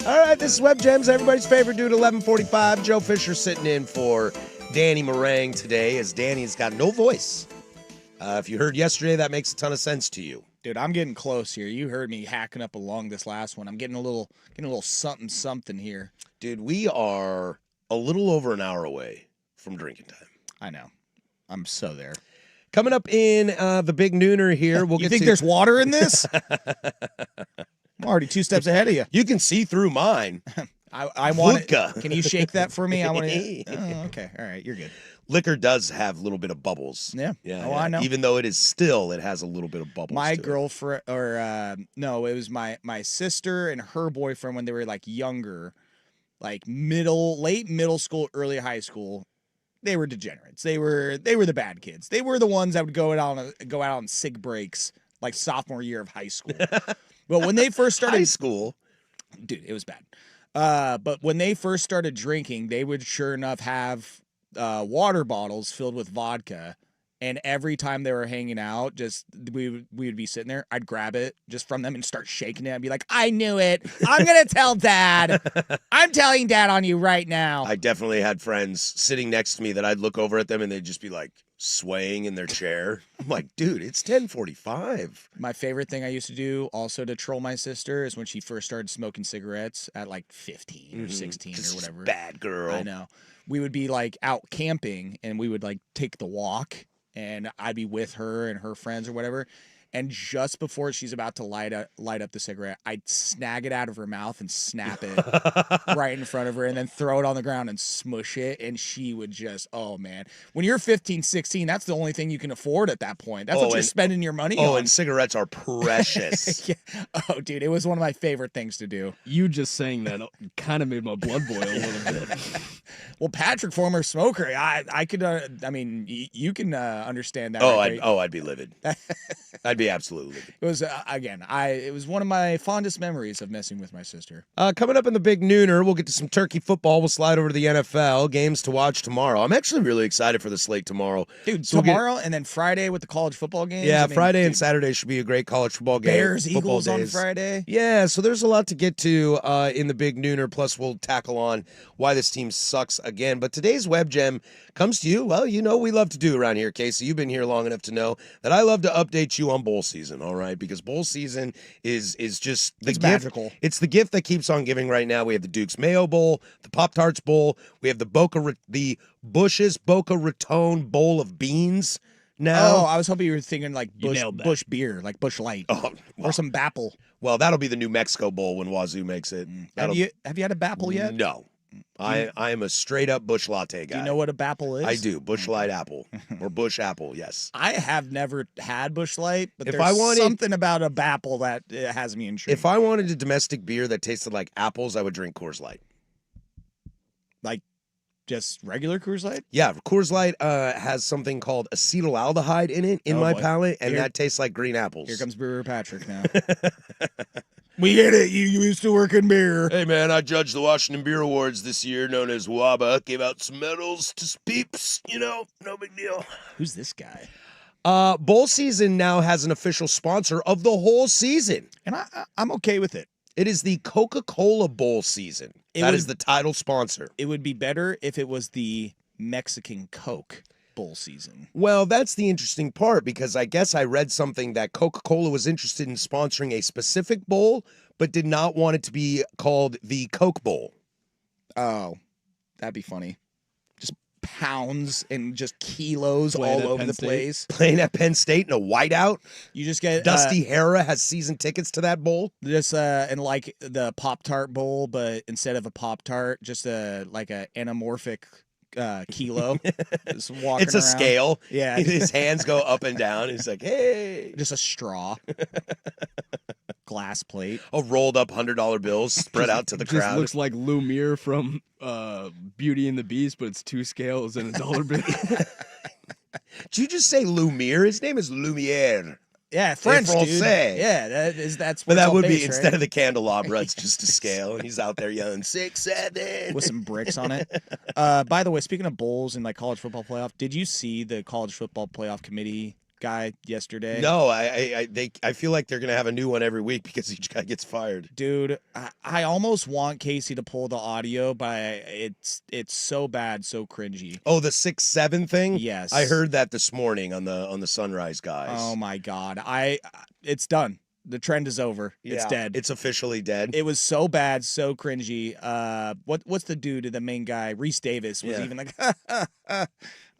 Speaker 1: All right, this is Web Gems, everybody's favorite dude, 11:45. Joe Fisher sitting in for Danny Meringue today, as Danny's got no voice. If you heard yesterday, that makes a ton of sense to you.
Speaker 2: Dude, I'm getting close here. You heard me hacking up along this last one. I'm getting a little something here.
Speaker 1: Dude, we are a little over an hour away from drinking time.
Speaker 2: I know. I'm so there.
Speaker 1: Coming up in the big nooner here, we'll
Speaker 2: You
Speaker 1: get
Speaker 2: think
Speaker 1: to...
Speaker 2: there's water in this? I'm already 2 steps ahead of you.
Speaker 1: You can see through mine.
Speaker 2: I want it.
Speaker 1: Vodka.
Speaker 2: Can you shake that for me? I want to. Oh, okay. All right. You're good.
Speaker 1: Liquor does have a little bit of bubbles.
Speaker 2: Yeah.
Speaker 1: Yeah.
Speaker 2: Oh,
Speaker 1: yeah.
Speaker 2: I know.
Speaker 1: Even though it is still, it has a little bit of bubbles.
Speaker 2: My
Speaker 1: to it.
Speaker 2: girlfriend, or no, it was my sister and her boyfriend when they were like younger, like late middle school, early high school. They were degenerates. They were the bad kids. They were the ones that would go out on sig breaks like sophomore year of high school. But when they first started
Speaker 1: High school.
Speaker 2: dude, it was bad. But when they first started drinking, they would sure enough have water bottles filled with vodka. And every time they were hanging out, we would be sitting there. I'd grab it just from them and start shaking it and be like, I knew it. I'm going to tell Dad. I'm telling Dad on you right now.
Speaker 1: I definitely had friends sitting next to me that I'd look over at them and they'd just be like swaying in their chair. I'm like, dude, it's 10:45.
Speaker 2: My favorite thing I used to do also to troll my sister is when she first started smoking cigarettes at like 15 or 16 or
Speaker 1: She's a
Speaker 2: whatever.
Speaker 1: bad girl.
Speaker 2: I know. We would be like out camping and we would like take the walk and I'd be with her and her friends or whatever. And just before she's about to light up the cigarette, I'd snag it out of her mouth and snap it right in front of her and then throw it on the ground and smush it. And she would just, oh man, when you're 15, 16, that's the only thing you can afford at that point. That's what you're spending your money on.
Speaker 1: And cigarettes are precious.
Speaker 2: Yeah. Oh, dude, it was one of my favorite things to do.
Speaker 4: You just saying that kind of made my blood boil a little bit.
Speaker 2: Well, Patrick, former smoker, I could, I mean, you can understand that.
Speaker 1: Oh,
Speaker 2: right?
Speaker 1: I'd be livid. I'd be absolutely livid.
Speaker 2: It was it was one of my fondest memories of messing with my sister.
Speaker 1: Coming up in the big nooner, we'll get to some turkey football. We'll slide over to the NFL games to watch tomorrow. I'm actually really excited for the slate tomorrow,
Speaker 2: dude.
Speaker 1: So
Speaker 2: tomorrow and then Friday with the college football games.
Speaker 1: Yeah,
Speaker 2: I mean,
Speaker 1: Friday
Speaker 2: dude,
Speaker 1: and Saturday should be a great college football game.
Speaker 2: Bears, Eagles on Friday.
Speaker 1: Yeah, so there's a lot to get to in the big nooner. Plus, we'll tackle on why this team sucks again. But today's web gem comes to you. Well, you know we love to do around here, Casey. You've been here long enough to know that I love to update you on bowl season. All right, because bowl season is just the
Speaker 2: It's
Speaker 1: gift.
Speaker 2: magical.
Speaker 1: It's the gift that keeps on giving. Right now, we have the Duke's Mayo Bowl, the Pop-Tarts Bowl. We have the Bush's Boca Raton Bowl of Beans. Now,
Speaker 2: Oh, I was hoping you were thinking like
Speaker 4: You nailed that.
Speaker 2: Bush beer, like Bush Light, or some Bapple.
Speaker 1: well, that'll be the New Mexico Bowl when Wazoo makes it.
Speaker 2: Have you had a Bapple yet?
Speaker 1: No. I am a straight up Bush Latte guy.
Speaker 2: Do you know what a Bapple is?
Speaker 1: I do. Bush Light Apple or Bush Apple, yes.
Speaker 2: I have never had Bush Light, but
Speaker 1: If
Speaker 2: there's
Speaker 1: I wanted-
Speaker 2: something about a Bapple that has me intrigued.
Speaker 1: If I wanted a domestic beer that tasted like apples, I would drink Coors Light.
Speaker 2: like just regular Coors Light.
Speaker 1: Yeah, Coors Light has something called acetaldehyde in it, in
Speaker 2: Oh,
Speaker 1: my
Speaker 2: boy.
Speaker 1: palate, and
Speaker 2: Here-
Speaker 1: that tastes like green apples.
Speaker 2: Here comes Brewer Patrick now. We get it. You used to work in beer.
Speaker 1: Hey man, I judged the Washington Beer Awards this year, known as WABA. Gave out some medals to peeps, no big deal.
Speaker 2: Who's this guy?
Speaker 1: Bowl season now has an official sponsor of the whole season.
Speaker 2: And I'm okay with it.
Speaker 1: It is the Coca-Cola Bowl season. That is the title sponsor.
Speaker 2: It would be better if it was the Mexican Coke bowl season.
Speaker 1: Well, that's the interesting part, because I guess I read something that Coca-Cola was interested in sponsoring a specific bowl, but did not want it to be called the Coke Bowl.
Speaker 2: Oh, that'd be funny. Just pounds and just kilos
Speaker 4: Playing
Speaker 2: all
Speaker 4: at
Speaker 2: over
Speaker 4: Penn
Speaker 2: the
Speaker 4: State.
Speaker 2: place.
Speaker 1: Playing at Penn State in a whiteout.
Speaker 2: You just get
Speaker 1: Dusty Hera has season tickets to that bowl.
Speaker 2: this and like the Pop-Tart bowl, but instead of a Pop-Tart, just like a anamorphic kilo. Just walking
Speaker 1: It's a
Speaker 2: around.
Speaker 1: scale.
Speaker 2: Yeah.
Speaker 1: His hands go up and down. He's like, hey.
Speaker 2: Just a straw. Glass plate.
Speaker 1: A rolled up $100 bills spread out to the
Speaker 4: Just
Speaker 1: crowd.
Speaker 4: looks like Lumiere from Beauty and the Beast, but it's 2 scales and a dollar bill.
Speaker 1: Did you just say Lumiere? His name is Lumiere.
Speaker 2: Yeah, French, dude.
Speaker 1: Français.
Speaker 2: Yeah, that's.
Speaker 1: But
Speaker 2: what it's
Speaker 1: that
Speaker 2: all
Speaker 1: would be,
Speaker 2: based,
Speaker 1: instead
Speaker 2: right?
Speaker 1: of the candelabra, it's just a scale, and he's out there yelling 6, 7.
Speaker 2: with some bricks on it. By the way, speaking of bowls and like college football playoff, did you see the college football playoff committee guy yesterday?
Speaker 1: No, I feel like they're gonna have a new one every week because each guy gets fired.
Speaker 2: Dude, I almost want Casey to pull the audio, but it's so bad, so cringy.
Speaker 1: Oh, the 6-7 thing.
Speaker 2: Yes.
Speaker 1: I heard that this morning on the Sunrise guys.
Speaker 2: Oh my God, it's done. The trend is over. It's
Speaker 1: Yeah,
Speaker 2: dead.
Speaker 1: It's officially dead.
Speaker 2: It was so bad, so cringy. What's the dude, the main guy, Reese Davis, was
Speaker 1: Yeah.
Speaker 2: even like,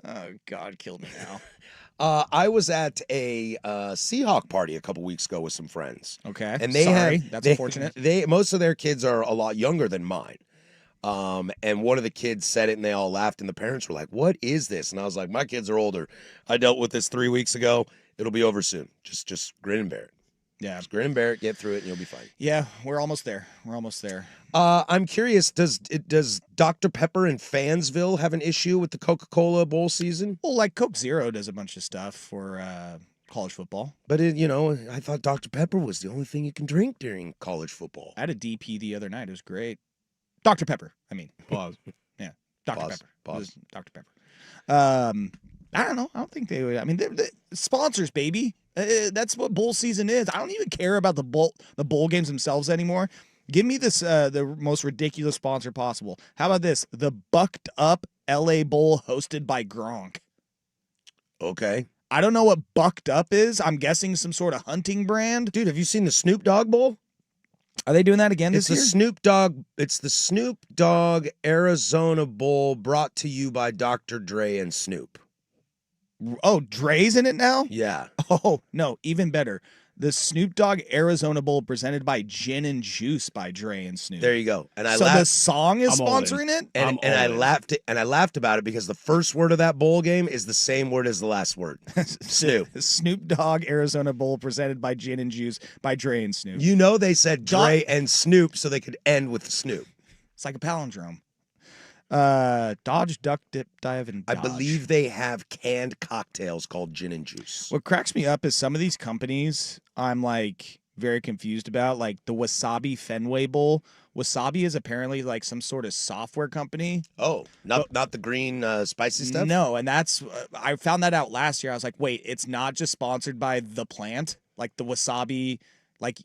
Speaker 2: oh God, kill me now.
Speaker 1: I was at a Seahawk party a couple weeks ago with some friends.
Speaker 2: Okay,
Speaker 1: And they
Speaker 2: sorry,
Speaker 1: have
Speaker 2: that's
Speaker 1: they,
Speaker 2: unfortunate.
Speaker 1: Most of their kids are a lot younger than mine. And one of the kids said it and they all laughed and the parents were like, "What is this?" And I was like, "My kids are older. I dealt with this 3 weeks ago. It'll be over soon. Just grin and bear it.
Speaker 2: Yeah,
Speaker 1: Just grin and bear it, get through it, and you'll be fine."
Speaker 2: yeah, we're almost there. We're almost there.
Speaker 1: I'm curious, does Dr. Pepper in Fansville have an issue with the Coca-Cola bowl season?
Speaker 2: Well, like Coke Zero does a bunch of stuff for college football.
Speaker 1: But I thought Dr. Pepper was the only thing you can drink during college football.
Speaker 2: I had a DP the other night. It was great. Dr. Pepper. I mean,
Speaker 4: Pause.
Speaker 2: yeah, Dr.
Speaker 1: Pause,
Speaker 2: Pepper. It
Speaker 1: pause.
Speaker 2: was Dr. Pepper. I don't know. I don't think they would. I mean, they're sponsors, baby. That's what bowl season is. I don't even care about the bowl games themselves anymore. Give me this the most ridiculous sponsor possible. How about this? The Bucked Up LA Bowl hosted by Gronk.
Speaker 1: Okay.
Speaker 2: I don't know what Bucked Up is. I'm guessing some sort of hunting brand.
Speaker 1: Dude, have you seen the Snoop Dogg Bowl?
Speaker 2: Are they doing that again
Speaker 1: It's
Speaker 2: this
Speaker 1: the
Speaker 2: year?
Speaker 1: It's the Snoop Dogg Arizona Bowl brought to you by Dr. Dre and Snoop.
Speaker 2: Oh, Dre's in it now?
Speaker 1: Yeah.
Speaker 2: Oh, no, even better. The Snoop Dogg Arizona Bowl presented by Gin and Juice by Dre and Snoop.
Speaker 1: There you go. And I
Speaker 2: so the
Speaker 1: laughed
Speaker 2: song is
Speaker 4: I'm all in.
Speaker 2: sponsoring it?
Speaker 1: and I laughed about it because the first word of that bowl game is the same word as the last word. Snoop.
Speaker 2: Snoop Dogg Arizona Bowl presented by Gin and Juice by Dre and Snoop.
Speaker 1: You know they said Dre and Snoop so they could end with Snoop.
Speaker 2: It's like a palindrome. Dodge, duck, dip, dive, and
Speaker 1: I
Speaker 2: dodge.
Speaker 1: believe they have canned cocktails called gin and juice.
Speaker 2: What cracks me up is some of these companies I'm like very confused about, like the Wasabi Fenway Bowl. Wasabi is apparently like some sort of software company.
Speaker 1: Oh, not the green spicy stuff?
Speaker 2: No, and that's I found that out last year. I was like, wait, it's not just sponsored by the plant, like the Wasabi, like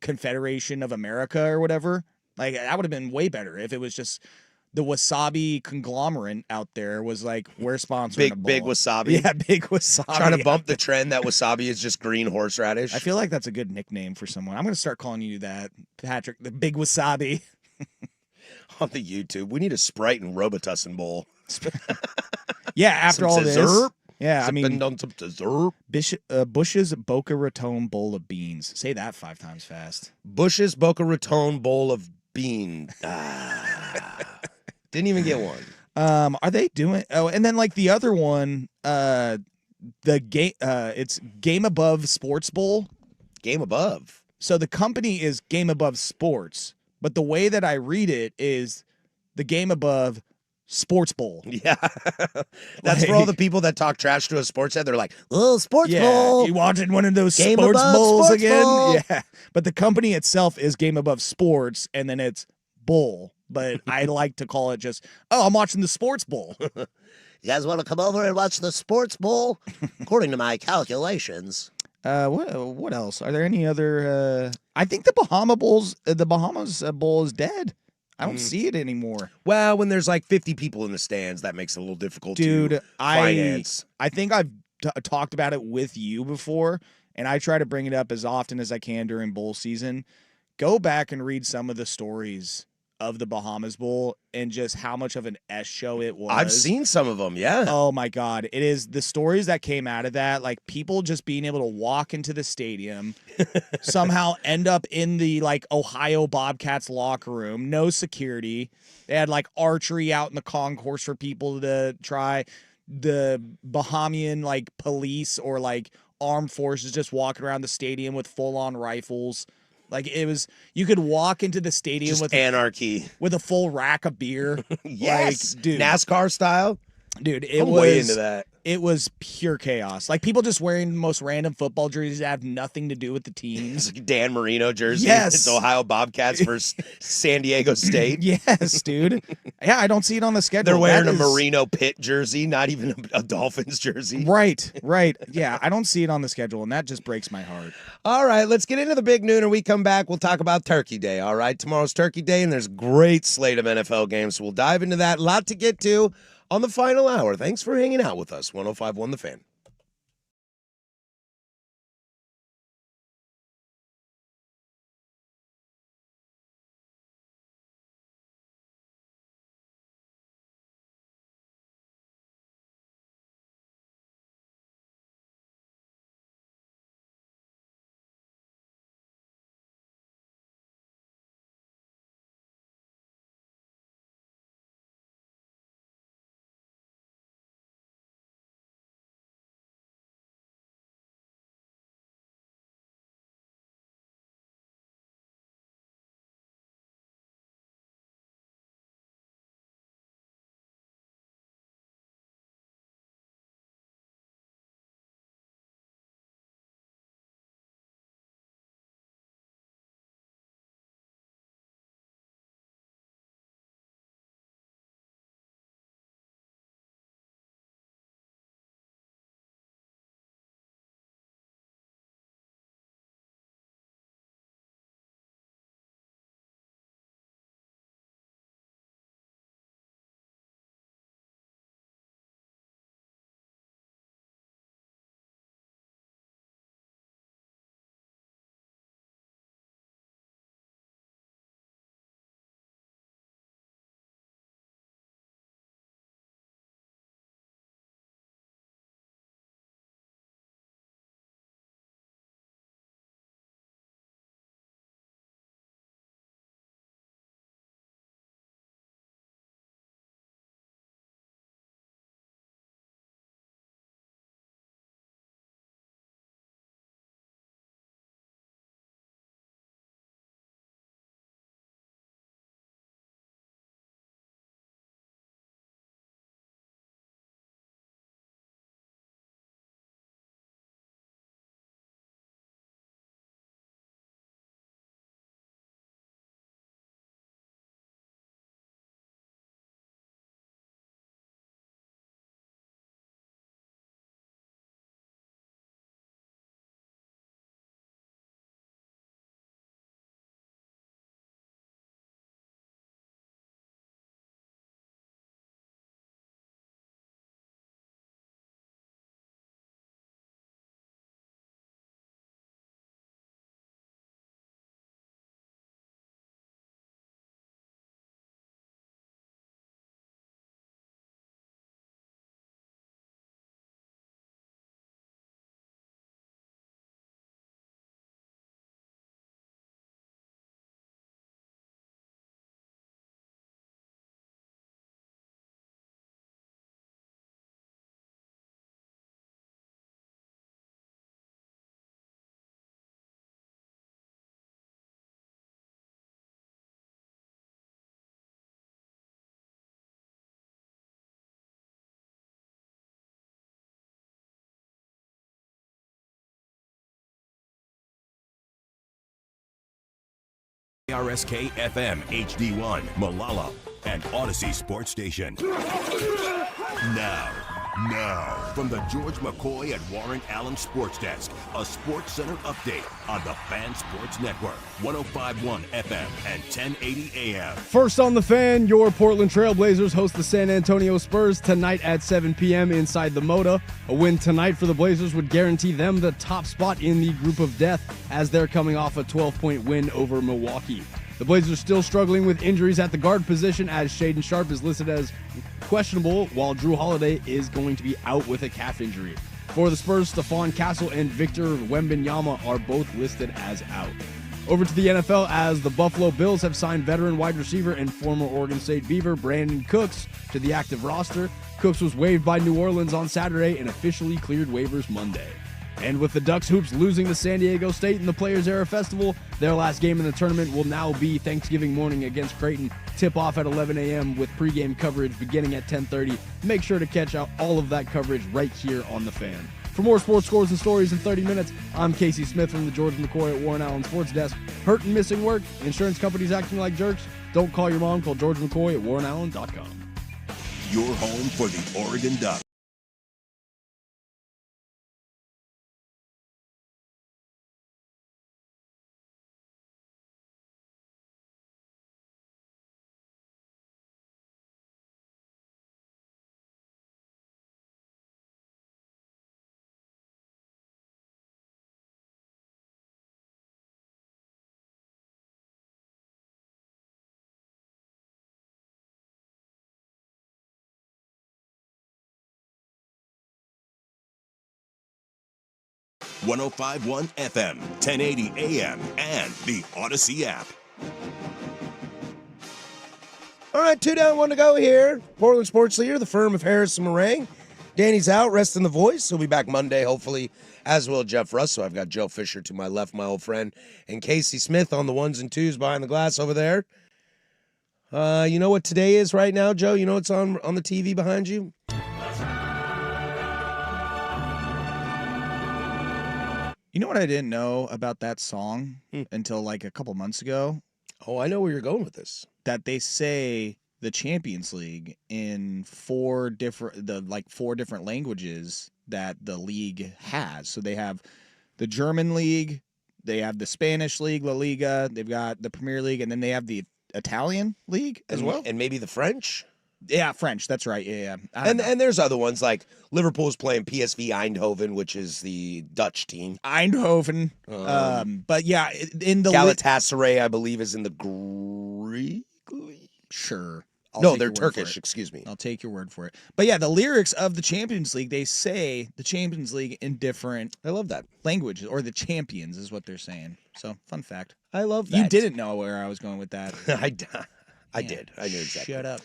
Speaker 2: Confederation of America or whatever. Like that would have been way better if it was just the Wasabi conglomerate out there was like, we're sponsoring a bowl.
Speaker 1: Big wasabi.
Speaker 2: Yeah, big Wasabi.
Speaker 1: Trying to bump the trend that wasabi is just green horseradish.
Speaker 2: I feel like that's a good nickname for someone. I'm going to start calling you that, Patrick, the Big Wasabi.
Speaker 1: On the YouTube, we need a Sprite and Robitussin bowl.
Speaker 2: Yeah, after
Speaker 1: Some
Speaker 2: all this.
Speaker 1: dessert.
Speaker 2: Yeah, I
Speaker 1: Sipping
Speaker 2: mean,
Speaker 1: on some dessert.
Speaker 2: Bush's Boca Raton bowl of beans. Say that 5 times fast.
Speaker 1: Bush's Boca Raton bowl of bean. Didn't even get one.
Speaker 2: Are they doing? Oh, and then like the other one, the game. It's Game Above Sports Bowl.
Speaker 1: Game above.
Speaker 2: So the company is Game Above Sports, but the way that I read it is the Game Above Sports Bowl.
Speaker 1: Yeah. That's for all the people that talk trash to a sports head. They're like, oh, sports
Speaker 2: Yeah,
Speaker 1: bowl.
Speaker 2: you wanted one of those
Speaker 1: Game
Speaker 2: sports
Speaker 1: Above
Speaker 2: bowls
Speaker 1: Sports
Speaker 2: again?
Speaker 1: Bowl.
Speaker 2: Yeah, but the company itself is Game Above Sports, and then it's Bowl. But I like to call it just, I'm watching the Sports Bowl.
Speaker 1: You guys want to come over and watch the sports bowl? According to my calculations.
Speaker 2: What else? Are there any other? I think the Bahamas Bowl is dead. I don't see it anymore.
Speaker 1: Well, when there's like 50 people in the stands, that makes it a little difficult
Speaker 2: Dude,
Speaker 1: to finance.
Speaker 2: I think I've talked about it with you before, and I try to bring it up as often as I can during bowl season. Go back and read some of the stories of the Bahamas Bowl and just how much of an S show it was.
Speaker 1: I've seen some of them, yeah.
Speaker 2: Oh my God. It is the stories that came out of that, like people just being able to walk into the stadium, somehow end up in the like Ohio Bobcats locker room, no security. They had like archery out in the concourse for people to try. The Bahamian like police or like armed forces just walking around the stadium with full on rifles. Like it was, you could walk into the stadium
Speaker 1: Just
Speaker 2: with
Speaker 1: anarchy.
Speaker 2: with a full rack of beer.
Speaker 1: Yes.
Speaker 2: Like, dude.
Speaker 1: NASCAR style.
Speaker 2: Dude,
Speaker 1: I'm way into that.
Speaker 2: It was pure chaos. Like people just wearing the most random football jerseys that have nothing to do with the
Speaker 1: It's
Speaker 2: teams.
Speaker 1: like a Dan Marino jersey.
Speaker 2: Yes.
Speaker 1: It's Ohio Bobcats versus San Diego State.
Speaker 2: Yes, dude. Yeah, I don't see it on the schedule.
Speaker 1: They're wearing
Speaker 2: That
Speaker 1: a
Speaker 2: is-
Speaker 1: Marino Pitt jersey, not even a Dolphins jersey.
Speaker 2: Right. Yeah, I don't see it on the schedule, and that just breaks my heart.
Speaker 1: All right, let's get into the big noon. When we come back, we'll talk about Turkey Day. All right, tomorrow's Turkey Day, and there's a great slate of NFL games. So we'll dive into that. A lot to get to on the final hour. Thanks for hanging out with us. 105.1 The Fan.
Speaker 5: RSK FM HD1, Malala, and Odyssey Sports Station. Now, from the George McCoy at Warren Allen Sports Desk, a Sports Center update on the Fan Sports Network, 105.1 FM and 1080 AM.
Speaker 4: First on The Fan, your Portland Trailblazers host the San Antonio Spurs tonight at 7 p.m. inside the Moda. A win tonight for the Blazers would guarantee them the top spot in the group of death as they're coming off a 12-point win over Milwaukee. The Blazers are still struggling with injuries at the guard position as Shaedon Sharpe is listed as questionable, while Drew Holiday is going to be out with a calf injury. For the Spurs, Stephon Castle and Victor Wembanyama are both listed as out. Over to the NFL as the Buffalo Bills have signed veteran wide receiver and former Oregon State Beaver Brandon Cooks to the active roster. Cooks was waived by New Orleans on Saturday and officially cleared waivers Monday. And with the Ducks Hoops losing to San Diego State in the Players Era Festival, their last game in the tournament will now be Thanksgiving morning against Creighton. Tip-off at 11 a.m. with pregame coverage beginning at 10:30. Make sure to catch out all of that coverage right here on The Fan. For more sports scores and stories in 30 minutes, I'm Casey Smith from the George McCoy at Warren Allen Sports Desk. Hurt and missing work? Insurance companies acting like jerks? Don't call your mom. Call George McCoy at WarrenAllen.com.
Speaker 5: Your home for the Oregon Ducks. .105.1 FM, 1080 AM, and the Odyssey app.
Speaker 1: All right, 2 down, 1 to go here. Portland Sports Leader, the firm of Harris and Meringue. Danny's out, resting the voice. He'll be back Monday, hopefully, as will Jeff Russo. I've got Joe Fisher to my left, my old friend, and Casey Smith on the ones and twos behind the glass over there. You know what today is right now, Joe? You know what's on the TV behind you?
Speaker 2: You know what I didn't know about that song until like a couple months ago?
Speaker 1: Oh, I know where you're going with this.
Speaker 2: That they say the Champions League in four different languages that the league has. So they have the German league, they have the Spanish league, La Liga, they've got the Premier League, and then they have the Italian league as well.
Speaker 1: And maybe the French?
Speaker 2: Yeah, French. That's right. Yeah.
Speaker 1: And there's other ones like Liverpool's playing PSV Eindhoven, which is the Dutch team.
Speaker 2: Eindhoven. But yeah, in the
Speaker 1: Galatasaray, I believe, is in the Greek league.
Speaker 2: Sure.
Speaker 1: No, they're Turkish. Excuse me.
Speaker 2: I'll take your word for it. But yeah, the lyrics of the Champions League, they say the Champions League in different.
Speaker 1: I love that
Speaker 2: languages, or the champions is what they're saying. So fun fact.
Speaker 1: I love that.
Speaker 2: You didn't know where I was going with that.
Speaker 1: I did. I knew exactly.
Speaker 2: Shut up.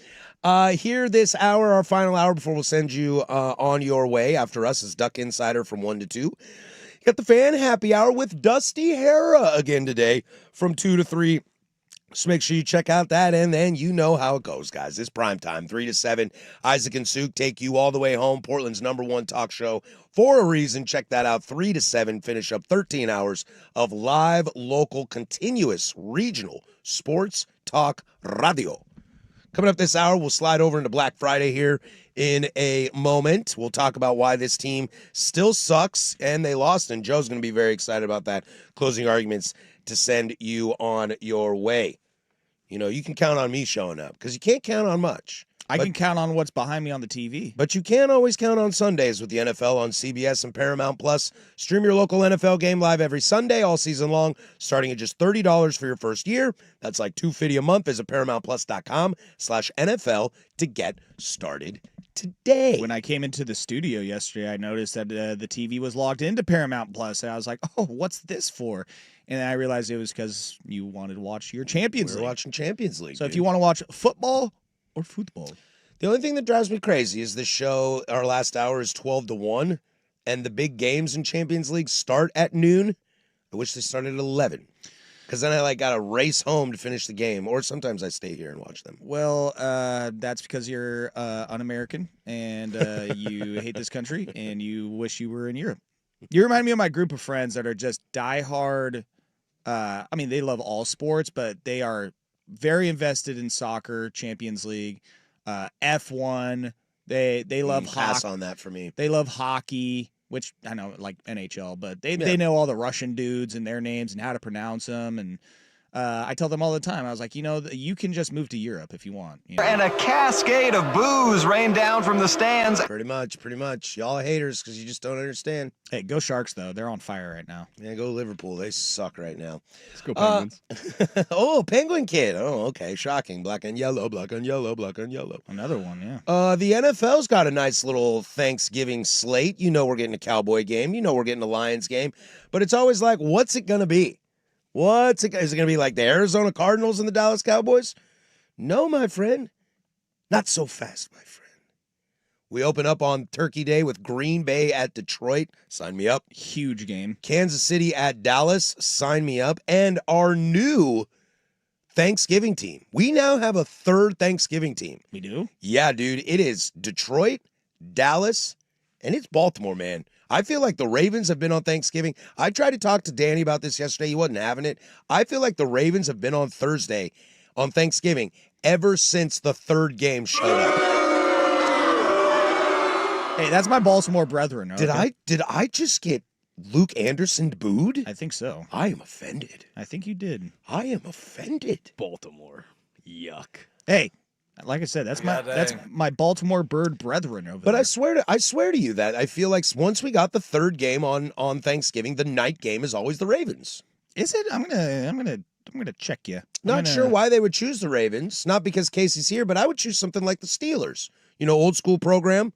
Speaker 1: Here this hour, our final hour before we'll send you on your way after us is Duck Insider from 1 to 2. You got the Fan Happy Hour with Dusty Hera again today from 2 to 3. So make sure you check out that, and then you know how it goes, guys. It's prime time, 3 to 7. Isaac and Suk take you all the way home. Portland's #1 talk show for a reason. Check that out, 3 to 7. Finish up 13 hours of live, local, continuous, regional sports talk radio. Coming up this hour, we'll slide over into Black Friday here in a moment. We'll talk about why this team still sucks and they lost, and Joe's going to be very excited about that. Closing arguments to send you on your way. You know, you can count on me showing up because you can't count on much.
Speaker 2: I can count on what's behind me on the TV.
Speaker 1: But you can't always count on Sundays with the NFL on CBS and Paramount Plus. Stream your local NFL game live every Sunday all season long, starting at just $30 for your first year. That's like $250 a month. Visit ParamountPlus.com/NFL to get started today.
Speaker 2: When I came into the studio yesterday, I noticed that the TV was logged into Paramount Plus, and I was like, "Oh, what's this for?" And then I realized it was because you wanted to watch your Champions League.
Speaker 1: We're watching Champions League.
Speaker 2: So if you want to watch football or football.
Speaker 1: The only thing that drives me crazy is this show, our last hour is 12 to 1, and the big games in Champions League start at noon. I wish they started at 11, because then I got to race home to finish the game, or sometimes I stay here and watch them.
Speaker 2: Well, that's because you're un-American, and you hate this country, and you wish you were in Europe. You remind me of my group of friends that are just diehard. I mean, they love all sports, but they are very invested in soccer, Champions League, F1. They love hockey.
Speaker 1: Pass on that for me.
Speaker 2: They love hockey, which I know like NHL, but they know all the Russian dudes and their names and how to pronounce them. And I tell them all the time, I was like, you can just move to Europe if you want. You know?
Speaker 8: And a cascade of boos rained down from the stands.
Speaker 1: Pretty much. Y'all are haters because you just don't understand.
Speaker 2: Hey, go Sharks, though. They're on fire right now.
Speaker 1: Yeah, go Liverpool. They suck right now.
Speaker 4: Let's go Penguins.
Speaker 1: Oh, Penguin Kid. Oh, okay. Shocking. Black and yellow, black and yellow, black and yellow.
Speaker 2: Another one, yeah.
Speaker 1: The NFL's got a nice little Thanksgiving slate. You know we're getting a Cowboy game. You know we're getting a Lions game. But it's always like, what's it going to be? Is it going to be like the Arizona Cardinals and the Dallas Cowboys? No, my friend. Not so fast, my friend. We open up on Turkey Day with Green Bay at Detroit. Sign me up.
Speaker 2: Huge game.
Speaker 1: Kansas City at Dallas. Sign me up. And our new Thanksgiving team. We now have a third Thanksgiving team.
Speaker 2: We do?
Speaker 1: Yeah, dude. It is Detroit, Dallas, and it's Baltimore, man. I feel like the Ravens have been on Thanksgiving. I tried to talk to Danny about this yesterday. He wasn't having it. I feel like the Ravens have been on Thanksgiving, ever since the third game showed up.
Speaker 2: Hey, that's my Baltimore brethren. Okay?
Speaker 1: Did I just get Luke Anderson booed?
Speaker 2: I think so.
Speaker 1: I am offended.
Speaker 2: I think you did.
Speaker 1: I am offended.
Speaker 4: Baltimore. Yuck.
Speaker 2: Hey, like I said, that's my Baltimore bird brethren over
Speaker 1: But
Speaker 2: there.
Speaker 1: I swear to you that I feel like once we got the third game on Thanksgiving, the night game is always the Ravens.
Speaker 2: Is it? I'm gonna check you.
Speaker 1: Not sure why they would choose the Ravens. Not because Casey's here, but I would choose something like the Steelers. You know, old school program.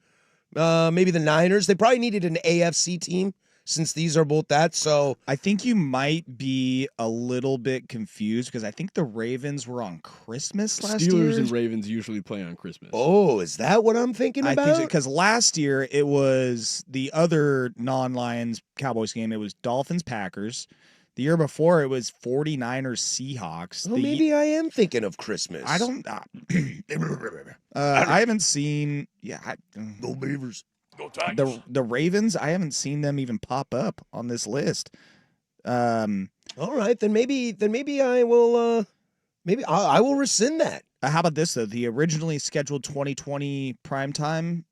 Speaker 1: Maybe the Niners. They probably needed an AFC team since these are both that. So
Speaker 2: I think you might be a little bit confused because I think the Ravens were on Christmas last year.
Speaker 4: Steelers and Ravens usually play on Christmas.
Speaker 1: Oh, is that what I'm thinking about?
Speaker 2: I think because last year it was the other non-Lions Cowboys game. It was Dolphins Packers. The year before it was 49ers Seahawks.
Speaker 1: Oh, maybe I am thinking of Christmas.
Speaker 2: I don't. I haven't seen. Yeah.
Speaker 1: Go Beavers.
Speaker 5: Go Tigers.
Speaker 2: The Ravens. I haven't seen them even pop up on this list.
Speaker 1: All right, then maybe I will. Maybe I will rescind that.
Speaker 2: How about this though? The originally scheduled 2020 primetime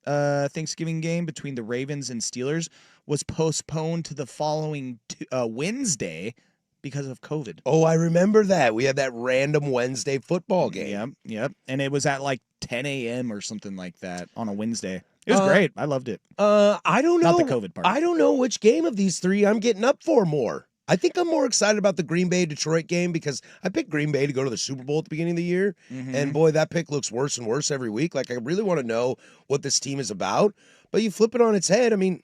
Speaker 2: Thanksgiving game between the Ravens and Steelers was postponed to the following Wednesday because of COVID.
Speaker 1: Oh, I remember that. We had that random Wednesday football game.
Speaker 2: Yep. And it was at like 10 a.m. or something like that on a Wednesday. It was great. I loved it.
Speaker 1: I don't know.
Speaker 2: Not the COVID part.
Speaker 1: I don't know which game of these three I'm getting up for more. I think I'm more excited about the Green Bay-Detroit game because I picked Green Bay to go to the Super Bowl at the beginning of the year.
Speaker 2: Mhm.
Speaker 1: And boy, that pick looks worse and worse every week. Like, I really want to know what this team is about. But you flip it on its head. I mean,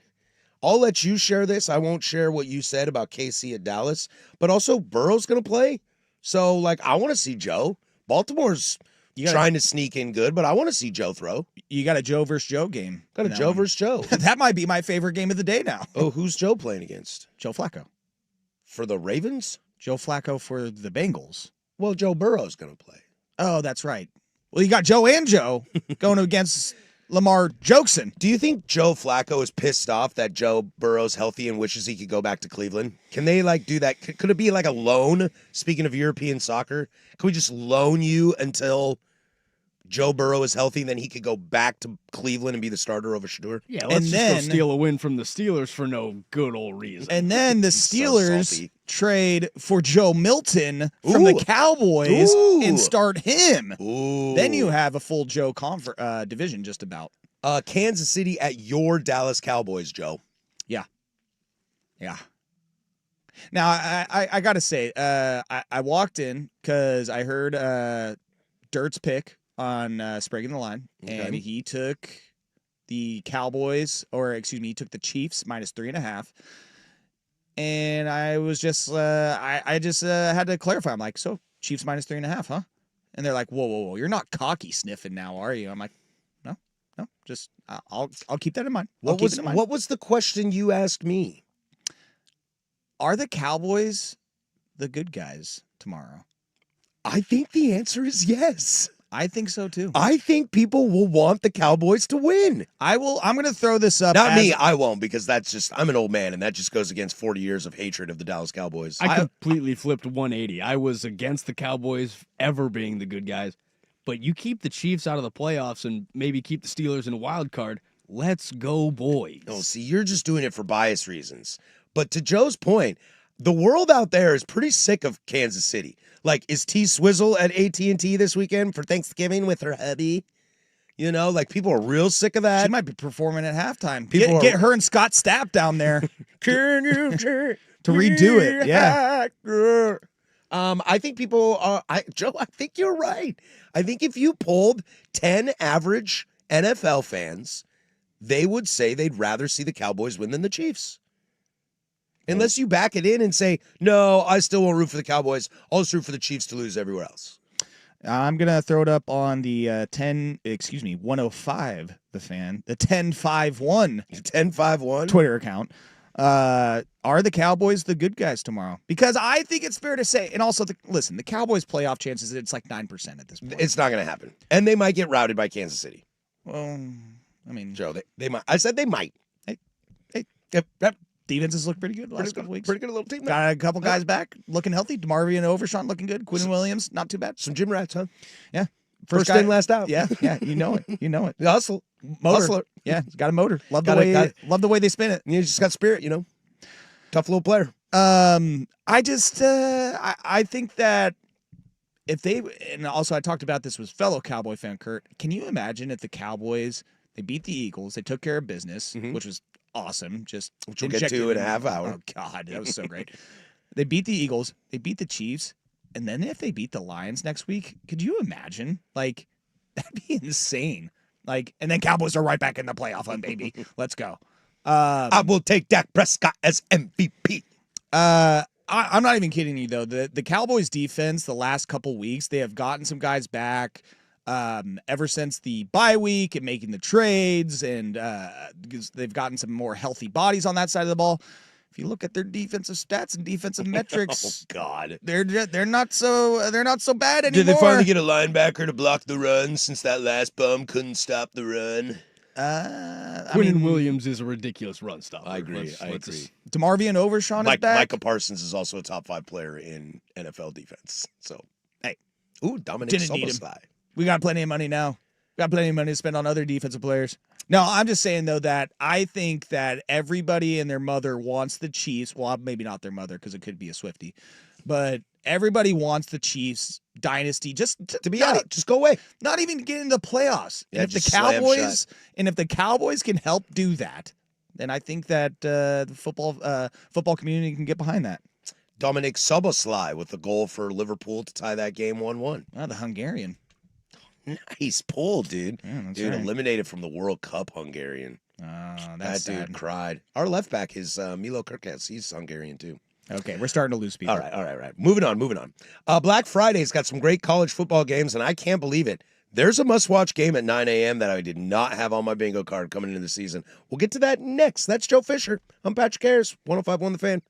Speaker 1: I'll let you share this. I won't share what you said about KC at Dallas. But also, Burrow's going to play. So, like, I want to see Joe. Baltimore's trying to sneak in good, but I want to see Joe throw.
Speaker 2: You got a Joe versus Joe game.
Speaker 1: Got a Joe versus Joe.
Speaker 2: That might be my favorite game of the day now.
Speaker 1: Oh, who's Joe playing against?
Speaker 2: Joe Flacco.
Speaker 1: For the Ravens?
Speaker 2: Joe Flacco for the Bengals.
Speaker 1: Well, Joe Burrow's going to play.
Speaker 2: Oh, that's right. Well, you got Joe and Joe going against Lamar Jackson.
Speaker 1: Do you think Joe Flacco is pissed off that Joe Burrow's healthy and wishes he could go back to Cleveland? Can they like do that? Could it be like a loan? Speaking of European soccer, can we just loan you until Joe Burrow is healthy, and then he could go back to Cleveland and be the starter over Shador?
Speaker 4: Yeah, let's just go steal a win from the Steelers for no good old reason.
Speaker 2: And then the Steelers trade for Joe Milton from the Cowboys and start him. Then you have a full Joe division just about.
Speaker 1: Kansas City at your Dallas Cowboys, Joe.
Speaker 2: Yeah. Now, I got to say, I walked in because I heard Dirt's pick on Spraguing the Line, and he took the Cowboys, he took the Chiefs -3.5. And I was just, I just had to clarify. I'm like, so Chiefs -3.5, huh? And they're like, whoa, you're not cocky sniffing now, are you? I'm like, no, just I'll keep that in mind.
Speaker 1: What was the question you asked me?
Speaker 2: Are the Cowboys the good guys tomorrow?
Speaker 1: I think the answer is yes.
Speaker 2: I think so too.
Speaker 1: I think people will want the Cowboys to win.
Speaker 2: I'm going to throw this up.
Speaker 1: Not me. I won't, because I'm an old man, and that just goes against 40 years of hatred of the Dallas Cowboys.
Speaker 4: I completely flipped 180. I was against the Cowboys ever being the good guys, but you keep the Chiefs out of the playoffs and maybe keep the Steelers in a wild card. Let's go, boys.
Speaker 1: Oh, see, you're just doing it for bias reasons. But to Joe's point, the world out there is pretty sick of Kansas City. Like, is T Swizzle at AT&T this weekend for Thanksgiving with her hubby? You know, like, people are real sick of that.
Speaker 2: She might be performing at halftime.
Speaker 1: People
Speaker 2: Get her and Scott Stapp down there.
Speaker 1: Can you
Speaker 2: to redo it? Yeah.
Speaker 1: I think people are. Joe, I think you're right. I think if you polled 10 average NFL fans, they would say they'd rather see the Cowboys win than the Chiefs. Unless you back it in and say, no, I still won't root for the Cowboys. I'll just root for the Chiefs to lose everywhere else.
Speaker 2: I'm gonna throw it up on the 105 the fan, the 1051
Speaker 1: 10-5-1
Speaker 2: Twitter account. Are the Cowboys the good guys tomorrow? Because I think it's fair to say, and also listen, the Cowboys' playoff chances, it's like 9% at this point.
Speaker 1: It's not going to happen, and they might get routed by Kansas City.
Speaker 2: Well, I mean,
Speaker 1: Joe, they might. I said they might.
Speaker 2: Hey,
Speaker 1: Yep.
Speaker 2: defenses look pretty good the last couple weeks.
Speaker 1: Pretty good little team.
Speaker 2: Got a couple guys back looking healthy. DeMarvion Overshawn looking good. Quinn Williams, not too bad.
Speaker 1: Some gym rats, huh?
Speaker 2: Yeah.
Speaker 1: First in, last out.
Speaker 2: Yeah, you know it. You know it.
Speaker 1: The hustle.
Speaker 2: Motor.
Speaker 1: Hustler.
Speaker 2: Yeah, he's got a motor. Love
Speaker 1: Got it.
Speaker 2: the way they spin it.
Speaker 1: You just got spirit, Tough little player.
Speaker 2: I just I think that if they, and also I talked about this with fellow Cowboy fan Kurt. Can you imagine if the Cowboys, they beat the Eagles, they took care of business, which was awesome. Which
Speaker 1: we'll get to in a half hour.
Speaker 2: Oh God, that was so great. They beat the Eagles, they beat the Chiefs, and then if they beat the Lions next week, could you imagine? Like, that'd be insane. Like, and then Cowboys are right back in the playoff hunt, baby. Let's go.
Speaker 1: I will take Dak Prescott as MVP.
Speaker 2: I'm not even kidding you though. The Cowboys defense the last couple weeks, they have gotten some guys back ever since the bye week and making the trades, and because they've gotten some more healthy bodies on that side of the ball. If you look at their defensive stats and defensive metrics,
Speaker 1: Oh God,
Speaker 2: they're not so bad anymore.
Speaker 1: did they finally get a linebacker to block the run since that last bum couldn't stop the run?
Speaker 4: Quinn Williams is a ridiculous run stopper.
Speaker 1: I agree.
Speaker 4: Let's-
Speaker 2: DeMarvion Overshawn is back.
Speaker 1: Micah Parsons is also a top 5 player in NFL defense. So,
Speaker 2: hey,
Speaker 1: Dominic
Speaker 2: didn't need him.
Speaker 1: Soboslai.
Speaker 2: We got plenty of money now. We got plenty of money to spend on other defensive players. No, I'm just saying, though, that I think that everybody and their mother wants the Chiefs. Well, maybe not their mother because it could be a Swiftie. But everybody wants the Chiefs dynasty just
Speaker 1: To be out, just go away.
Speaker 2: not even get into the playoffs.
Speaker 1: Yeah,
Speaker 2: And if the
Speaker 1: just slam
Speaker 2: Cowboys can help do that, then I think that the football community can get behind that.
Speaker 1: Dominic Soboslai with the goal for Liverpool to tie that game 1-1.
Speaker 2: Oh, the Hungarian.
Speaker 1: Nice pull, dude.
Speaker 2: Yeah, that's
Speaker 1: Dude,
Speaker 2: right.
Speaker 1: eliminated from the World Cup Hungarian.
Speaker 2: That's
Speaker 1: That
Speaker 2: sad.
Speaker 1: dude cried. Our left back is Milo Kirkes. He's Hungarian too.
Speaker 2: Okay, we're starting to lose people.
Speaker 1: All right. Moving on. Black Friday's got some great college football games, and I can't believe it. There's a must-watch game at 9 a.m. that I did not have on my bingo card coming into the season. We'll get to that next. That's Joe Fisher. I'm Patrick Harris, 105.1 The Fan.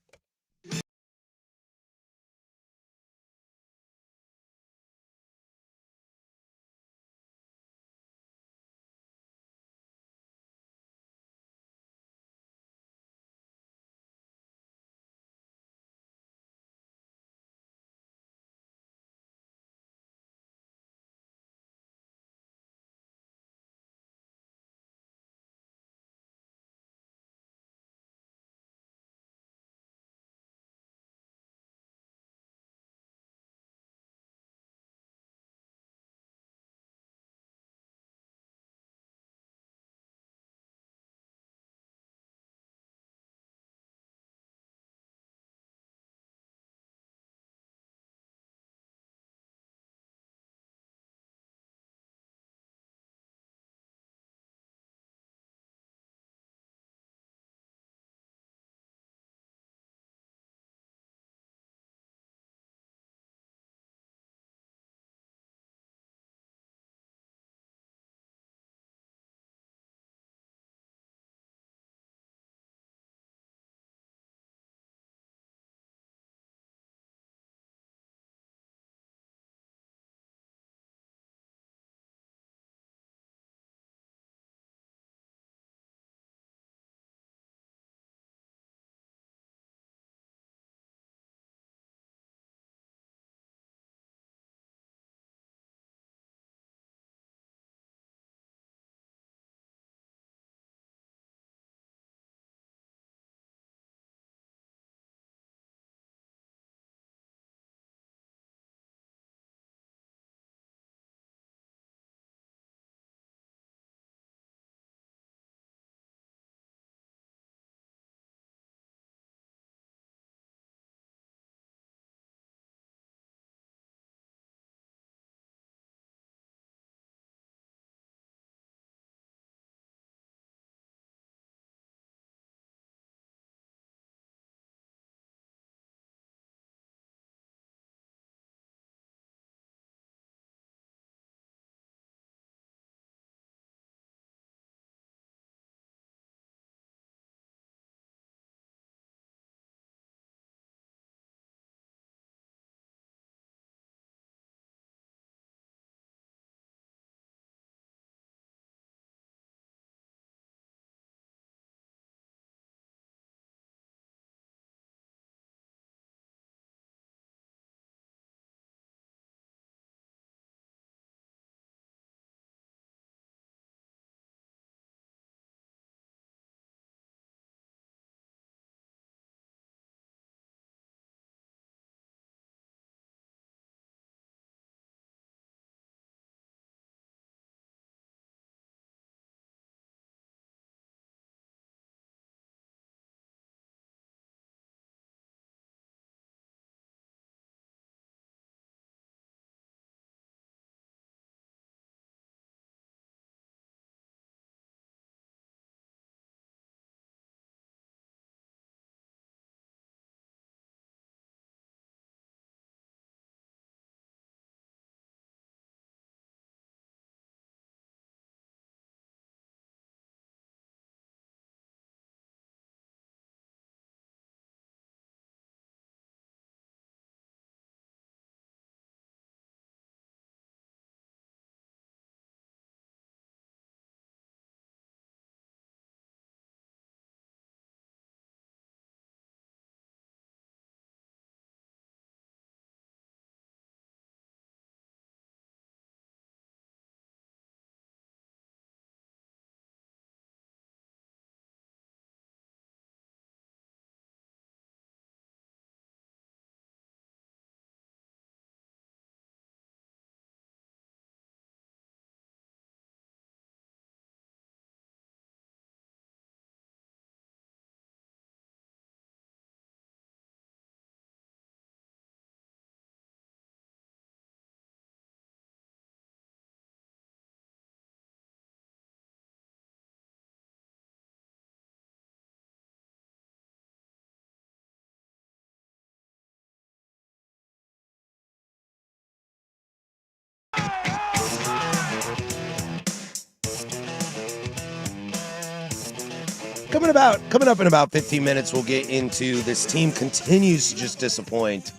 Speaker 1: coming up in about 15 minutes, we'll get into this team continues to just disappoint.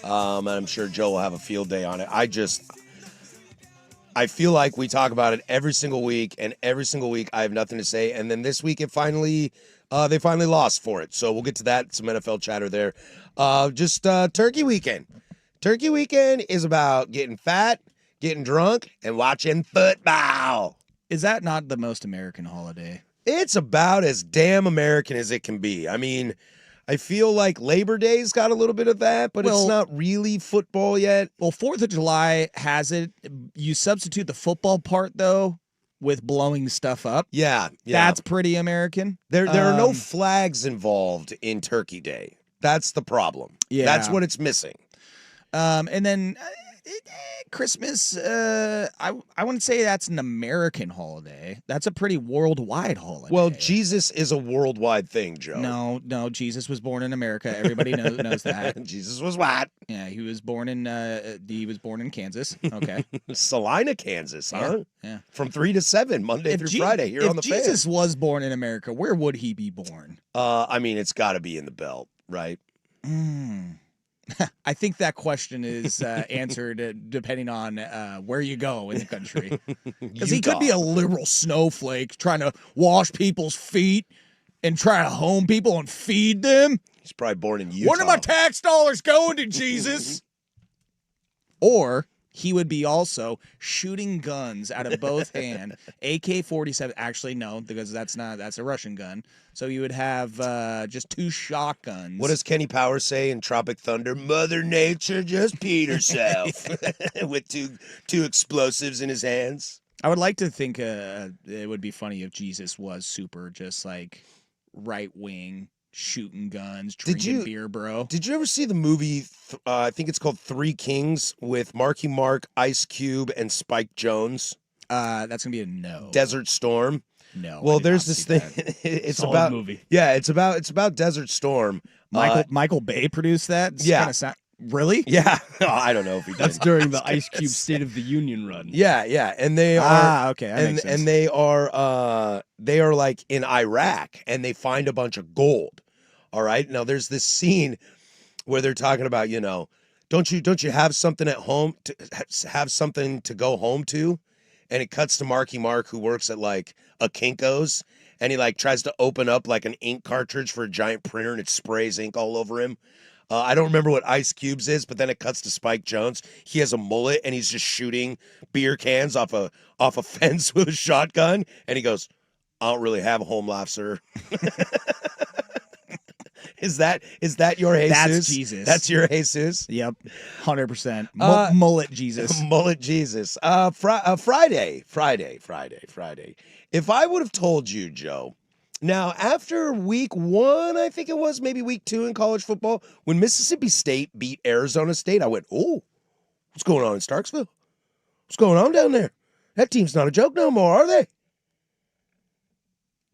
Speaker 1: And I'm sure Joe will have a field day on it. I feel like we talk about it every single week, and every single week I have nothing to say. And then this week they finally lost for it. So we'll get to that. Some NFL chatter there. Turkey weekend. Turkey weekend is about getting fat, getting drunk, and watching football.
Speaker 2: Is that not the most American holiday?
Speaker 1: It's about as damn American as it can be. I mean, I feel like Labor Day's got a little bit of that, but it's not really football yet.
Speaker 2: Well, 4th of July has it. You substitute the football part, though, with blowing stuff up.
Speaker 1: Yeah.
Speaker 2: That's pretty American.
Speaker 1: There are no flags involved in Turkey Day. That's the problem.
Speaker 2: Yeah.
Speaker 1: That's what it's missing.
Speaker 2: And then Christmas, I wouldn't say that's an American holiday. That's a pretty worldwide holiday.
Speaker 1: Well, Jesus is a worldwide thing, Joe.
Speaker 2: No, Jesus was born in America. Everybody knows that.
Speaker 1: Jesus was what?
Speaker 2: Yeah, he was born in Kansas. Okay.
Speaker 1: Salina, Kansas, huh?
Speaker 2: Yeah.
Speaker 1: From 3 to 7, Monday through Friday here on the
Speaker 2: If Jesus was born in America, where would he be born?
Speaker 1: I mean, it's got to be in the belt, right?
Speaker 2: I think that question is answered depending on where you go in the country. Because he could be a liberal snowflake trying to wash people's feet and try to home people and feed them.
Speaker 1: He's probably born in Utah.
Speaker 2: When are my tax dollars going to Jesus? Or he would be also shooting guns out of both hands. AK-47. Actually, no, because that's a Russian gun. So you would have just 2 shotguns.
Speaker 1: What does Kenny Powers say in Tropic Thunder? Mother Nature just peed herself with two explosives in his hands.
Speaker 2: I would like to think it would be funny if Jesus was super just like right wing, shooting guns, drinking beer, bro.
Speaker 1: Did you ever see the movie, I think it's called Three Kings, with Marky Mark, Ice Cube, and Spike Jonze?
Speaker 2: That's going to be a no.
Speaker 1: Desert Storm?
Speaker 2: No.
Speaker 1: Well, there's this thing. It's
Speaker 4: Solid
Speaker 1: about
Speaker 4: movie.
Speaker 1: Yeah, it's about Desert Storm.
Speaker 2: Michael Bay produced that?
Speaker 1: Yeah.
Speaker 2: Really?
Speaker 1: Yeah. I don't know if he did.
Speaker 4: That's during the Ice Cube State of the Union run.
Speaker 1: Yeah, and they are
Speaker 2: okay, that makes sense.
Speaker 1: and they are like in Iraq, and they find a bunch of gold. All right. Now there's this scene where they're talking about, don't you have something at home to have something to go home to? And it cuts to Marky Mark, who works at like a Kinko's, and he like tries to open up like an ink cartridge for a giant printer, and it sprays ink all over him. I don't remember what Ice Cube's is, but then it cuts to Spike Jonze. He has a mullet, and he's just shooting beer cans off a fence with a shotgun, and he goes, "I don't really have a home life, sir." Is that your Jesus?
Speaker 2: That's Jesus.
Speaker 1: That's your Jesus?
Speaker 2: Yep, 100%. Mullet Jesus.
Speaker 1: Mullet Jesus. Friday. If I would have told you, Joe, now after week 1, I think it was, maybe week 2 in college football, when Mississippi State beat Arizona State, I went, oh, what's going on in Starksville? What's going on down there? That team's not a joke no more, are they?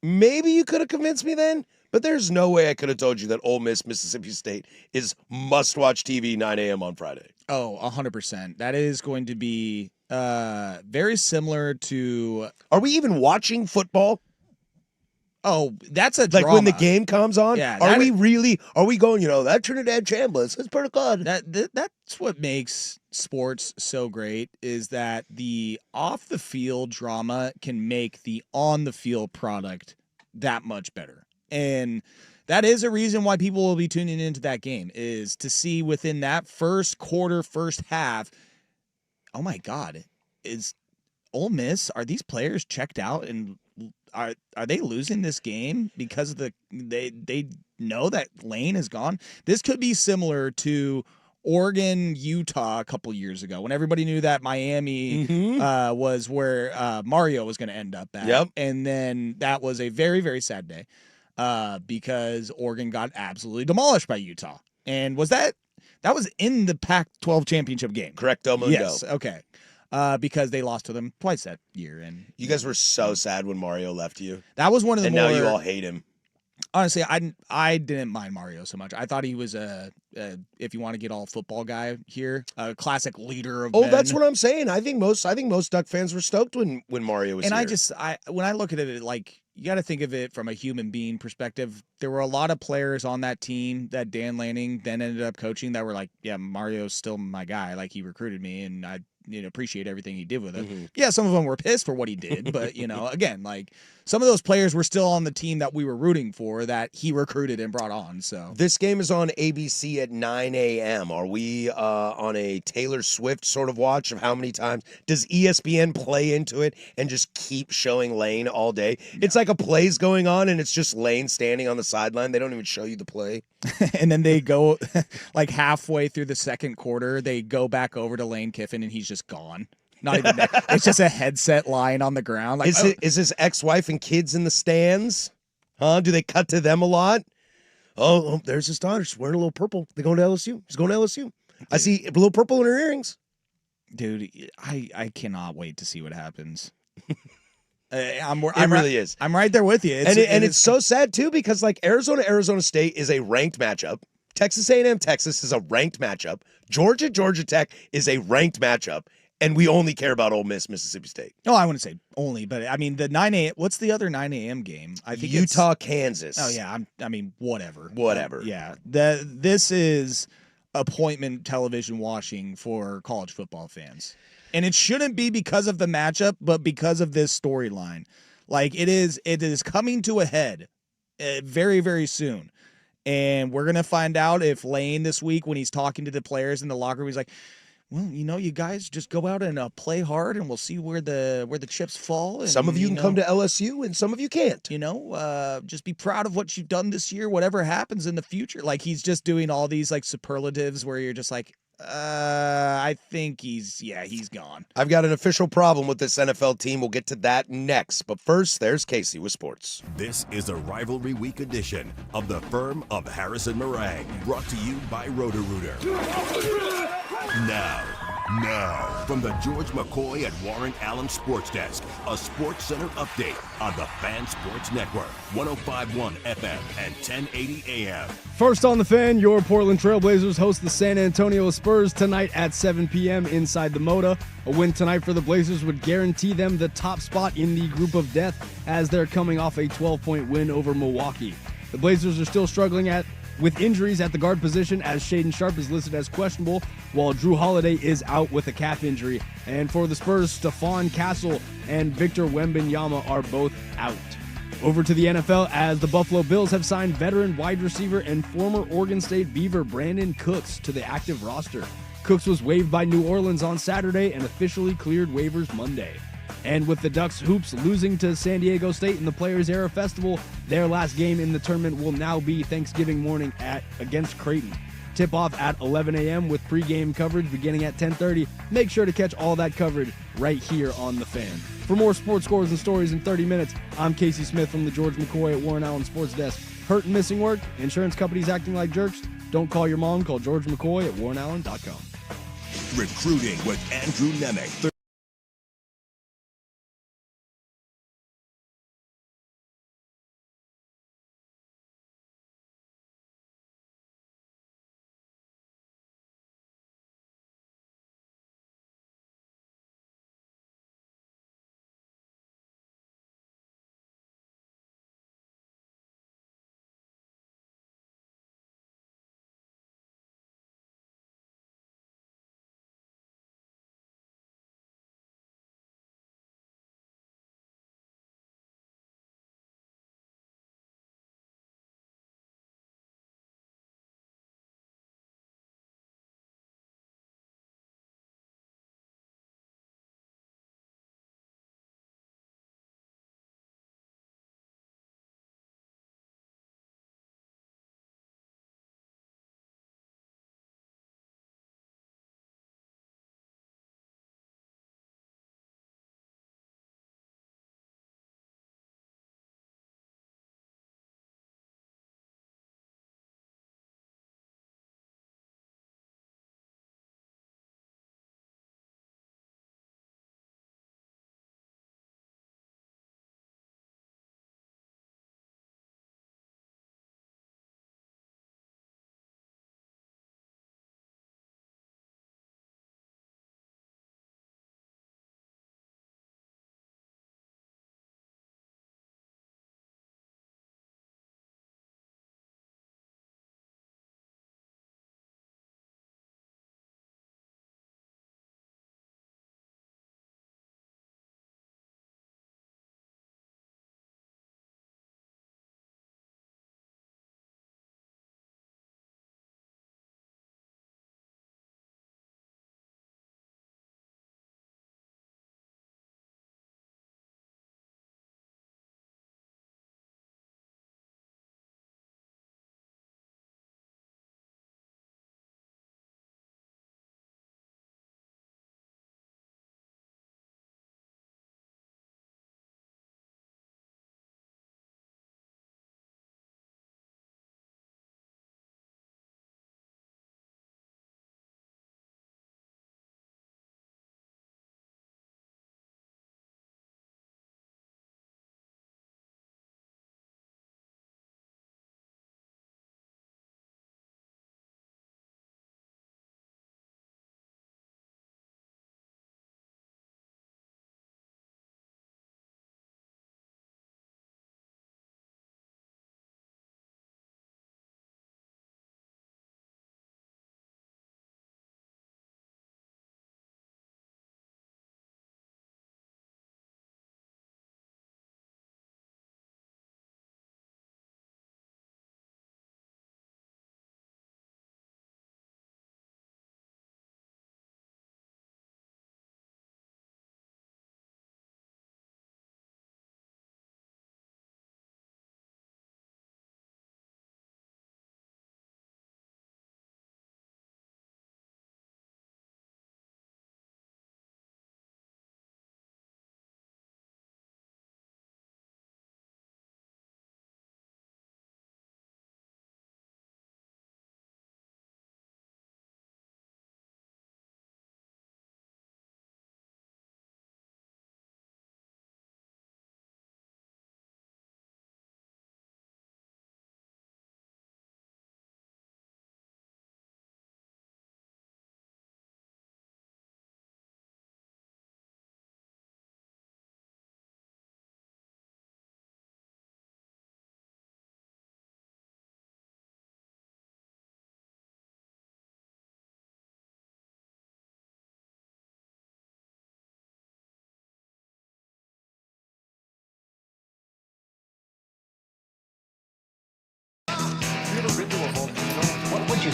Speaker 1: Maybe you could have convinced me then, but there's no way I could have told you that Ole Miss, Mississippi State is must-watch TV 9 a.m. on Friday.
Speaker 2: Oh, 100%. That is going to be very similar to...
Speaker 1: Are we even watching football?
Speaker 2: Oh, that's a
Speaker 1: like
Speaker 2: drama.
Speaker 1: when the game comes on?
Speaker 2: Yeah,
Speaker 1: are we going, that Trinidad Chambliss is pretty good.
Speaker 2: That's what makes sports so great, is that the off-the-field drama can make the on-the-field product that much better. And that is a reason why people will be tuning into that game, is to see within that first quarter, first half, oh my God, is Ole Miss, are these players checked out, and are they losing this game because of they know that Lane is gone? This could be similar to Oregon, Utah a couple years ago, when everybody knew that Miami was where Mario was going to end up at.
Speaker 1: Yep.
Speaker 2: And then that was a very, very sad day because Oregon got absolutely demolished by Utah. And that was in the Pac-12 championship game?
Speaker 1: Correcto mundo.
Speaker 2: Yes. Okay. Because they lost to them twice that year, and
Speaker 1: you guys were so sad when Mario left you.
Speaker 2: That was one of the
Speaker 1: now you all hate him.
Speaker 2: Honestly, I didn't mind Mario so much. I thought he was if you want to get all football guy here, a classic leader of
Speaker 1: Oh,
Speaker 2: men.
Speaker 1: that's what I'm saying. I think most Duck fans were stoked when Mario was
Speaker 2: And
Speaker 1: here.
Speaker 2: when I look at it, like, you got to think of it from a human being perspective. There were a lot of players on that team that Dan Lanning then ended up coaching that were like, yeah, Mario's still my guy. Like, he recruited me, and I appreciate everything he did with it.
Speaker 1: Mm-hmm.
Speaker 2: Yeah, some of them were pissed for what he did, but again, like, some of those players were still on the team that we were rooting for that he recruited and brought on. So
Speaker 1: This game is on ABC at 9 a.m. Are we on a Taylor Swift sort of watch of how many times does ESPN play into it and just keep showing Lane all day? It's like a play's going on and it's just Lane standing on the sideline. They don't even show you the play.
Speaker 2: and then they go like halfway through the second quarter, they go back over to Lane Kiffin and he's just gone. Not even there. It's just a headset lying on the ground. Like,
Speaker 1: Is his ex-wife and kids in the stands? Huh? Do they cut to them a lot? Oh, there's his daughter. She's wearing a little purple. They're going to LSU. She's going to LSU. I see a little purple in her earrings.
Speaker 2: dude, I cannot wait to see what happens.
Speaker 1: It really is.
Speaker 2: I'm right there with you.
Speaker 1: It's so sad too because like Arizona State is a ranked matchup. Texas A&M Texas is a ranked matchup. Georgia Tech is a ranked matchup, and we only care about Ole Miss Mississippi State.
Speaker 2: No, I wouldn't say only, but I mean the 9 a.m. What's the other 9 a.m. game? I think
Speaker 1: Utah Kansas.
Speaker 2: Oh yeah, I mean whatever.
Speaker 1: Yeah.
Speaker 2: This is appointment television watching for college football fans. And it shouldn't be because of the matchup, but because of this storyline. Like, it is coming to a head very, very soon. And we're going to find out if Lane this week, when he's talking to the players in the locker room, he's like, well, you guys just go out and play hard, and we'll see where the chips fall. And,
Speaker 1: some of you can come to LSU, and some of you can't.
Speaker 2: Just be proud of what you've done this year, whatever happens in the future. Like, he's just doing all these, like, superlatives where you're just like, I think he's gone.
Speaker 1: I've got an official problem with this NFL team. We'll get to that next. But first, there's Casey with sports.
Speaker 5: This is a rivalry week edition of the Firm of Harrison Meringue, brought to you by Roto-Rooter. Now, from the George McCoy at Warren Allen Sports Desk, a Sports Center update on the Fan Sports Network, 105.1 FM and 1080 AM.
Speaker 4: First on the Fan, your Portland Trailblazers host the San Antonio Spurs tonight at 7 p.m. inside the Moda. A win tonight for the Blazers would guarantee them the top spot in the group of death as they're coming off a 12-point win over Milwaukee. The Blazers are still struggling with injuries at the guard position as Shaedon Sharpe is listed as questionable, while Drew Holiday is out with a calf injury. And for the Spurs, Stephon Castle and Victor Wembanyama are both out. Over to the NFL as the Buffalo Bills have signed veteran wide receiver and former Oregon State Beaver Brandon Cooks to the active roster. Cooks was waived by New Orleans on Saturday and officially cleared waivers Monday. And with the Ducks Hoops losing to San Diego State in the Players Era Festival, their last game in the tournament will now be Thanksgiving morning against Creighton. Tip-off at 11 a.m. with pregame coverage beginning at 10:30. Make sure to catch all that coverage right here on The Fan. For more sports scores and stories in 30 minutes, I'm Casey Smith from the George McCoy at Warren Allen Sports Desk. Hurt and missing work? Insurance companies acting like jerks? Don't call your mom. Call George McCoy at warrenallen.com.
Speaker 5: Recruiting with Andrew Nemec.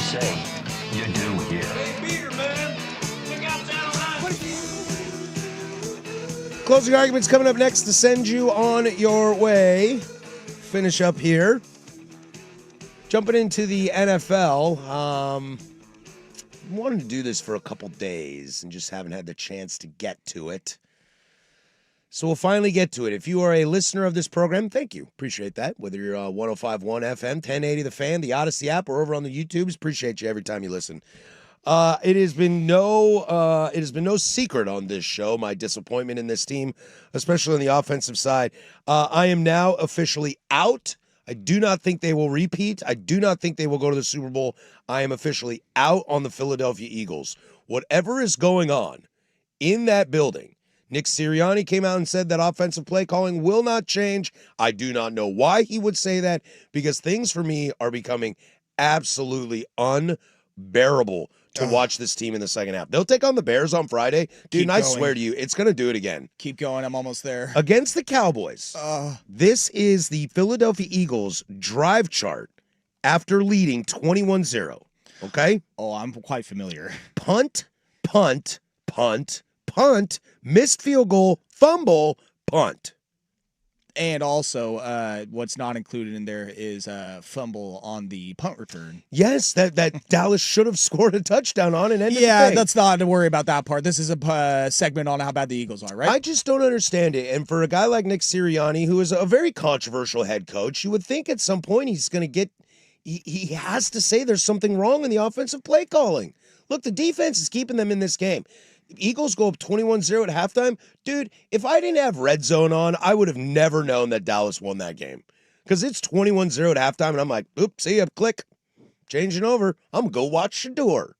Speaker 8: say you do here?
Speaker 1: Closing arguments coming up next to send you on your way. Finish up here. Jumping into the NFL. Wanted to do this for a couple days and just haven't had the chance to get to it. So we'll finally get to it. If you are a listener of this program, thank you. Appreciate that. Whether you're 105.1 FM, 1080 The Fan, the Odyssey app, or over on the YouTubes, appreciate you every time you listen. It has been no secret on this show my disappointment in this team, especially on the offensive side. I am now officially out. I do not think they will repeat. I do not think they will go to the Super Bowl. I am officially out on the Philadelphia Eagles. Whatever is going on in that building, Nick Sirianni came out and said that offensive play calling will not change. I do not know why he would say that, because things for me are becoming absolutely unbearable to watch this team in the second half. They'll take on the Bears on Friday. Dude, and I swear to you, it's going to do it again.
Speaker 2: Keep going. I'm almost there.
Speaker 1: Against the Cowboys. This is the Philadelphia Eagles drive chart after leading 21-0. Okay?
Speaker 2: Oh, I'm quite familiar.
Speaker 1: Punt, punt, punt, punt, missed field goal, fumble, punt.
Speaker 2: And also, what's not included in there is a fumble on the punt return.
Speaker 1: Yes, that Dallas should have scored a touchdown on and ended the thing.
Speaker 2: That's not to worry about that part. This is a segment on how bad the Eagles are, right?
Speaker 1: I just don't understand it. And for a guy like Nick Sirianni, who is a very controversial head coach, you would think at some point he's going to get he has to say there's something wrong in the offensive play calling. Look, the defense is keeping them in this game. Eagles go up 21-0 at halftime. Dude, if I didn't have Red Zone on, I would have never known that Dallas won that game. Because it's 21-0 at halftime, and I'm like, oops, see ya, click. Changing over. I'm going to go watch Shador.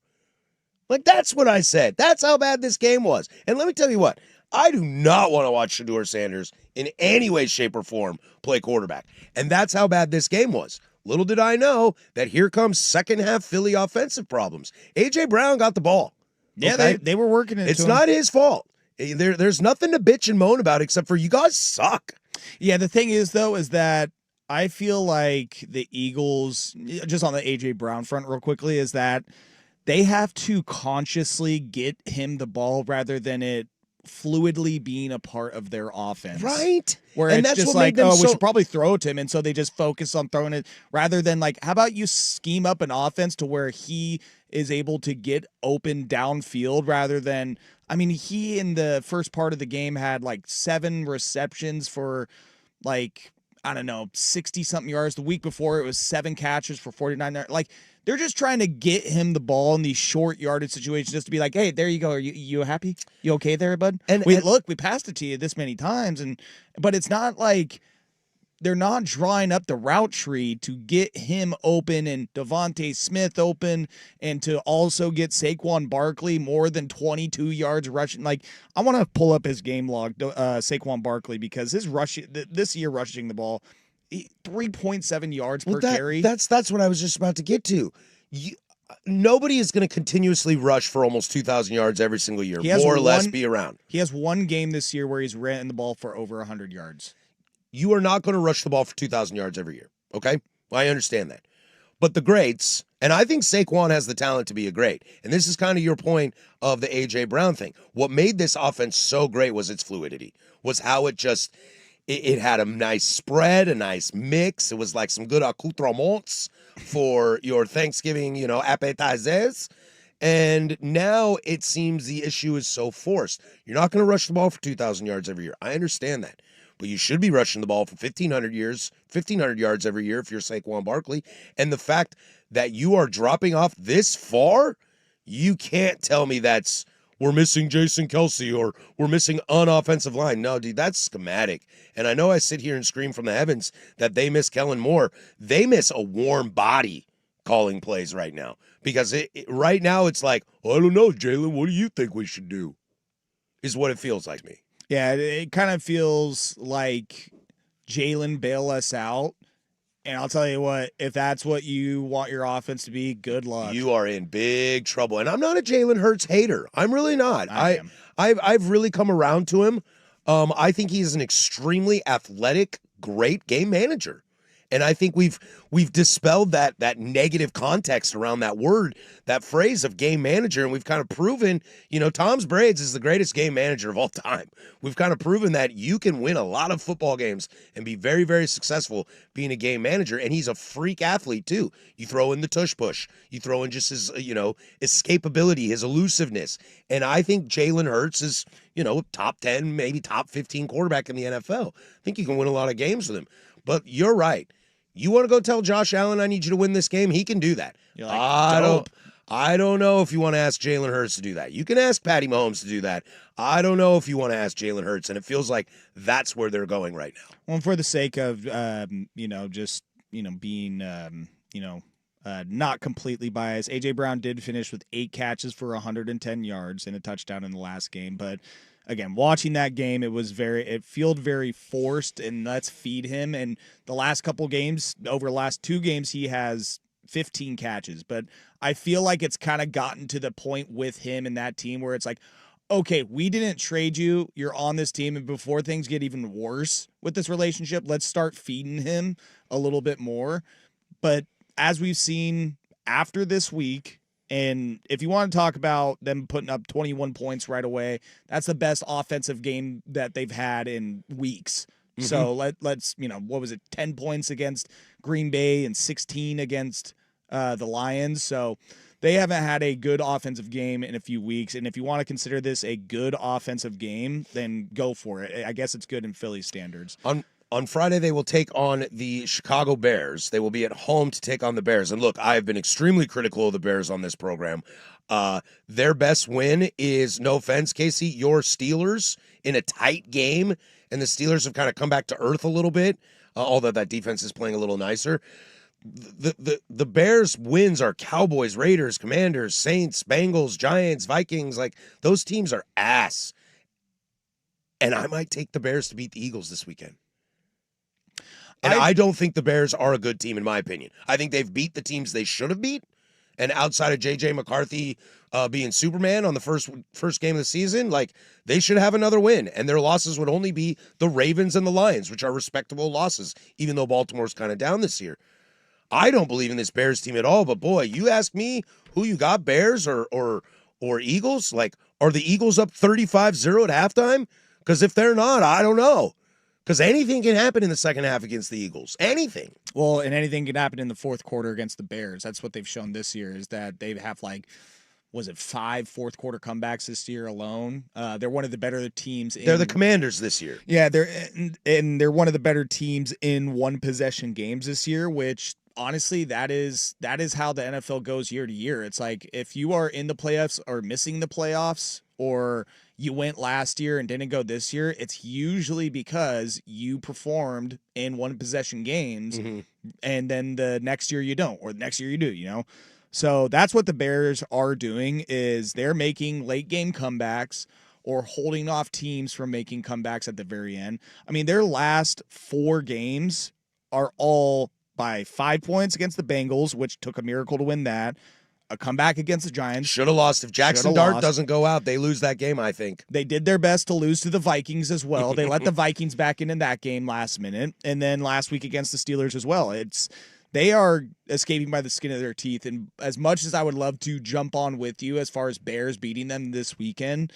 Speaker 1: Like, that's what I said. That's how bad this game was. And let me tell you what. I do not want to watch Shador Sanders in any way, shape, or form play quarterback. And that's how bad this game was. Little did I know that here comes second half Philly offensive problems. A.J. Brown got the ball.
Speaker 2: Yeah,
Speaker 1: okay?
Speaker 2: they were working it.
Speaker 1: It's not his fault. There's nothing to bitch and moan about except for you guys suck.
Speaker 2: Yeah, the thing is, though, is that I feel like the Eagles, just on the A.J. Brown front real quickly, is that they have to consciously get him the ball rather than it fluidly being a part of their offense.
Speaker 1: Right.
Speaker 2: Where
Speaker 1: and
Speaker 2: it's
Speaker 1: that's
Speaker 2: just
Speaker 1: what
Speaker 2: like,
Speaker 1: made them
Speaker 2: we should probably throw it to him. And so they just focus on throwing it rather than like, how about you scheme up an offense to where he is able to get open downfield rather than, I mean, he in the first part of the game had like 7 receptions for like, I don't know, 60 something yards. The week before it was 7 catches for 49 yards. Like, they're just trying to get him the ball in these short yardage situations just to be like, hey, there you go. Are you happy? You okay there, bud? And we passed it to you this many times, but it's not like they're not drawing up the route tree to get him open and Devontae Smith open and to also get Saquon Barkley more than 22 yards rushing. Like, I want to pull up his game log, Saquon Barkley, because his this year rushing the ball, 3.7 yards per carry.
Speaker 1: That's what I was just about to get to. Nobody is going to continuously rush for almost 2,000 yards every single year, more or less be around.
Speaker 2: He has one game this year where he's ran the ball for over 100 yards.
Speaker 1: You are not going to rush the ball for 2,000 yards every year, okay? I understand that. But the greats, and I think Saquon has the talent to be a great, and this is kind of your point of the A.J. Brown thing. What made this offense so great was its fluidity, was how it just... It had a nice spread, a nice mix. It was like some good accoutrements for your Thanksgiving, appetizers. And now it seems the issue is so forced. You're not going to rush the ball for 2,000 yards every year. I understand that. But you should be rushing the ball for 1,500 yards every year if you're Saquon Barkley. And the fact that you are dropping off this far, you can't tell me we're missing Jason Kelce or we're missing an offensive line. No, dude, that's schematic. And I know I sit here and scream from the heavens that they miss Kellen Moore. They miss a warm body calling plays right now. Because right now it's like, I don't know, Jalen, what do you think we should do? Is what it feels like to me.
Speaker 2: Yeah, it kind of feels like Jalen bail us out. And I'll tell you what, if that's what you want your offense to be, good luck.
Speaker 1: You are in big trouble. And I'm not a Jalen Hurts hater. I'm really not. I've really come around to him. I think he's an extremely athletic, great game manager. And I think we've dispelled that negative context around that word, that phrase of game manager, and we've kind of proven, Tom's Braids is the greatest game manager of all time. We've kind of proven that you can win a lot of football games and be very, very successful being a game manager, and he's a freak athlete too. You throw in the tush push, you throw in just his, escapability, his elusiveness, and I think Jalen Hurts is, top 10, maybe top 15 quarterback in the NFL. I think you can win a lot of games with him. But you're right. You want to go tell Josh Allen, I need you to win this game? He can do that. I don't know if you want to ask Jalen Hurts to do that. You can ask Patty Mahomes to do that. I don't know if you want to ask Jalen Hurts, and it feels like that's where they're going right now.
Speaker 2: Well, for the sake of, being, not completely biased, A.J. Brown did finish with 8 catches for 110 yards and a touchdown in the last game, but again, watching that game, it felt very forced, and let's feed him. And the last couple games, over the last 2 games, he has 15 catches. But I feel like it's kind of gotten to the point with him and that team where it's like, okay, we didn't trade you. You're on this team. And before things get even worse with this relationship, let's start feeding him a little bit more. But as we've seen after this week, and if you want to talk about them putting up 21 points right away, that's the best offensive game that they've had in weeks. Mm-hmm. So let's, what was it, 10 points against Green Bay and 16 against the Lions. So they haven't had a good offensive game in a few weeks. And if you want to consider this a good offensive game, then go for it. I guess it's good in Philly standards.
Speaker 1: On Friday, they will take on the Chicago Bears. They will be at home to take on the Bears. And look, I have been extremely critical of the Bears on this program. Their best win is, no offense, Casey, your Steelers in a tight game. And the Steelers have kind of come back to earth a little bit, although that defense is playing a little nicer. The Bears' wins are Cowboys, Raiders, Commanders, Saints, Bengals, Giants, Vikings. Like, those teams are ass. And I might take the Bears to beat the Eagles this weekend. And I don't think the Bears are a good team, in my opinion. I think they've beat the teams they should have beat. And outside of J.J. McCarthy being Superman on the first game of the season, like, they should have another win. And their losses would only be the Ravens and the Lions, which are respectable losses, even though Baltimore's kind of down this year. I don't believe in this Bears team at all. But, boy, you ask me who you got, Bears or Eagles? Like, are the Eagles up 35-0 at halftime? Because if they're not, I don't know. Because anything can happen in the second half against the Eagles. Anything.
Speaker 2: Well, and anything can happen in the fourth quarter against the Bears. That's what they've shown this year, is that they have 5 fourth quarter comebacks this year alone. They're one of the better teams.
Speaker 1: They're the Commanders this year.
Speaker 2: Yeah, they're one of the better teams in one possession games this year, which honestly, that is how the NFL goes year to year. It's like, if you are in the playoffs or missing the playoffs, or you went last year and didn't go this year, it's usually because you performed in one possession games, mm-hmm. and then the next year you don't, or the next year you do, So that's what the Bears are doing, is they're making late game comebacks or holding off teams from making comebacks at the very end. I mean, their last 4 games are all by 5 points against the Bengals, which took a miracle to win that. A comeback against the Giants.
Speaker 1: Should have lost. If Jackson Dart doesn't go out, they lose that game, I think.
Speaker 2: They did their best to lose to the Vikings as well. They let the Vikings back in that game last minute. And then last week against the Steelers as well. They are escaping by the skin of their teeth. And as much as I would love to jump on with you as far as Bears beating them this weekend,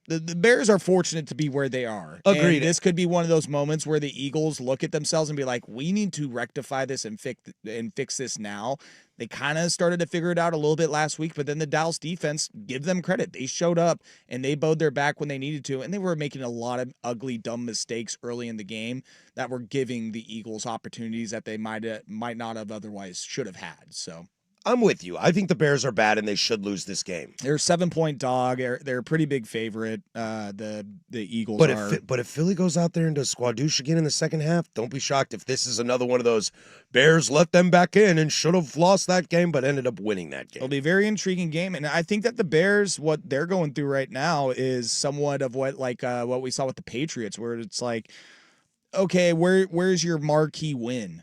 Speaker 2: the Bears are fortunate to be where they are.
Speaker 1: Agreed.
Speaker 2: And this could be one of those moments where the Eagles look at themselves and be like, we need to rectify this and fix this now. They kind of started to figure it out a little bit last week, but then the Dallas defense, give them credit. They showed up and they bowed their back when they needed to, and they were making a lot of ugly, dumb mistakes early in the game that were giving the Eagles opportunities that they might not have otherwise should have had. So
Speaker 1: I'm with you. I think the Bears are bad and they should lose this game.
Speaker 2: They're a 7-point dog. They're a pretty big favorite. The Eagles
Speaker 1: But if Philly goes out there and does squadouche again in the second half, don't be shocked if this is another one of those Bears let them back in and should have lost that game but ended up winning that game.
Speaker 2: It'll be a very intriguing game, and I think that the Bears, what they're going through right now is somewhat of what we saw with the Patriots, where it's like, okay, where's your marquee win?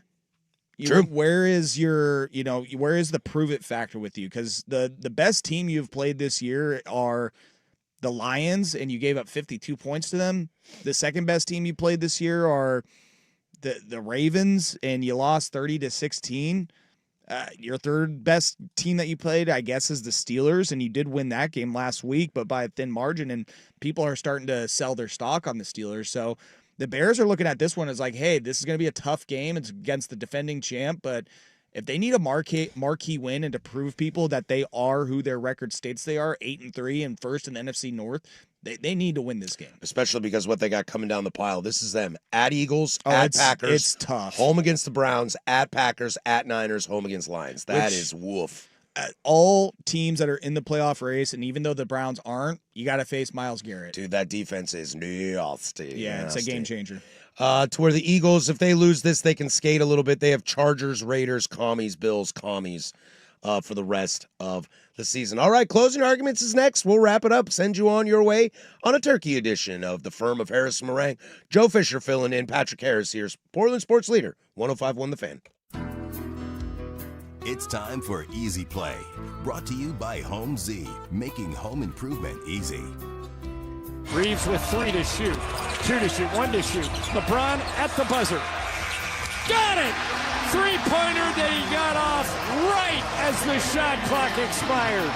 Speaker 1: True.
Speaker 2: Where is the prove it factor with you? Because the best team you've played this year are the Lions, and you gave up 52 points to them. The second best team you played this year are the Ravens and you lost 30-16. Your third best team that you played, I guess, is the Steelers, and you did win that game last week, but by a thin margin, and people are starting to sell their stock on the Steelers. So the Bears are looking at this one as like, hey, this is going to be a tough game. It's against the defending champ, but if they need a marquee win and to prove people that they are who their record states they are, 8-3 and first in the NFC North, they need to win this game.
Speaker 1: Especially because what they got coming down the pile. This is them at Eagles, at Packers.
Speaker 2: It's tough.
Speaker 1: Home against the Browns, at Packers, at Niners, home against Lions. That is woof.
Speaker 2: All teams that are in the playoff race, and even though the Browns aren't, you got to face Myles Garrett.
Speaker 1: Dude, that defense is nasty.
Speaker 2: Yeah, it's a game changer.
Speaker 1: To where the Eagles, if they lose this, they can skate a little bit. They have Chargers, Raiders, Commies, Bills, Commies for the rest of the season. All right, closing arguments is next. We'll wrap it up, send you on your way on a turkey edition of the firm of Harris and Meringue. Joe Fisher filling in, Patrick Harris here, Portland Sports Leader, 105.1 The Fan.
Speaker 5: It's time for Easy Play, brought to you by Home Z, making home improvement easy.
Speaker 9: Reeves with 3 to shoot, 2 to shoot, 1 to shoot. LeBron at the buzzer. Got it! Three-pointer that he got off right as the shot clock expired.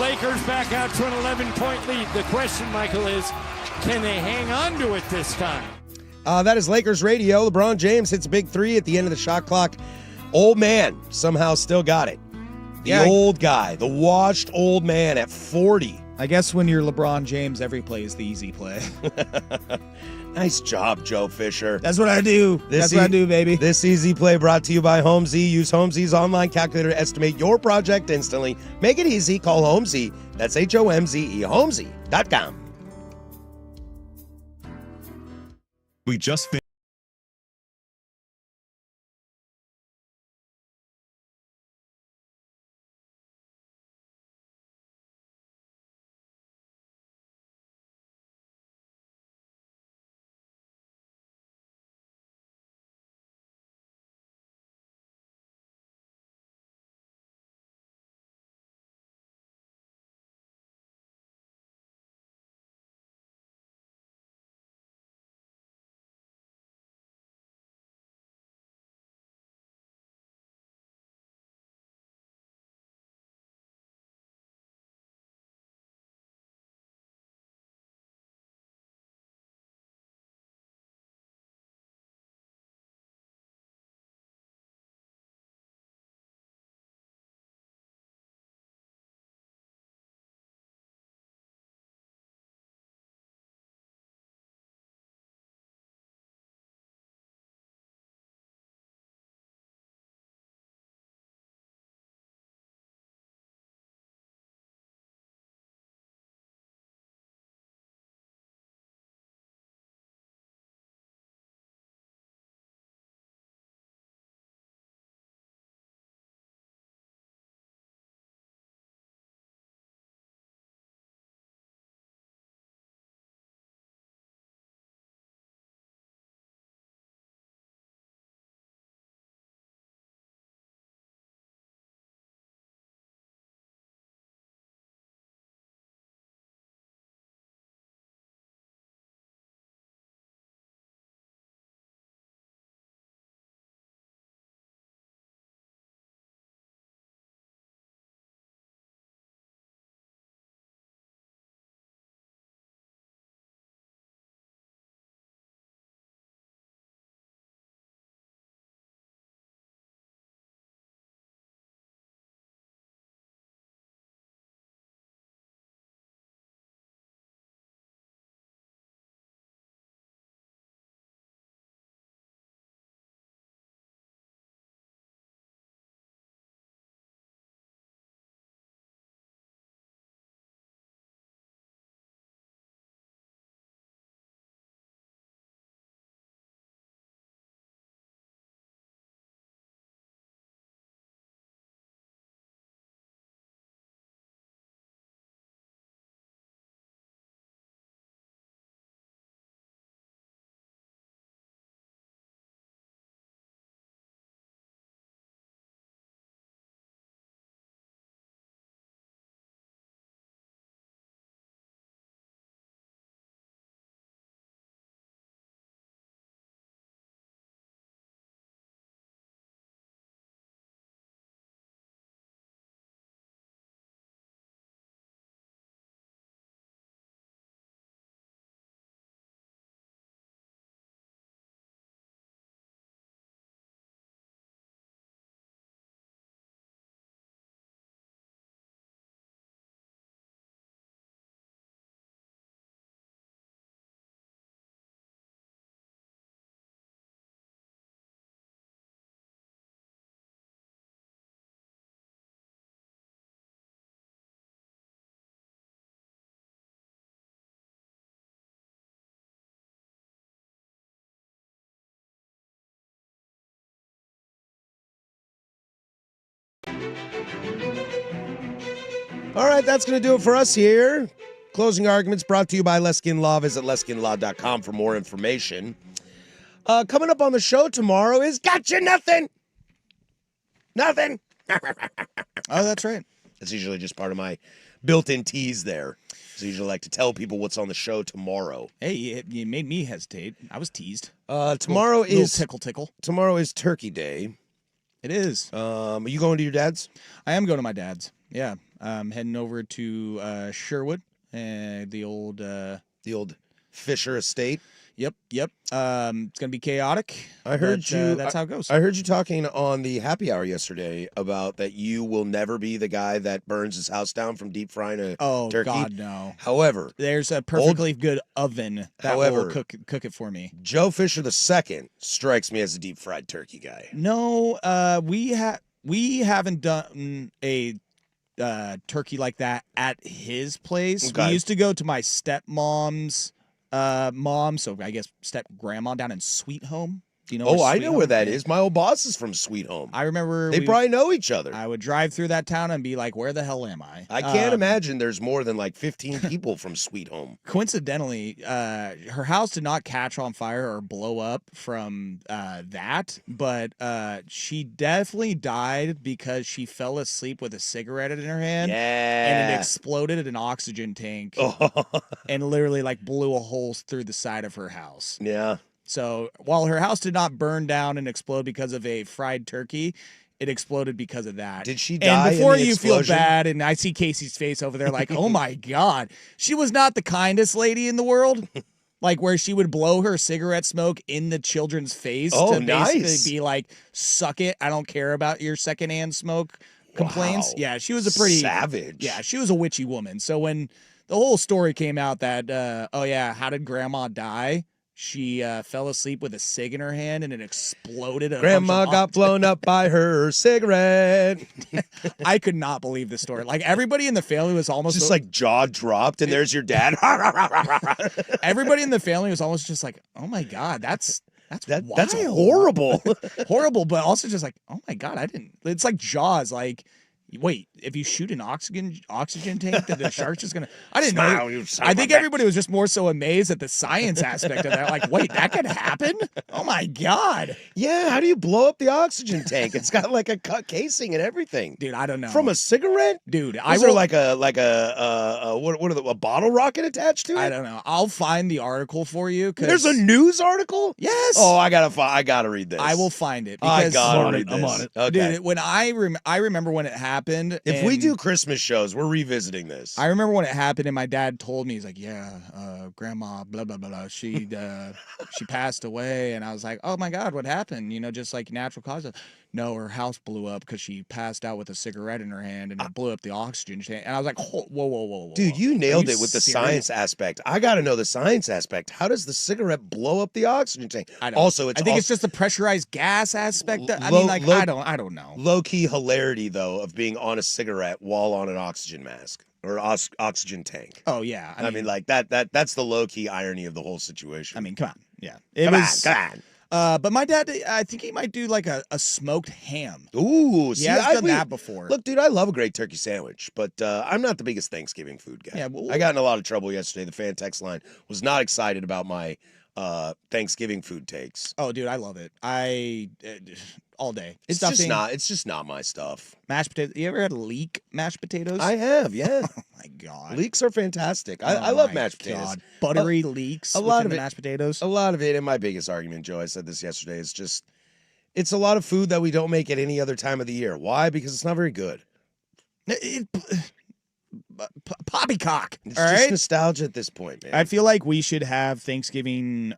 Speaker 9: Lakers back out to an 11-point lead. The question, Michael, is can they hang on to it this time?
Speaker 1: That is Lakers radio. LeBron James hits a big three at the end of the shot clock. Old man somehow still got it. The old guy, the washed old man at 40.
Speaker 2: I guess when you're LeBron James, every play is the easy play.
Speaker 1: Nice job, Joe Fisher.
Speaker 2: That's what I do. That's what I do, baby.
Speaker 1: This Easy Play brought to you by Home Z. Use Home Z's online calculator to estimate your project instantly. Make it easy. Call Home Z. That's HOMZE. HomeZ.com.
Speaker 7: We just finished.
Speaker 1: All right, that's going to do it for us here. Closing arguments brought to you by Leskin Law. Visit leskinlaw.com for more information. Coming up on the show tomorrow is Gotcha Nothing. Nothing.
Speaker 2: Oh, that's right.
Speaker 1: That's usually just part of my built-in tease there. So I usually like to tell people what's on the show tomorrow.
Speaker 2: Hey, you made me hesitate. I was teased.
Speaker 1: Tomorrow is
Speaker 2: tickle.
Speaker 1: Tomorrow is Turkey Day.
Speaker 2: It is.
Speaker 1: Are you going to your dad's?
Speaker 2: I am going to my dad's. Yeah, I'm heading over to Sherwood, the old
Speaker 1: Fisher estate.
Speaker 2: Yep. It's gonna be chaotic.
Speaker 1: I heard you.
Speaker 2: That's how it goes.
Speaker 1: I heard you talking on the happy hour yesterday about that you will never be the guy that burns his house down from deep frying a turkey.
Speaker 2: God, no.
Speaker 1: However,
Speaker 2: there's a perfectly good oven that will cook it for me.
Speaker 1: Joe Fisher II strikes me as a deep fried turkey guy.
Speaker 2: No, we haven't done a turkey like that at his place.
Speaker 1: Okay.
Speaker 2: We used to go to my stepmom's mom, so I guess step grandma down in Sweet Home. Do you know?
Speaker 1: Oh, I know where that is. My old boss is from Sweet Home.
Speaker 2: I remember
Speaker 1: they probably know each other.
Speaker 2: I would drive through that town and be like, "Where the hell am I?"
Speaker 1: I can't imagine there's more than like 15 people from Sweet Home.
Speaker 2: Coincidentally, her house did not catch on fire or blow up from that, but she definitely died because she fell asleep with a cigarette in her hand.
Speaker 1: Yeah.
Speaker 2: And it exploded in an oxygen tank and literally like blew a hole through the side of her house.
Speaker 1: Yeah.
Speaker 2: So while her house did not burn down and explode because of a fried turkey, it exploded because of that.
Speaker 1: Did she die?
Speaker 2: And before
Speaker 1: in the
Speaker 2: you
Speaker 1: explosion?
Speaker 2: feel bad, and I see Casey's face over there like, oh my God, she was not the kindest lady in the world. Like where she would blow her cigarette smoke in the children's face to basically be like, suck it. I don't care about your secondhand smoke complaints.
Speaker 1: Wow.
Speaker 2: Yeah, she was a pretty
Speaker 1: savage.
Speaker 2: Yeah, she was a witchy woman. So when the whole story came out that, how did grandma die? She fell asleep with a cig in her hand and it exploded.
Speaker 1: Grandma got blown up by her cigarette.
Speaker 2: I could not believe this story. Like everybody in the family was almost
Speaker 1: just like jaw dropped, and there's your dad.
Speaker 2: Everybody in the family was almost just like, "Oh my God, that's wild.
Speaker 1: That's horrible,
Speaker 2: horrible." But also just like, "Oh my God, I didn't." It's like Jaws. Like, wait, if you shoot an oxygen tank, that the shark's just gonna. I didn't know. I think everybody was just more so amazed at the science aspect of that. Like, wait, that could happen? Oh my God.
Speaker 1: Yeah, how do you blow up the oxygen tank? It's got like a cut casing and everything.
Speaker 2: Dude, I don't know.
Speaker 1: From a cigarette?
Speaker 2: Dude,
Speaker 1: is there like a bottle rocket attached to it?
Speaker 2: I don't know. I'll find the article for you.
Speaker 1: There's a news article?
Speaker 2: Yes.
Speaker 1: Oh, I gotta read this.
Speaker 2: I will find it.
Speaker 1: I
Speaker 2: Because
Speaker 1: gotta read this.
Speaker 4: I'm on it.
Speaker 1: Okay.
Speaker 2: Dude, when I remember when it happened.
Speaker 1: If we do Christmas shows, we're revisiting this.
Speaker 2: I remember when it happened, and my dad told me, he's like, grandma, blah, blah, blah, blah. She passed away. And I was like, oh my God, what happened? You know, just like natural causes. No, her house blew up because she passed out with a cigarette in her hand and it blew up the oxygen tank. And I was like, whoa.
Speaker 1: Dude, you nailed it with the
Speaker 2: serious?
Speaker 1: science aspect. I got to know the science aspect. How does the cigarette blow up the oxygen tank?
Speaker 2: I don't.
Speaker 1: Also,
Speaker 2: I think it's just the pressurized gas aspect. I don't know.
Speaker 1: Low key hilarity though of being on a cigarette while on an oxygen mask or oxygen tank.
Speaker 2: Oh yeah,
Speaker 1: I mean like that's the low key irony of the whole situation.
Speaker 2: I mean, come on, yeah,
Speaker 1: Come on.
Speaker 2: But my dad, I think he might do like a smoked ham.
Speaker 1: Ooh,
Speaker 2: he has done that before.
Speaker 1: Look, dude, I love a great turkey sandwich, but I'm not the biggest Thanksgiving food guy.
Speaker 2: Yeah, well,
Speaker 1: I got in a lot of trouble yesterday. The fan text line was not excited about my Thanksgiving food takes.
Speaker 2: Oh, dude, I love it. All day.
Speaker 1: It's
Speaker 2: Stuffing,
Speaker 1: just not my stuff.
Speaker 2: mashed potatoes. You ever had leek mashed potatoes?
Speaker 1: I have, yeah.
Speaker 2: Oh my God,
Speaker 1: Leeks are fantastic. I love mashed potatoes.
Speaker 2: Buttery leeks.
Speaker 1: A lot of
Speaker 2: the
Speaker 1: it,
Speaker 2: mashed potatoes.
Speaker 1: A lot of it, and my biggest argument, Joe, I said this yesterday, is just it's a lot of food that we don't make at any other time of the year. Why? Because it's not very good.
Speaker 2: Poppycock.
Speaker 1: It's
Speaker 2: all
Speaker 1: just
Speaker 2: right?
Speaker 1: nostalgia at this point, man.
Speaker 2: I feel like we should have Thanksgiving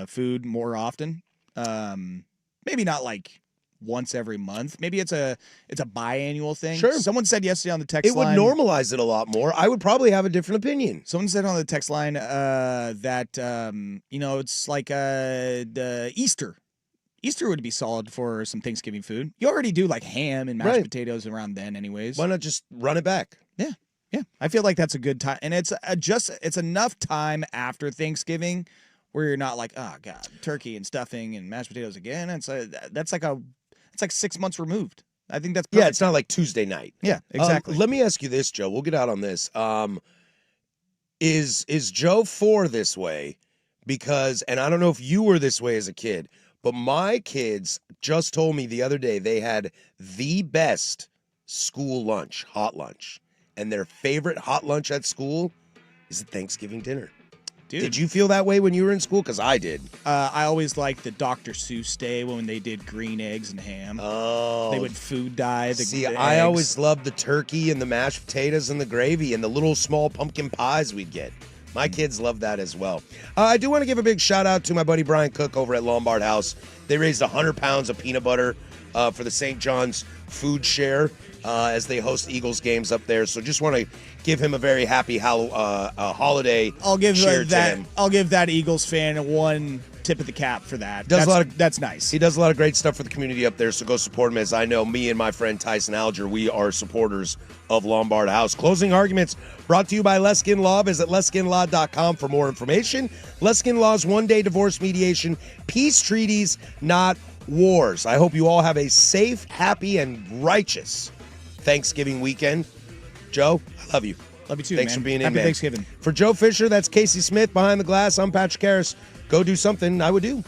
Speaker 2: food more often. Maybe not like once every month. Maybe it's a biannual thing.
Speaker 1: Sure.
Speaker 2: Someone said yesterday on the text
Speaker 1: It would
Speaker 2: line.
Speaker 1: normalize it a lot more. I would probably have a different opinion.
Speaker 2: Someone said on the text line that it's like the Easter. Easter would be solid for some Thanksgiving food. You already do like ham and mashed potatoes around then, anyways.
Speaker 1: Why not just run it back?
Speaker 2: Yeah, I feel like that's a good time, and it's enough time after Thanksgiving where you're not like, oh God, turkey and stuffing and mashed potatoes again. It's like 6 months removed. I think that's
Speaker 1: Yeah,
Speaker 2: perfect.
Speaker 1: it's not like Tuesday night.
Speaker 2: Yeah, exactly.
Speaker 1: Let me ask you this, Joe. We'll get out on this. Is Joe for this way? Because, and I don't know if you were this way as a kid, but my kids just told me the other day they had the best school lunch, hot lunch. And their favorite hot lunch at school is the Thanksgiving dinner.
Speaker 2: Dude.
Speaker 1: Did you feel that way when you were in school? Because I did.
Speaker 2: I always liked the Dr. Seuss day when they did green eggs and ham.
Speaker 1: Oh.
Speaker 2: They would food dye the
Speaker 1: See,
Speaker 2: eggs.
Speaker 1: I always loved the turkey and the mashed potatoes and the gravy and the little small pumpkin pies we'd get. My kids love that as well. I do want to give a big shout out to my buddy Brian Cook over at Lombard House. They raised 100 pounds of peanut butter for the St. John's Food Share as they host Eagles games up there. So just want to give him a very happy holiday.
Speaker 2: I'll give
Speaker 1: cheer to
Speaker 2: that.
Speaker 1: him.
Speaker 2: I'll give that Eagles fan one tip of the cap for that.
Speaker 1: Does a lot of-
Speaker 2: that's nice.
Speaker 1: He does a lot of great stuff for the community up there, so go support him. As I know, me and my friend Tyson Alger, we are supporters of Lombard House. Closing arguments brought to you by Leskin Law. Visit leskinlaw.com for more information. Leskin Law's one-day divorce mediation, peace treaties, not wars. I hope you all have a safe, happy, and righteous Thanksgiving weekend. Joe, I love you.
Speaker 2: Love you too,
Speaker 1: Thanks
Speaker 2: man.
Speaker 1: for being in,
Speaker 2: Happy
Speaker 1: man.
Speaker 2: Thanksgiving.
Speaker 1: For Joe Fisher, that's Casey Smith behind the glass. I'm Patrick Harris. Go do something I would do.